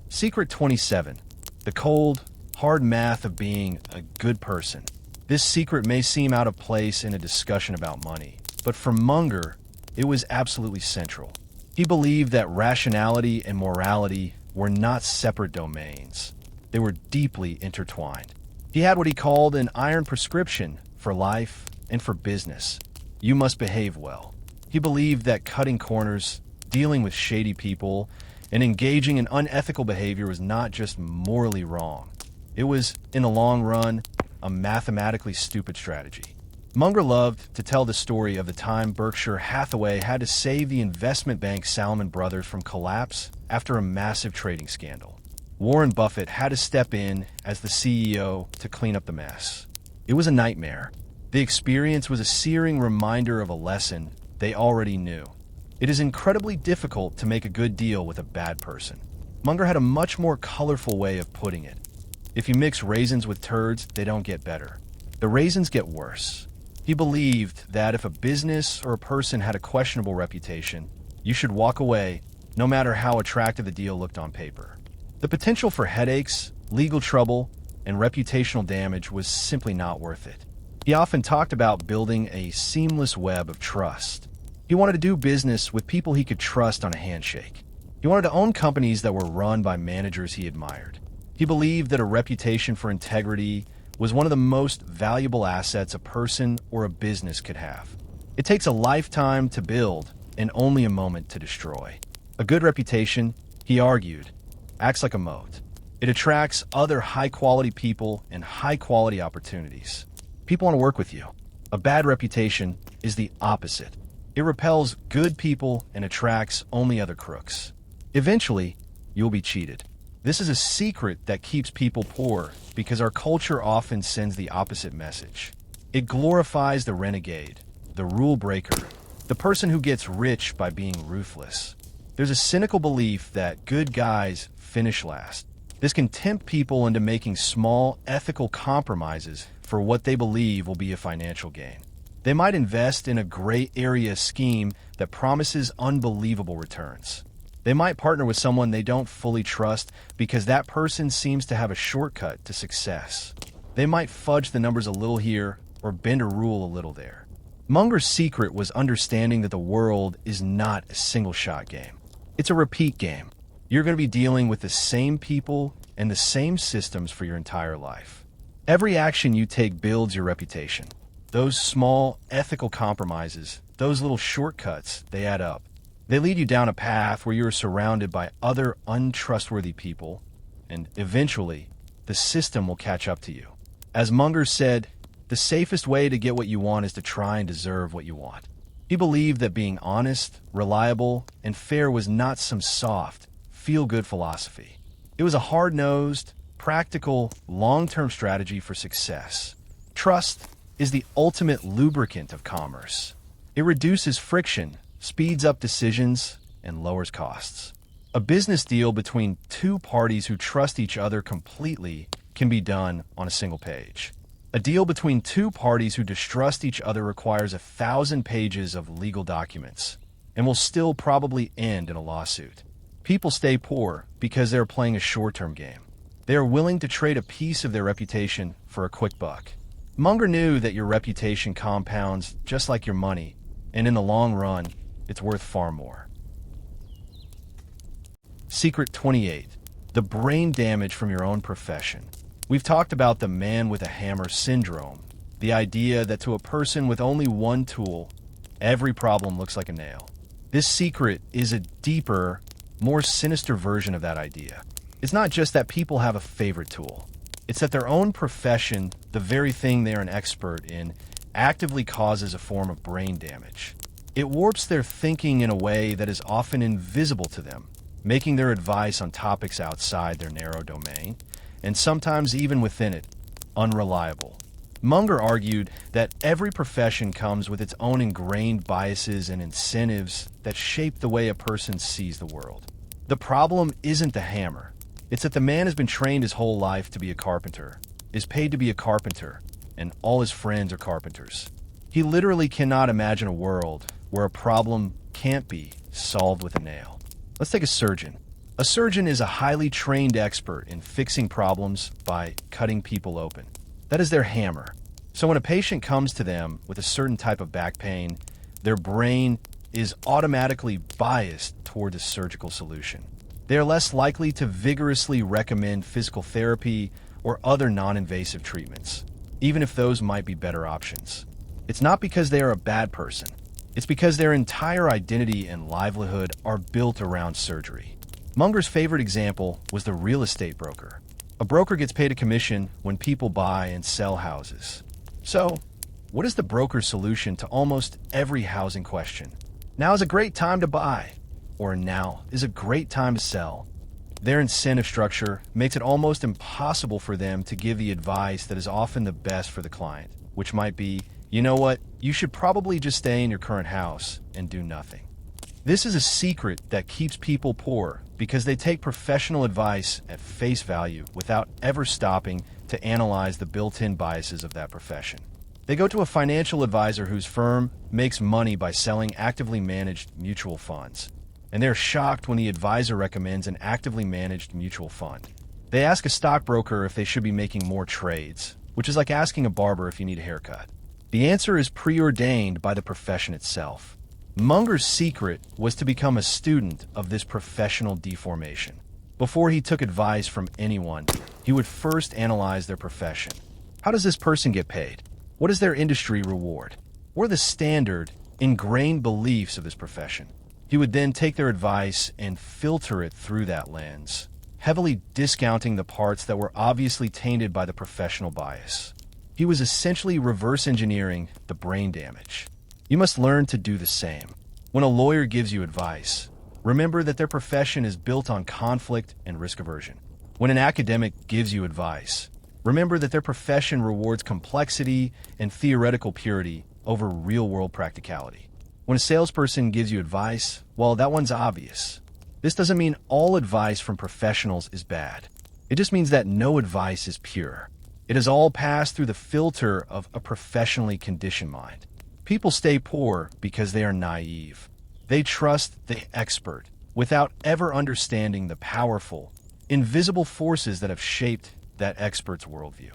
Secret 27. The cold, hard math of being a good person. This secret may seem out of place in a discussion about money, but for Munger, it was absolutely central. He believed that rationality and morality were not separate domains. They were deeply intertwined. He had what he called an iron prescription for life and for business. You must behave well. He believed that cutting corners, dealing with shady people, and engaging in unethical behavior was not just morally wrong. It was, in the long run, a mathematically stupid strategy. Munger loved to tell the story of the time Berkshire Hathaway had to save the investment bank Salomon Brothers from collapse after a massive trading scandal. Warren Buffett had to step in as the CEO to clean up the mess. It was a nightmare. The experience was a searing reminder of a lesson they already knew. It is incredibly difficult to make a good deal with a bad person. Munger had a much more colorful way of putting it. If you mix raisins with turds, they don't get better. The raisins get worse. He believed that if a business or a person had a questionable reputation, you should walk away, no matter how attractive the deal looked on paper. The potential for headaches, legal trouble, and reputational damage was simply not worth it. He often talked about building a seamless web of trust. He wanted to do business with people he could trust on a handshake. He wanted to own companies that were run by managers he admired. He believed that a reputation for integrity was one of the most valuable assets a person or a business could have. It takes a lifetime to build and only a moment to destroy. A good reputation, he argued, acts like a moat. It attracts other high-quality people and high-quality opportunities. People want to work with you. A bad reputation is the opposite. It repels good people and attracts only other crooks. Eventually, you'll be cheated. This is a secret that keeps people poor because our culture often sends the opposite message. It glorifies the renegade, the rule breaker, the person who gets rich by being ruthless. There's a cynical belief that good guys finish last. This can tempt people into making small, ethical compromises for what they believe will be a financial gain. They might invest in a gray area scheme that promises unbelievable returns. They might partner with someone they don't fully trust because that person seems to have a shortcut to success. They might fudge the numbers a little here or bend a rule a little there. Munger's secret was understanding that the world is not a single-shot game. It's a repeat game. You're going to be dealing with the same people and the same systems for your entire life. Every action you take builds your reputation. Those small, ethical compromises, those little shortcuts, they add up. They lead you down a path where you are surrounded by other untrustworthy people, and eventually, the system will catch up to you. As Munger said, the safest way to get what you want is to try and deserve what you want. He believed that being honest, reliable, and fair was not some soft, feel-good philosophy. It was a hard-nosed, practical, long-term strategy for success. Trust is the ultimate lubricant of commerce. It reduces friction, speeds up decisions, and lowers costs. A business deal between two parties who trust each other completely can be done on a single page. A deal between two parties who distrust each other requires 1,000 pages of legal documents and will still probably end in a lawsuit. People stay poor because they're playing a short-term game. They are willing to trade a piece of their reputation for a quick buck. Munger knew that your reputation compounds just like your money, and in the long run, it's worth far more. Secret 28. The brain damage from your own profession. We've talked about the man with a hammer syndrome, the idea that to a person with only one tool, every problem looks like a nail. This secret is a deeper, more sinister version of that idea. It's not just that people have a favorite tool. It's that their own profession, the very thing they're an expert in, actively causes a form of brain damage. It warps their thinking in a way that is often invisible to them, making their advice on topics outside their narrow domain, and sometimes even within it, unreliable. Munger argued that every profession comes with its own ingrained biases and incentives that shape the way a person sees the world. The problem isn't the hammer. It's that the man has been trained his whole life to be a carpenter, is paid to be a carpenter, and all his friends are carpenters. He literally cannot imagine a world where a problem can't be solved with a nail. Let's take a surgeon. A surgeon is a highly trained expert in fixing problems by cutting people open. That is their hammer. So when a patient comes to them with a certain type of back pain, their brain is automatically biased toward a surgical solution. They are less likely to vigorously recommend physical therapy or other non-invasive treatments, even if those might be better options. It's not because they are a bad person. It's because their entire identity and livelihood are built around surgery. Munger's favorite example was the real estate broker. A broker gets paid a commission when people buy and sell houses. So, what is the broker's solution to almost every housing question? Now is a great time to buy, or now is a great time to sell. Their incentive structure makes it almost impossible for them to give the advice that is often the best for the client, which might be, you know what, you should probably just stay in your current house and do nothing. This is a secret that keeps people poor because they take professional advice at face value without ever stopping to analyze the built-in biases of that profession. They go to a financial advisor whose firm makes money by selling actively managed mutual funds, and they're shocked when the advisor recommends an actively managed mutual fund. They ask a stockbroker if they should be making more trades, which is like asking a barber if you need a haircut. The answer is preordained by the profession itself. Munger's secret was to become a student of this professional deformation. Before he took advice from anyone, he would first analyze their profession. How does this person get paid? What is their industry reward? What are the standard, ingrained beliefs of this profession? He would then take their advice and filter it through that lens, heavily discounting the parts that were obviously tainted by the professional bias. He was essentially reverse engineering the brain damage. You must learn to do the same. When a lawyer gives you advice, remember that their profession is built on conflict and risk aversion. When an academic gives you advice, remember that their profession rewards complexity and theoretical purity over real-world practicality. When a salesperson gives you advice, well, that one's obvious. This doesn't mean all advice from professionals is bad. It just means that no advice is pure. It is all passed through the filter of a professionally conditioned mind. People stay poor because they are naive. They trust the expert without ever understanding the powerful, invisible forces that have shaped that expert's worldview.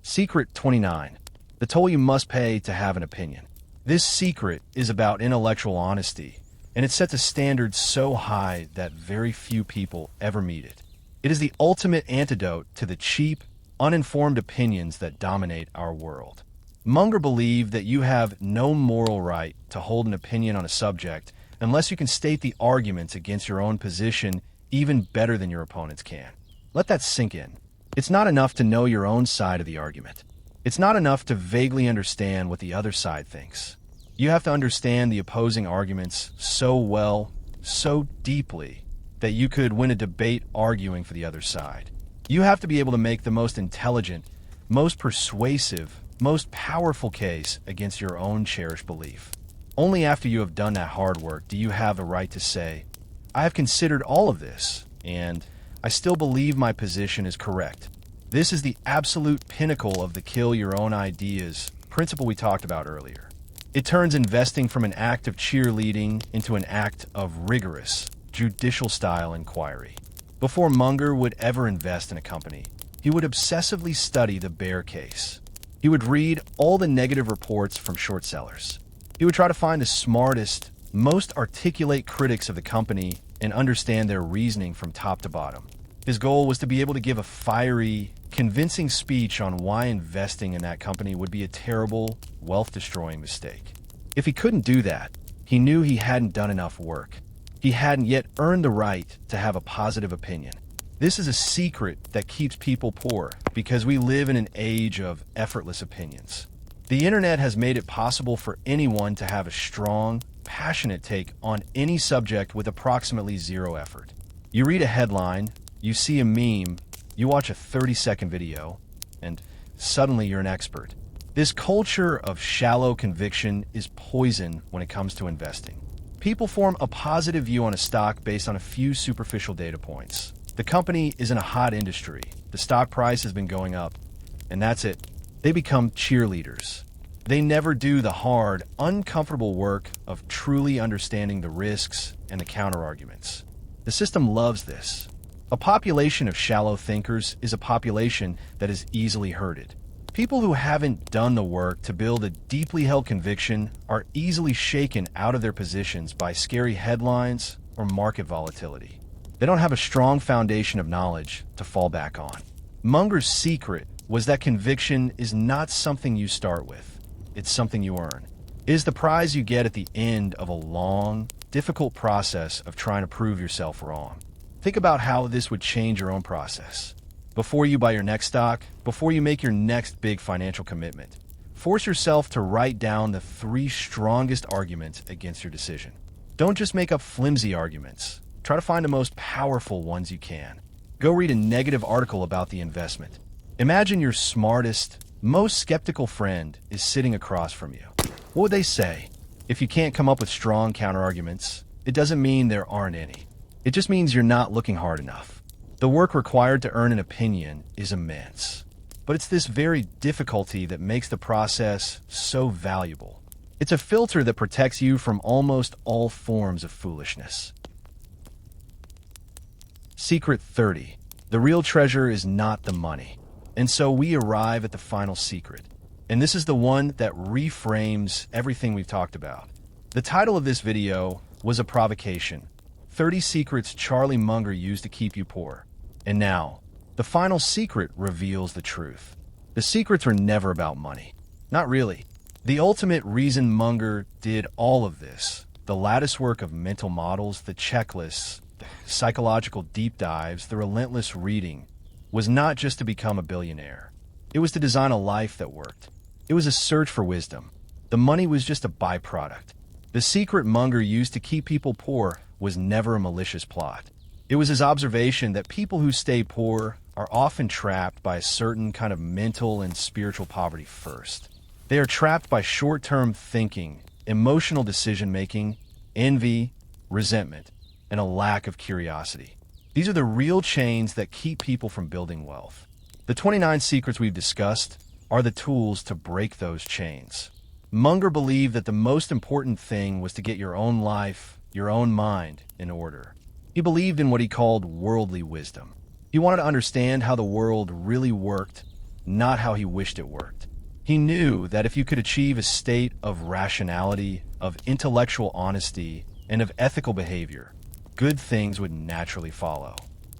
Secret 29. The toll you must pay to have an opinion. This secret is about intellectual honesty, and it sets a standard so high that very few people ever meet it. It is the ultimate antidote to the cheap, uninformed opinions that dominate our world. Munger believed that you have no moral right to hold an opinion on a subject unless you can state the arguments against your own position even better than your opponents can. Let that sink in. It's not enough to know your own side of the argument. It's not enough to vaguely understand what the other side thinks. You have to understand the opposing arguments so well, so deeply, that you could win a debate arguing for the other side. You have to be able to make the most intelligent, most persuasive, most powerful case against your own cherished belief. Only after you have done that hard work do you have a right to say, I have considered all of this, and I still believe my position is correct. This is the absolute pinnacle of the kill your own ideas principle we talked about earlier. It turns investing from an act of cheerleading into an act of rigorous, judicial-style inquiry. Before Munger would ever invest in a company, he would obsessively study the bear case. He would read all the negative reports from short sellers. He would try to find the smartest, most articulate critics of the company and understand their reasoning from top to bottom. His goal was to be able to give a fiery, convincing speech on why investing in that company would be a terrible, wealth-destroying mistake. If he couldn't do that, he knew he hadn't done enough work. He hadn't yet earned the right to have a positive opinion. This is a secret that keeps people poor because we live in an age of effortless opinions. The internet has made it possible for anyone to have a strong, passionate take on any subject with approximately zero effort. You read a headline, you see a meme, you watch a 30-second video, and suddenly you're an expert. This culture of shallow conviction is poison when it comes to investing. People form a positive view on a stock based on a few superficial data points. The company is in a hot industry, the stock price has been going up, and that's it. They become cheerleaders. They never do the hard, uncomfortable work of truly understanding the risks and the counterarguments. The system loves this. A population of shallow thinkers is a population that is easily herded. People who haven't done the work to build a deeply held conviction are easily shaken out of their positions by scary headlines or market volatility. They don't have a strong foundation of knowledge to fall back on. Munger's secret was that conviction is not something you start with. It's something you earn. It is the prize you get at the end of a long, difficult process of trying to prove yourself wrong. Think about how this would change your own process. Before you buy your next stock, before you make your next big financial commitment, force yourself to write down the 3 strongest arguments against your decision. Don't just make up flimsy arguments. Try to find the most powerful ones you can. Go read a negative article about the investment. Imagine your smartest, most skeptical friend is sitting across from you. What would they say? If you can't come up with strong counterarguments, it doesn't mean there aren't any. It just means you're not looking hard enough. The work required to earn an opinion is immense. But it's this very difficulty that makes the process so valuable. It's a filter that protects you from almost all forms of foolishness. Secret 30. The real treasure is not the money. And so we arrive at the final secret. And this is the one that reframes everything we've talked about. The title of this video was a provocation. 30 secrets Charlie Munger used to keep you poor. And now, The final secret reveals the truth. The secrets were never about money. Not really. The ultimate reason Munger did all of this, the lattice work of mental models, the checklists, the psychological deep dives, the relentless reading, was not just to become a billionaire. It was to design a life that worked. It was a search for wisdom. The money was just a byproduct. The secret Munger used to keep people poor was never a malicious plot. It was his observation that people who stay poor are often trapped by a certain kind of mental and spiritual poverty first. They are trapped by short-term thinking, emotional decision-making, envy, resentment, and a lack of curiosity. These are the real chains that keep people from building wealth. The 29 secrets we've discussed are the tools to break those chains. Munger believed that the most important thing was to get your own life, your own mind, in order. He believed in what he called worldly wisdom. He wanted to understand how the world really worked, not how he wished it worked. He knew that if you could achieve a state of rationality, of intellectual honesty, and of ethical behavior, good things would naturally follow.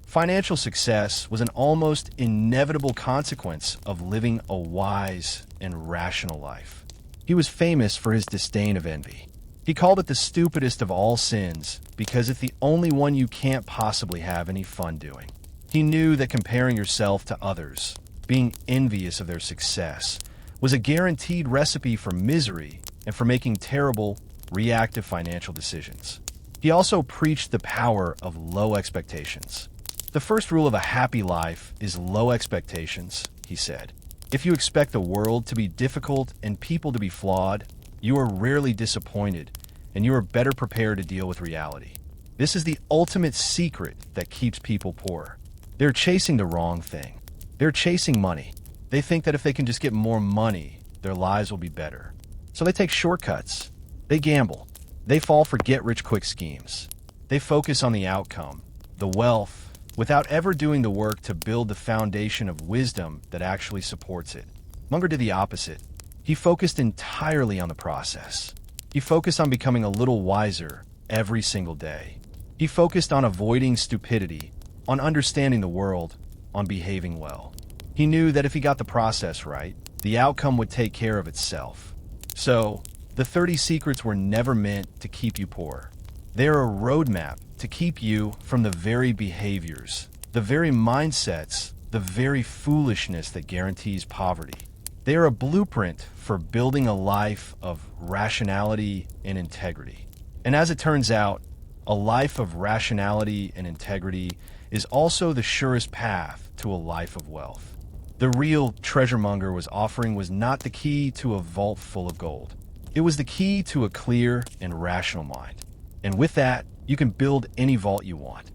Financial success was an almost inevitable consequence of living a wise and rational life. He was famous for his disdain of envy. He called it the stupidest of all sins because it's the only one you can't possibly have any fun doing. He knew that comparing yourself to others, being envious of their success, was a guaranteed recipe for misery and for making terrible, reactive financial decisions. He also preached the power of low expectations. The first rule of a happy life is low expectations, he said. If you expect the world to be difficult and people to be flawed, you are rarely disappointed, and you are better prepared to deal with reality. This is the ultimate secret that keeps people poor. They're chasing the wrong thing. They're chasing money. They think that if they can just get more money, their lives will be better. So they take shortcuts. They gamble. They fall for get-rich-quick schemes. They focus on the outcome, the wealth, without ever doing the work to build the foundation of wisdom that actually supports it. Munger did the opposite. He focused entirely on the process. He focused on becoming a little wiser every single day. He focused on avoiding stupidity, on understanding the world, on behaving well. He knew that if he got the process right, the outcome would take care of itself. So, the 30 secrets were never meant to keep you poor. They're a roadmap to keep you from the very behaviors, the very mindsets, the very foolishness that guarantees poverty. They are a blueprint for building a life of rationality and integrity. And as it turns out, a life of rationality and integrity is also the surest path to a life of wealth. The real treasure Munger was offering was not the key to a vault full of gold. It was the key to a clear and rational mind. And with that, you can build any vault you want.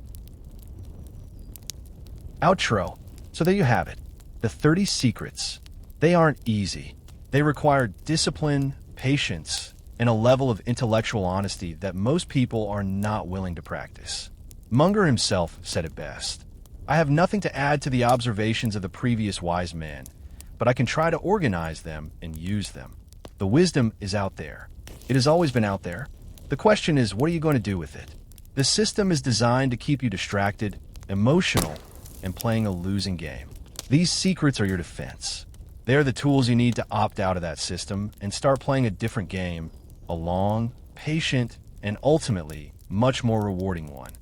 Outro. So there you have it. The 30 secrets. They aren't easy. They require discipline, patience, and a level of intellectual honesty that most people are not willing to practice. Munger himself said it best. I have nothing to add to the observations of the previous wise men, but I can try to organize them and use them. The wisdom is out there. It has always been out there. The question is, what are you going to do with it? The system is designed to keep you distracted, emotional, and playing a losing game. These secrets are your defense. They're the tools you need to opt out of that system and start playing a different game, a long, patient, and ultimately much more rewarding one.